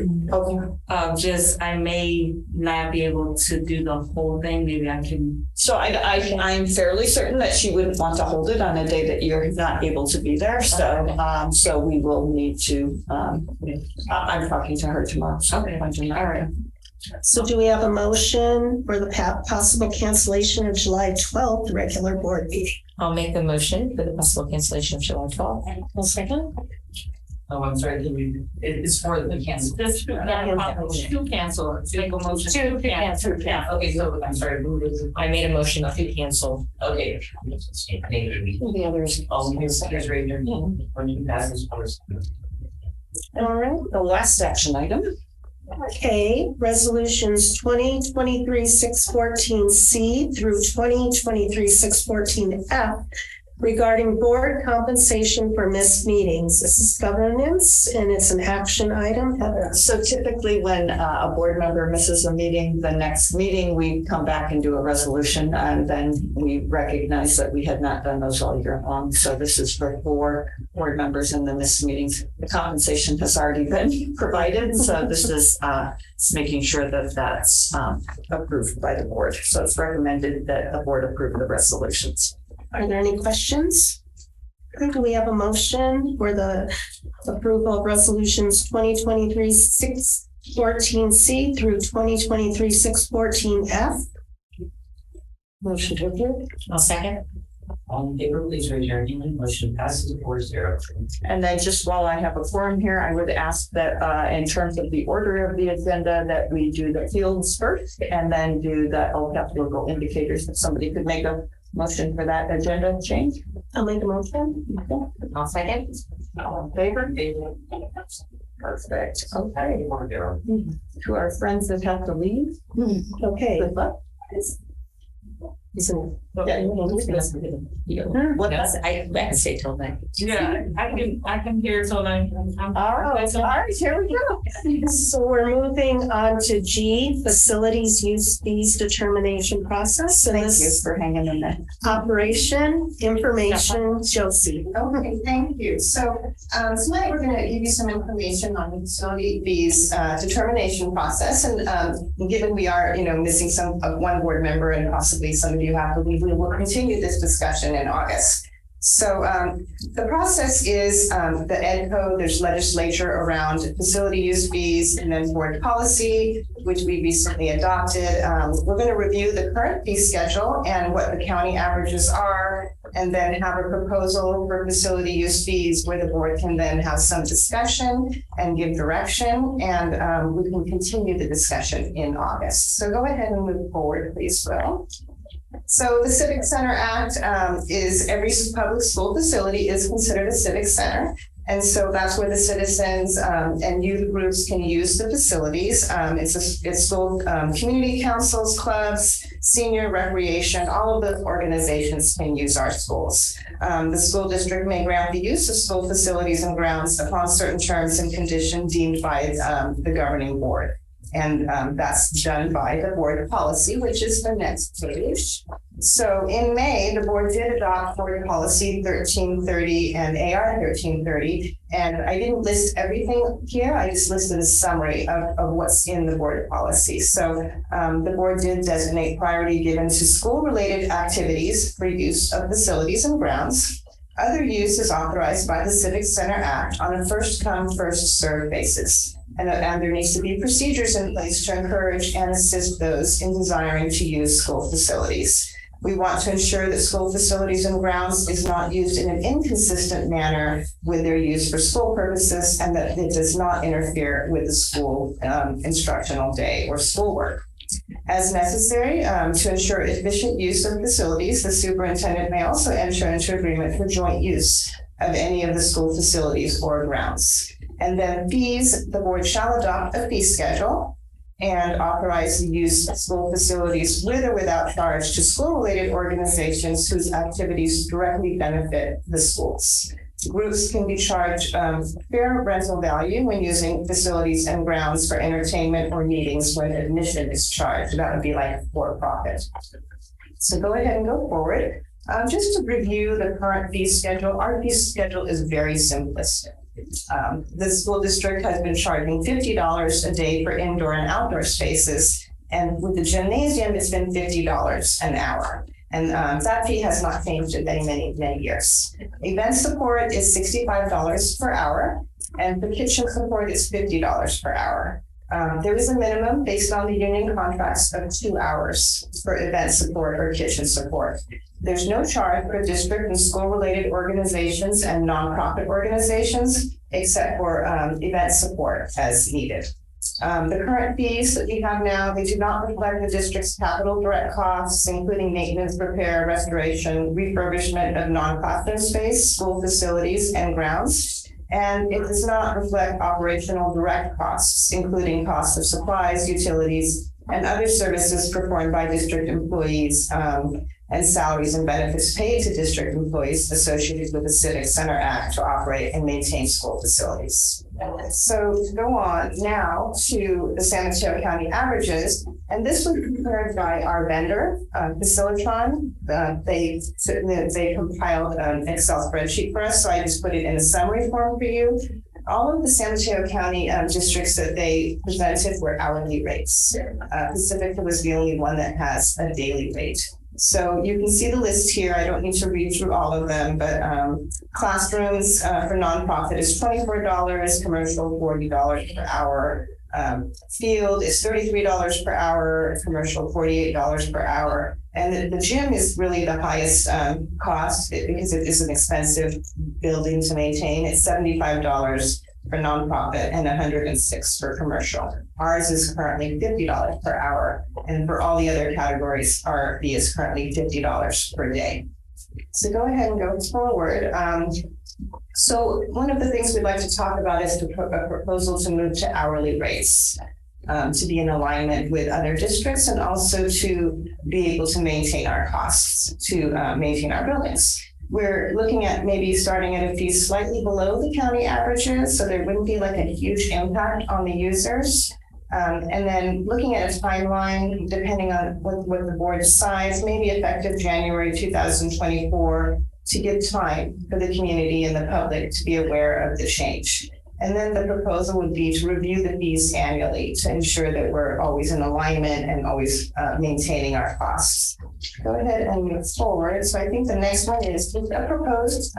I may not be able to do the whole thing. Maybe I can. So I'm fairly certain that she wouldn't want to hold it on a day that you're not able to be there. So so we will need to I'm talking to her tomorrow. So Okay. all right. So do we have a motion for the possible cancellation of July 12th regular board meeting? I'll make the motion for the possible cancellation of July 12th. I'll second. Oh, I'm sorry. It's for the cancel. Just to cancel. Make a motion to cancel. Okay, so I'm sorry. I made a motion to cancel. Okay. The others. All in favor, please raise your hand. Motion passes 4-0. All right. The last action item. Okay, resolutions 2023-614C through 2023-614F regarding board compensation for missed meetings. This is governance and it's an action item. Heather. So typically when a board member misses a meeting, the next meeting we come back and do a resolution and then we recognize that we had not done those all year long. So this is for 4 board members in the missed meetings. The compensation has already been provided. So this is making sure that that's approved by the board. So it's recommended that the board approve the resolutions. Are there any questions? Do we have a motion for the approval of resolutions 2023-614C through 2023-614F? Motion to approve. I'll second. All in favor, please raise your hand. Motion passes 4-0. And then just while I have a forum here, I would ask that in terms of the order of the agenda, that we do the fields first and then do the LCAP local indicators. If somebody could make a motion for that agenda change. I'll make a motion. I'll second. All in favor? Perfect. Okay. To our friends that have to leave. Okay. Good luck. What else? I can stay till then. Yeah, I can hear till then. All right, here we go. So we're moving on to G, facilities use fees determination process. And Thank you for hanging in there. Operation, information, Josie. Okay, thank you. So tonight we're going to give you some information on the facility fees determination process. And given we are, missing one board member and possibly some of you have to leave, we will continue this discussion in August. So the process is the Ed Code, there's legislature around facility use fees, and then board policy, which we recently adopted. We're going to review the current fee schedule and what the county averages are, and then have a proposal for facility use fees where the board can then have some discussion and give direction, and we can continue the discussion in August. So go ahead and move forward, please, Will. So the Civic Center Act is every public school facility is considered a civic center. And so that's where the citizens and youth groups can use the facilities. It's school community councils, clubs, senior recreation, all of the organizations can use our schools. The school district may grant the use of school facilities and grounds upon certain terms and conditions deemed by the governing board. And that's done by the board policy, which is the next page. So in May, the board did adopt board policy 1330 and AR 1330. And I didn't list everything here. I just listed a summary of what's in the board policy. So the board did designate priority given to school-related activities for use of facilities and grounds. Other use is authorized by the Civic Center Act on a first-come, first-served basis. And there needs to be procedures in place to encourage and assist those in desiring to use school facilities. We want to ensure that school facilities and grounds is not used in an inconsistent manner with their use for school purposes, and that it does not interfere with the school instructional day or schoolwork. As necessary, to ensure efficient use of facilities, the superintendent may also enter into agreement for joint use of any of the school facilities or grounds. And then fees, the board shall adopt a fee schedule and authorize the use of school facilities with or without charge to school-related organizations whose activities directly benefit the schools. Groups can be charged fair rental value when using facilities and grounds for entertainment or meetings when admission is charged. That would be like for-profit. So go ahead and go forward. Just to review the current fee schedule, our fee schedule is very simplistic. The school district has been charging $50 a day for indoor and outdoor spaces. And with the gymnasium, it's been $50 an hour. And that fee has not changed in many years. Event support is $65 per hour, and for kitchen support is $50 per hour. There is a minimum based on the union contracts of 2 hours for event support or kitchen support. There's no charge for district and school-related organizations and nonprofit organizations, except for event support as needed. The current fees that we have now, they do not reflect the district's capital direct costs, including maintenance, repair, restoration, refurbishment of non-classroom space, school facilities, and grounds. And it does not reflect operational direct costs, including costs of supplies, utilities, and other services performed by district employees, and salaries and benefits paid to district employees associated with the Civic Center Act to operate and maintain school facilities. So to go on now to the San Mateo County averages, and this was prepared by our vendor, Facilitron. They compiled an Excel spreadsheet for us, so I just put it in a summary form for you. All of the San Mateo County districts that they presented were hourly rates. Pacifica was the only one that has a daily rate. So you can see the list here. I don't need to read through all of them, but classrooms for nonprofit is $24, commercial $40 per hour. Field is $33 per hour, commercial $48 per hour. And the gym is really the highest cost because it is an expensive building to maintain. It's $75 for nonprofit and $106 for commercial. Ours is currently $50 per hour. And for all the other categories, our fee is currently $50 per day. So go ahead and go forward. So one of the things we'd like to talk about is a proposal to move to hourly rates, to be in alignment with other districts and also to be able to maintain our costs, to maintain our buildings. We're looking at maybe starting at a fee slightly below the county averages, so there wouldn't be like a huge impact on the users. And then looking at a timeline, depending on what the board decides, maybe effective January 2024, to give time for the community and the public to be aware of the change. And then the proposal would be to review the fees annually to ensure that we're always in alignment and always maintaining our costs. Go ahead and move forward. So I think the next one is a proposed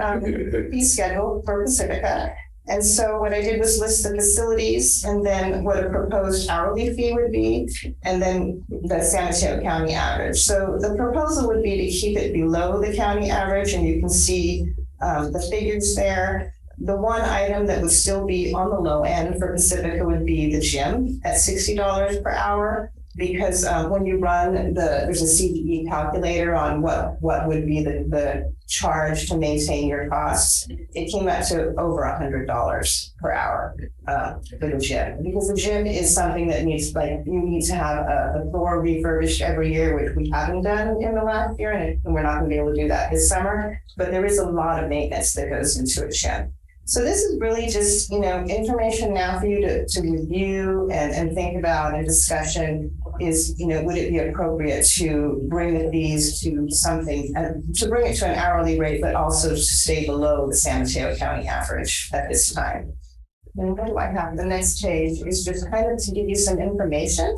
fee schedule for Pacifica. And so what I did was list the facilities and then what a proposed hourly fee would be, and then the San Mateo County average. So the proposal would be to keep it below the county average, and you can see the figures there. The one item that would still be on the low end for Pacifica would be the gym at $60 per hour, because when you run there's a CDE calculator on what would be the charge to maintain your costs. It came out to over $100 per hour for the gym, because the gym is something that needs, like, you need to have a floor refurbished every year, which we haven't done in the last year, and we're not going to be able to do that this summer. But there is a lot of maintenance that goes into a gym. So this is really just, information now for you to review and think about, and discussion is, would it be appropriate to bring the fees to something, to bring it to an hourly rate, but also to stay below the San Mateo County average at this time. And what do I have? The next page is just kind of to give you some information.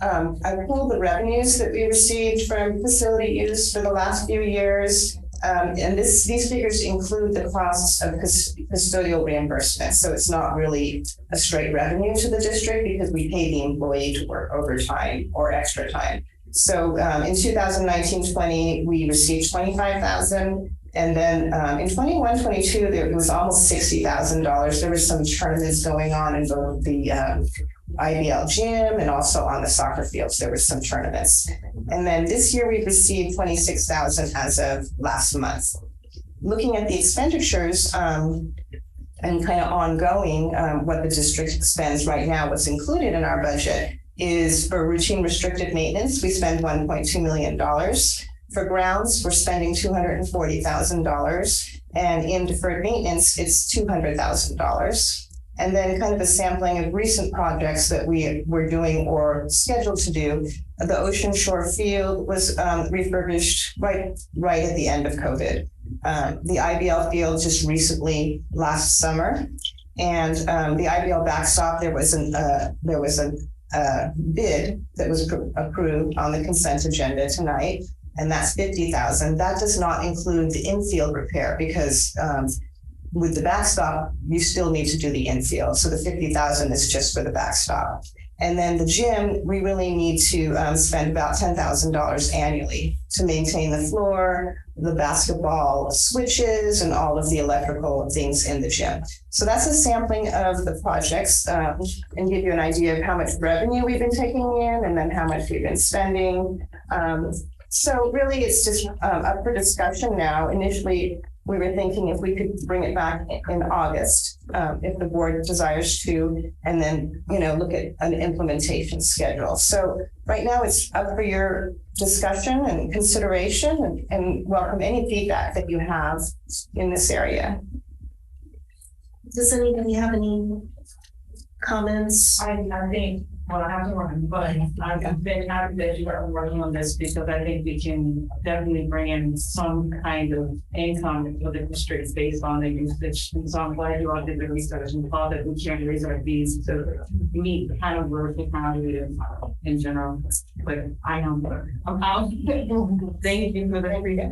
I pulled the revenues that we received from facility use for the last few years. And these figures include the costs of custodial reimbursement. So it's not really a straight revenue to the district because we pay the employee to work overtime or extra time. So in 2019-20, we received $25,000. And then in 21-22, there was almost $60,000. There was some tournaments going on in both the IBL gym and also on the soccer fields. There were some tournaments. And then this year we've received $26,000 as of last month. Looking at the expenditures and kind of ongoing, what the district spends right now, what's included in our budget is for routine restricted maintenance, we spend $1.2 million. For grounds, we're spending $240,000. And in deferred maintenance, it's $200,000. And then kind of a sampling of recent projects that we were doing or scheduled to do. The Ocean Shore Field was refurbished right at the end of COVID. The IBL field just recently last summer. And the IBL backstop, there was a bid that was approved on the consent agenda tonight, and that's $50,000. That does not include the infield repair because with the backstop, you still need to do the infield. So the $50,000 is just for the backstop. And then the gym, we really need to spend about $10,000 annually to maintain the floor, the basketball switches, and all of the electrical things in the gym. So that's a sampling of the projects and give you an idea of how much revenue we've been taking in and then how much we've been spending. So really, it's just up for discussion now. Initially, we were thinking if we could bring it back in August, if the board desires to, and then, look at an implementation schedule. So right now it's up for your discussion and consideration and welcome any feedback that you have in this area. Does anybody have any comments? I think, well, I have to run, but I've been happy that you are working on this because I think we can definitely bring in some kind of income for the district based on the usage. And so I'm glad you all did the research and thought that we can raise our fees to meet the kind of work the county in general. But I know I'm out. Thank you for the feedback.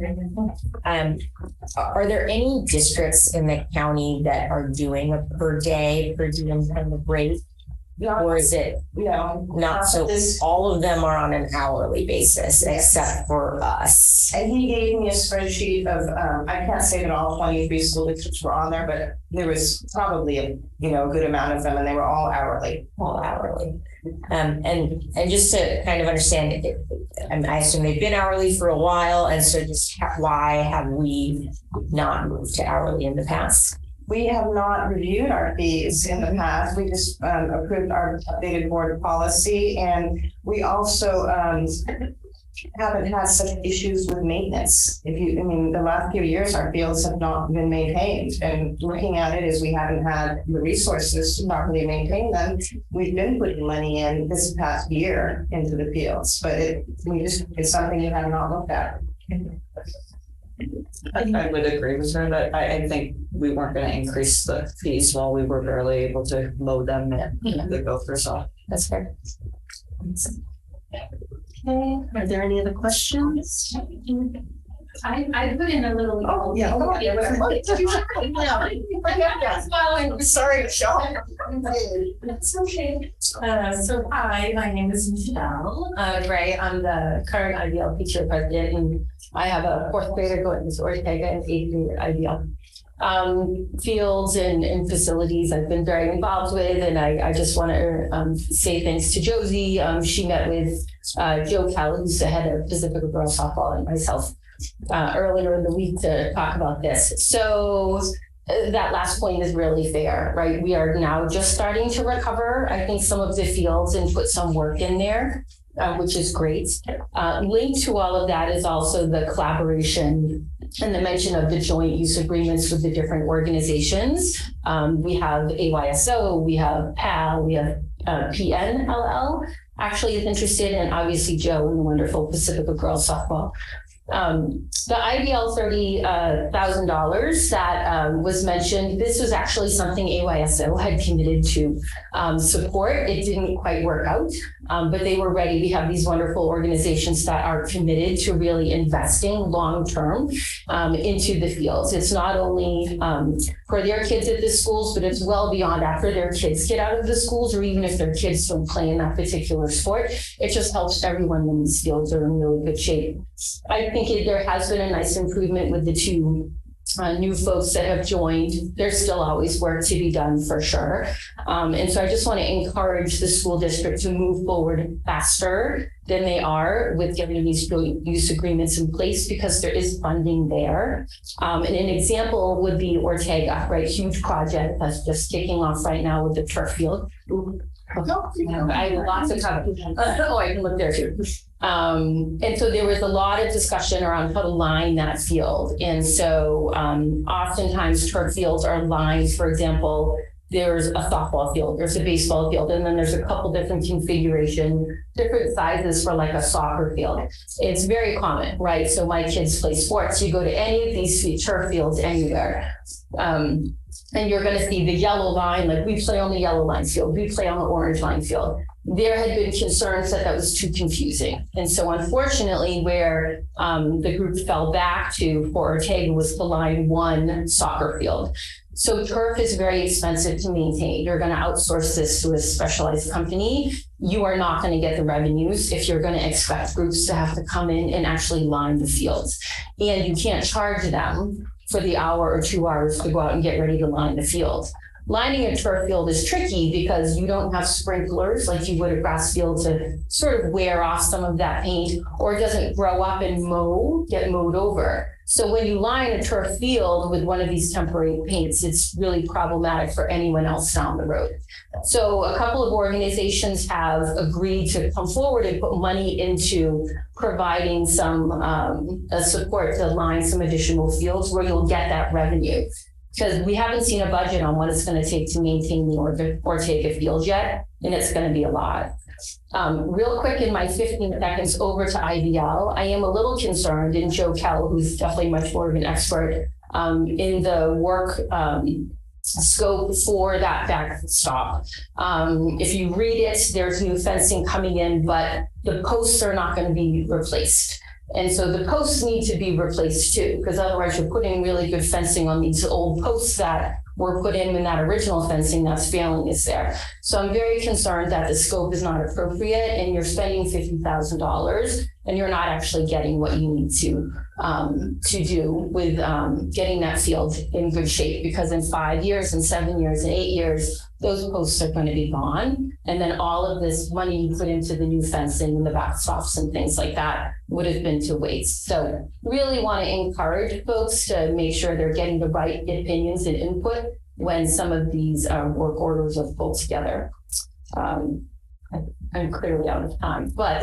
Are there any districts in the county that are doing a per diem kind of rate? Or is it not so? All of them are on an hourly basis, except for us. And he gave me a spreadsheet of I can't say that all 23 school districts were on there, but there was probably a good amount of them, and they were all hourly. And just to kind of understand it, I assume they've been hourly for a while, and so just why have we not moved to hourly in the past? We have not reviewed our fees in the past. We just approved our updated board policy, and we also haven't had such issues with maintenance. The last few years, our fields have not been maintained, and looking at it as we haven't had the resources to properly maintain them, we've been putting money in this past year into the fields, but it's something we have not looked at. I would agree with her that I think we weren't going to increase the fees while we were barely able to mow them and the gophers off. That's fair. Okay, are there any other questions? I put in a little. Oh, yeah. Sorry, Michelle. That's okay. So hi, my name is Michelle Gray. I'm the current IBL teacher president, and I have a fourth grader going to Ortega and eighth grader IBL. Fields and facilities I've been very involved with, and I just want to say thanks to Josie. She met with Joe Cal, who's the head of Pacifica Girls Softball, and myself earlier in the week to talk about this. So that last point is really fair, right? We are now just starting to recover, I think, some of the fields and put some work in there, which is great. Linked to all of that is also the collaboration and the mention of the joint use agreements with the different organizations. We have AYSO, we have PAL, we have PNLL actually is interested, and obviously Joe and the wonderful Pacifica Girls Softball. The IBL $30,000 that was mentioned, this was actually something AYSO had committed to support. It didn't quite work out, but they were ready. We have these wonderful organizations that are committed to really investing long-term into the fields. It's not only for their kids at the schools, but it's well beyond after their kids get out of the schools, or even if their kids don't play in that particular sport. It just helps everyone when these fields are in really good shape. I think there has been a nice improvement with the two new folks that have joined. There's still always work to be done for sure. And so I just want to encourage the school district to move forward faster than they are with getting these use agreements in place, because there is funding there. And an example would be Ortega, right? Huge project that's just kicking off right now with the turf field. I have lots of comments. Oh, I can look there too. And so there was a lot of discussion around how to line that field. And so oftentimes turf fields are lined, for example, there's a softball field, there's a baseball field, and then there's a couple different configuration, different sizes for like a soccer field. It's very common, right? So my kids play sports. You go to any of these turf fields anywhere. And you're going to see the yellow line, like we play on the yellow line field, we play on the orange line field. There had been concerns that was too confusing. And so unfortunately, where the group fell back to for Ortega was to line one soccer field. So turf is very expensive to maintain. You're going to outsource this to a specialized company. You are not going to get the revenues if you're going to expect groups to have to come in and actually line the fields. And you can't charge them for the hour or 2 hours to go out and get ready to line the field. Lining a turf field is tricky because you don't have sprinklers like you would a grass field to sort of wear off some of that paint, or it doesn't grow up and get mowed over. So when you line a turf field with one of these temporary paints, it's really problematic for anyone else down the road. So a couple of organizations have agreed to come forward and put money into providing some support to line some additional fields where you'll get that revenue. Because we haven't seen a budget on what it's going to take to maintain the Ortega field yet, and it's going to be a lot. Real quick, in my 15 seconds over to IBL, I am a little concerned, and Joe Kell, who's definitely much more of an expert in the work scope for that backstop. If you read it, there's new fencing coming in, but the posts are not going to be replaced. And so the posts need to be replaced too, because otherwise you're putting really good fencing on these old posts that were put in when that original fencing that's failing is there. So I'm very concerned that the scope is not appropriate and you're spending $50,000 and you're not actually getting what you need to do with getting that field in good shape, because in 5 years and 7 years and 8 years, those posts are going to be gone. And then all of this money you put into the new fencing and the backstops and things like that would have been to waste. So really want to encourage folks to make sure they're getting the right opinions and input when some of these work orders are pulled together. I'm clearly out of time, but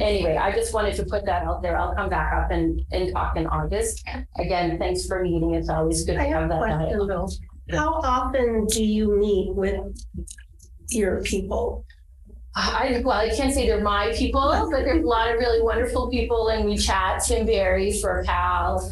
anyway, I just wanted to put that out there. I'll come back up and talk in August. Again, thanks for meeting. It's always good to have that dialogue. How often do you meet with your people? I can't say they're my people, but there's a lot of really wonderful people, and we chat. Tim Berry for PAL.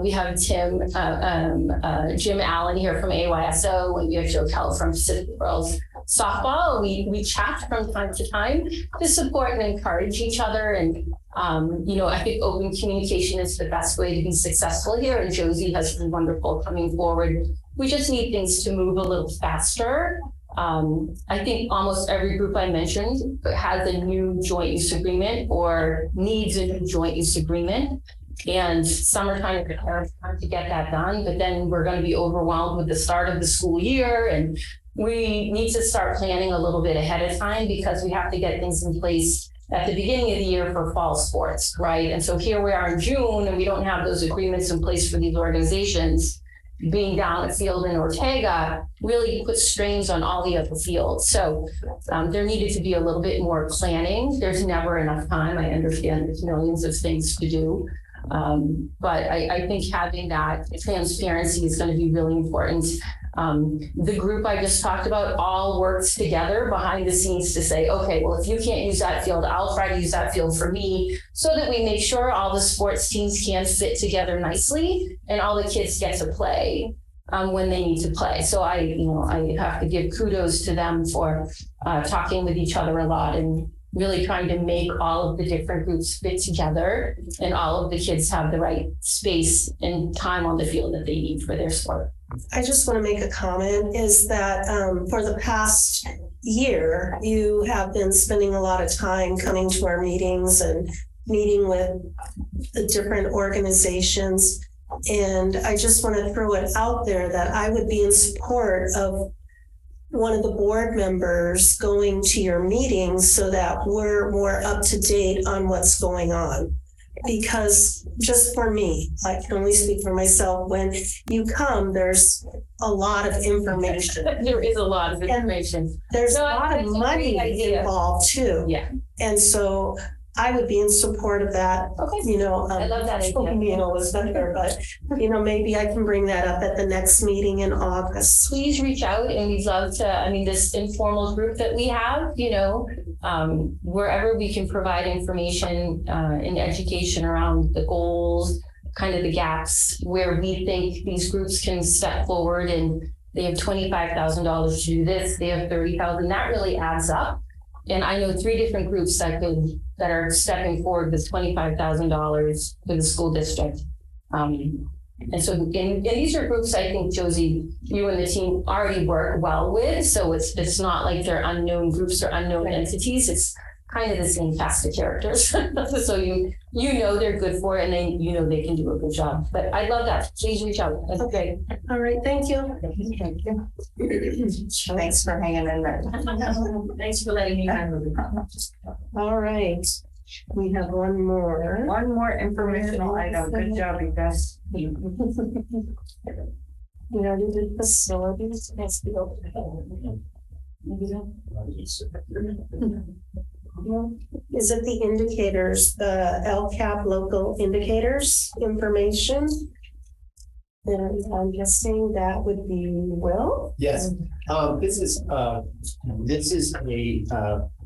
We have Jim Allen here from AYSO, and we have Joe Kell from Pacifica Girls Softball. We chat from time to time to support and encourage each other. And, I think open communication is the best way to be successful here. And Josie has been wonderful coming forward. We just need things to move a little faster. I think almost every group I mentioned has a new joint use agreement or needs a new joint use agreement. And some are trying to prepare to get that done, but then we're going to be overwhelmed with the start of the school year. And we need to start planning a little bit ahead of time, because we have to get things in place at the beginning of the year for fall sports, right? And so here we are in June and we don't have those agreements in place for these organizations. Being down at field in Ortega really puts strains on all the other fields. So there needed to be a little bit more planning. There's never enough time. I understand there's millions of things to do. But I think having that transparency is going to be really important. The group I just talked about all works together behind the scenes to say, okay, well, if you can't use that field, I'll try to use that field for me, so that we make sure all the sports teams can fit together nicely and all the kids get to play when they need to play. So I have to give kudos to them for talking with each other a lot and really trying to make all of the different groups fit together and all of the kids have the right space and time on the field that they need for their sport. I just want to make a comment is that for the past year, you have been spending a lot of time coming to our meetings and meeting with the different organizations. And I just want to throw it out there that I would be in support of one of the board members going to your meetings so that we're more up to date on what's going on. Because just for me, I can only speak for myself, when you come, there's a lot of information. There is a lot of information. And there's a lot of money involved too. Yeah. And so I would be in support of that. Okay. I love that idea. Was better, but maybe I can bring that up at the next meeting in August. Please reach out, and we'd love to. This informal group that we have, wherever we can provide information and education around the goals, kind of the gaps where we think these groups can step forward, and they have $25,000 to do this, they have $30,000. That really adds up. And I know 3 different groups that are stepping forward with $25,000 for the school district. And so these are groups I think, Josie, you and the team already work well with. So it's not like they're unknown groups or unknown entities. It's kind of the same cast of characters. So they're good for it, and then they can do a good job. But I love that. Please reach out. That's okay. All right. Thank you. Thank you. Thanks for hanging in there. Thanks for letting me handle it. All right. We have one more. One more informational item. Good job, you guys. We already did facilities. Is it the indicators, the LCAP local indicators information? And I'm guessing that would be Will? Yes. This is a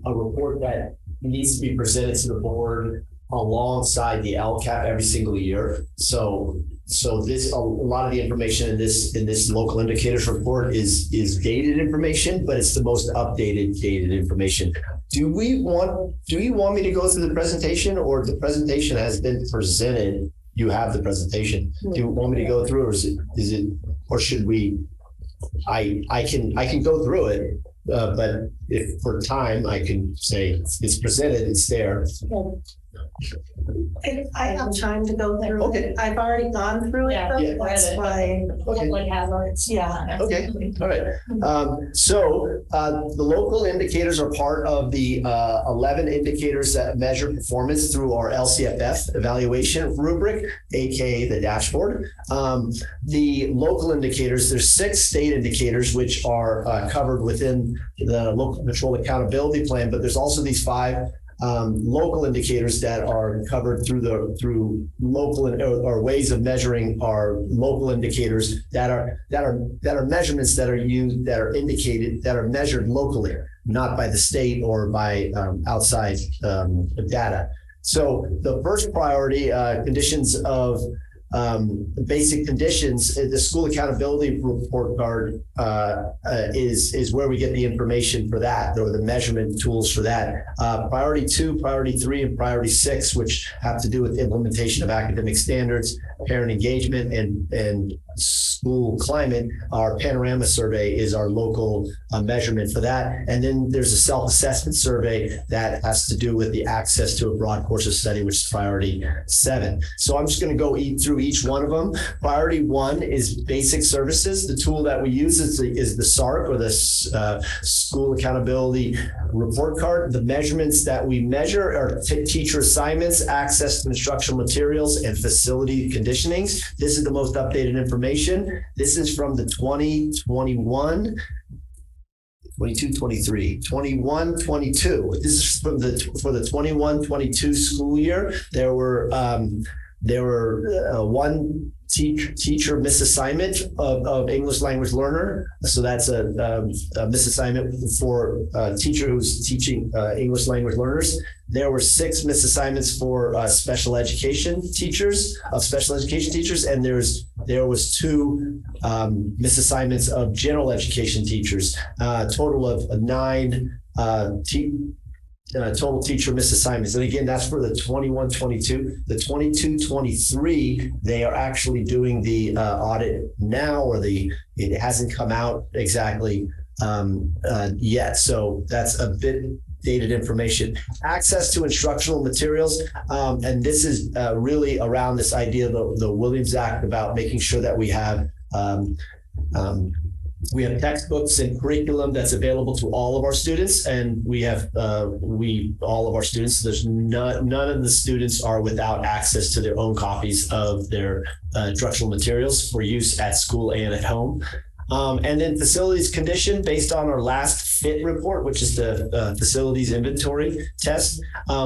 report that needs to be presented to the board alongside the LCAP every single year. So a lot of the information in this local indicators report is dated information, but it's the most updated dated information. Do you want me to go through the presentation, or the presentation has been presented? You have the presentation. Do you want me to go through, or should we? I can go through it, but if for time I can say it's presented, it's there. I have time to go through it. I've already gone through it. Yeah. That's why. Okay. Yeah. Okay. All right. So the local indicators are part of the 11 indicators that measure performance through our LCFF evaluation rubric, aka the dashboard. The local indicators, there's 6 state indicators which are covered within the local control accountability plan, but there's also these 5 local indicators that are covered through local or ways of measuring our local indicators that are measurements that are used, that are indicated, that are measured locally, not by the state or by outside data. So the first priority, conditions of basic conditions, the school accountability report card is where we get the information for that, or the measurement tools for that. Priority 2, priority 3, and priority 6, which have to do with implementation of academic standards, parent engagement, and school climate. Our panorama survey is our local measurement for that. And then there's a self-assessment survey that has to do with the access to a broad course of study, which is priority 7. So I'm just going to go through each one of them. Priority 1 is basic services. The tool that we use is the SARC, or the School Accountability Report Card. The measurements that we measure are teacher assignments, access to instructional materials, and facility conditionings. This is the most updated information. This is from the 2021, 22, 23, 21, 22. This is for the 21, 22 school year. There were there were one teacher misassignment of English language learner. So that's a misassignment for a teacher who's teaching English language learners. There were 6 misassignments for special education teachers, and there was 2 misassignments of general education teachers. A total of 9 total teacher misassignments. And again, that's for the 21-22. The 22-23, they are actually doing the audit now, or it hasn't come out exactly yet. So that's a bit dated information. Access to instructional materials. And this is really around this idea of the Williams Act about making sure that we have textbooks and curriculum that's available to all of our students, and we have all of our students. There's none of the students are without access to their own copies of their instructional materials for use at school and at home. And then facilities condition based on our last FIT report, which is the facilities inventory test.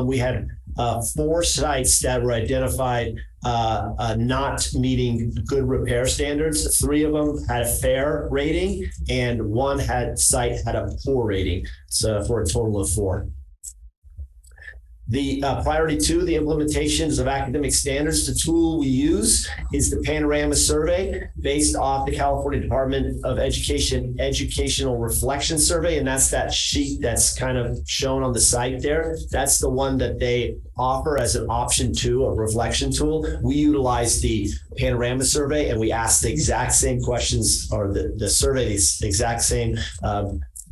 We had 4 sites that were identified not meeting good repair standards. 3 of them had a fair rating, and 1 site had a poor rating. So for a total of 4. The priority 2, the implementations of academic standards. The tool we use is the Panorama Survey based off the California Department of Education Educational Reflection Survey. And that's that sheet that's kind of shown on the site there. That's the one that they offer as an option 2, a reflection tool. We utilize the Panorama Survey, and we ask the exact same questions, or the survey, the exact same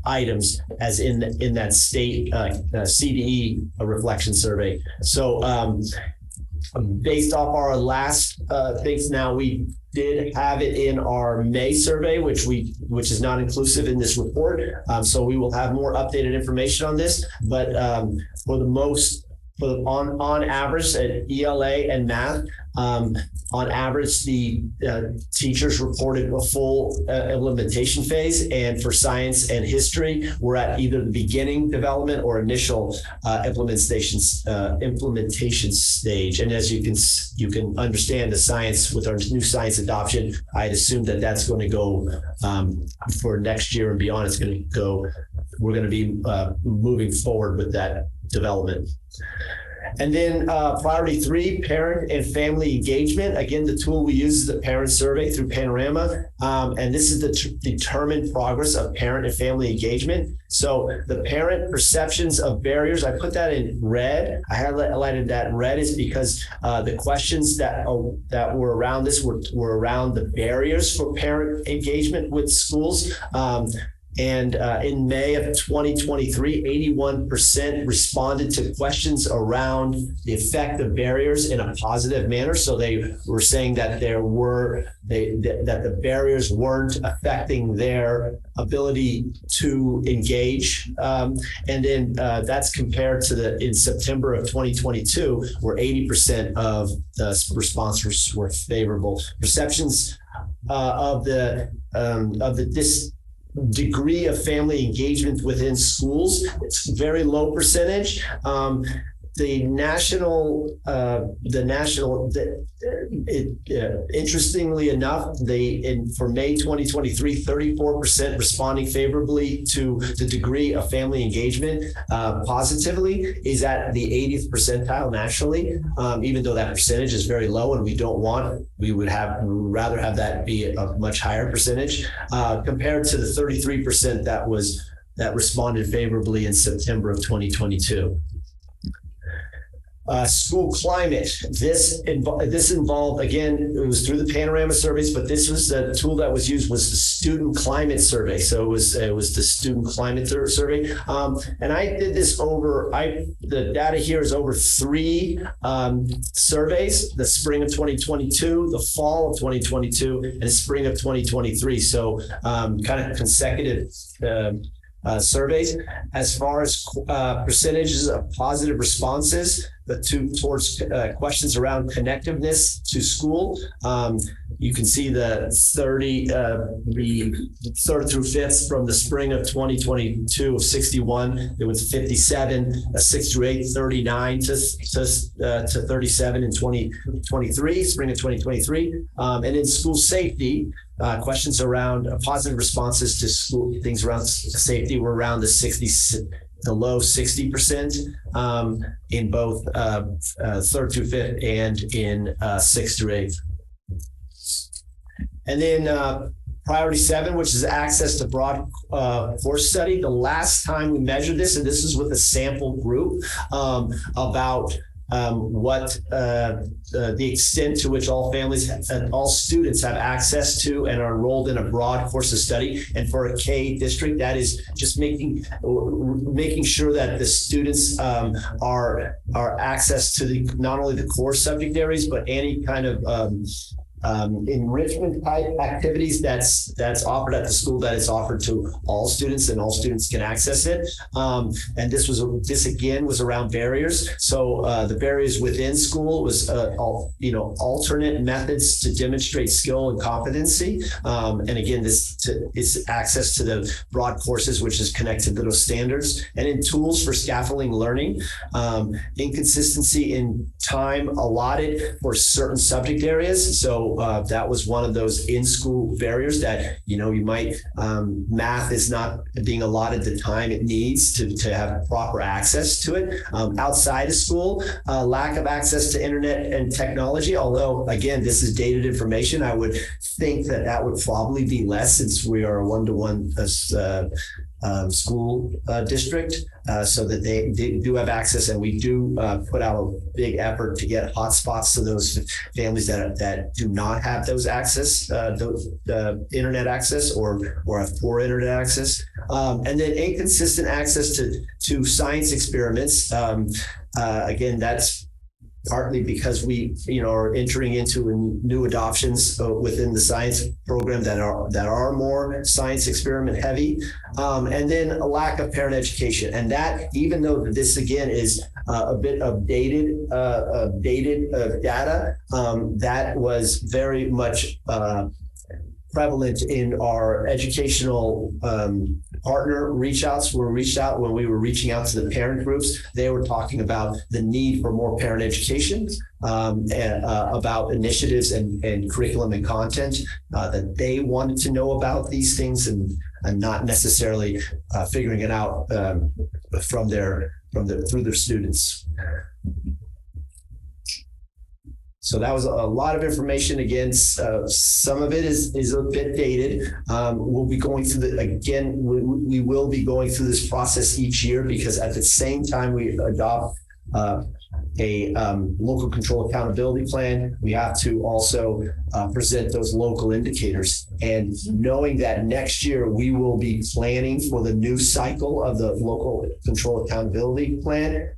items as in that state CDE reflection survey. So based off our last things, now we did have it in our May survey, which is not inclusive in this report. So we will have more updated information on this. But on average at ELA and math, on average, the teachers reported a full implementation phase, and for science and history, we're at either the beginning development or initial implementation stage. And as you can understand, the science with our new science adoption, I'd assume that that's going to go for next year and beyond. We're going to be moving forward with that development. And then priority 3, parent and family engagement. Again, the tool we use is the parent survey through Panorama. And this is the determined progress of parent and family engagement. So the parent perceptions of barriers, I put that in red. I highlighted that in red is because the questions that were around this were around the barriers for parent engagement with schools. And in May of 2023, 81% responded to questions around the effect of barriers in a positive manner. So they were saying that that the barriers weren't affecting their ability to engage. And then that's compared to in September of 2022, where 80% of the responses were favorable. Perceptions of this degree of family engagement within schools, it's very low percentage. Interestingly enough, for May 2023, 34% responding favorably to the degree of family engagement positively is at the 80th percentile nationally, even though that percentage is very low, and we would rather have that be a much higher percentage compared to the 33% that responded favorably in September of 2022. School climate. This involved, again, it was through the Panorama surveys, but this was the tool that was used was the student climate survey. So it was the student climate survey. And I did this the data here is over 3 surveys, the spring of 2022, the fall of 2022, and the spring of 2023. So kind of consecutive surveys. As far as percentages of positive responses, towards questions around connectiveness to school. You can see the 30, the third through fifth from the spring of 2022 of 61. It was 57, 6 through 8, 39 to 37 in 2023, spring of 2023. And in school safety, questions around positive responses to school, things around safety were around the low 60% in both third through fifth and in 6th through 8th. And then priority 7, which is access to broad course study. The last time we measured this, and this is with a sample group, about what the extent to which all families and all students have access to and are enrolled in a broad course of study. And for a K district, that is just making sure that the students are access to not only the core subject areas, but any kind of enrichment type activities that's offered at the school, that is offered to all students and all students can access it. And this again was around barriers. So the barriers within school was alternate methods to demonstrate skill and competency. And again, this is access to the broad courses, which is connected to those standards, and in tools for scaffolding learning, inconsistency in time allotted for certain subject areas. So that was one of those in-school barriers that, you might, math is not being allotted the time it needs to have proper access to it. Outside of school, lack of access to internet and technology, although, again, this is dated information. I would think that would probably be less, since we are a one-to-one school district, so that they do have access, and we do put out a big effort to get hotspots to those families that do not have those access, internet access, or have poor internet access, and then inconsistent access to science experiments. Again, that's partly because we, are entering into new adoptions within the science program that are more science experiment heavy, and then a lack of parent education. And that, even though this again is a bit of dated data, that was very much prevalent in our educational partner reach outs. When we were reaching out to the parent groups, they were talking about the need for more parent education, about initiatives and curriculum and content, that they wanted to know about these things, and not necessarily figuring it out through their students. So that was a lot of information. Again, some of it is a bit dated. We'll be going through we will be going through this process each year, because at the same time we adopt a local control accountability plan, we have to also present those local indicators. And knowing that next year we will be planning for the new cycle of the local control accountability plan,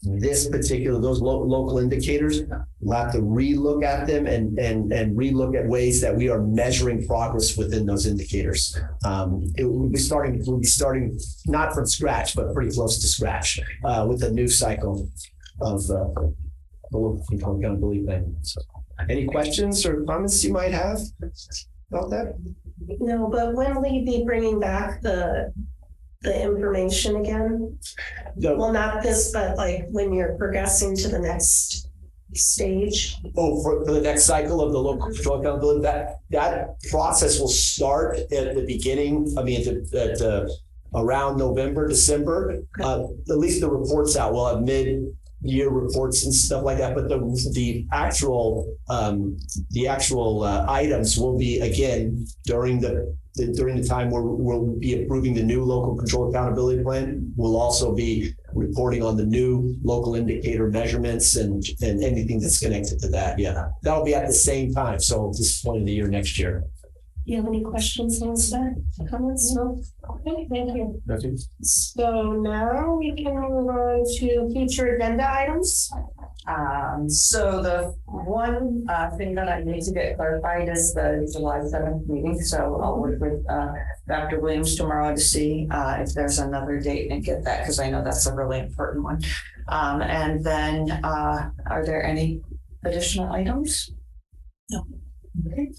those local indicators, we'll have to relook at them and relook at ways that we are measuring progress within those indicators. We'll be starting not from scratch, but pretty close to scratch with the new cycle of the local control accountability plan. So, any questions or comments you might have about that? No, but when will you be bringing back the information again? Well, not this, but like when you're progressing to the next stage. Oh, for the next cycle of the local control accountability, that process will start at the beginning. I mean, at around November, December. At least the reports out. We'll have mid-year reports and stuff like that. But the actual items will be, again, during the time where we'll be approving the new local control accountability plan. We'll also be reporting on the new local indicator measurements and anything that's connected to that. Yeah, that'll be at the same time. So this point of the year next year. Do you have any questions on that? Comments? No? Okay, thank you. Nothing. So now we can move on to future agenda items. So the one thing that I need to get clarified is the July 7th meeting. So I'll work with Dr. Williams tomorrow to see if there's another date and get that, because I know that's a really important one. And then, are there any additional items? No. Okay.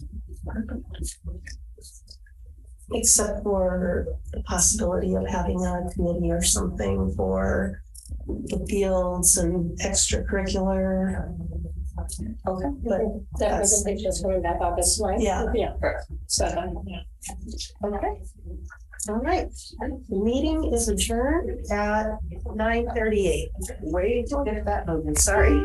Except for the possibility of having a committee or something for the fields and extracurricular. Okay. But That presentation just coming back August 9th. Yeah. Yeah. So, yeah. Okay. All right. The meeting is adjourned at 9:38. Way to get that moving. Sorry.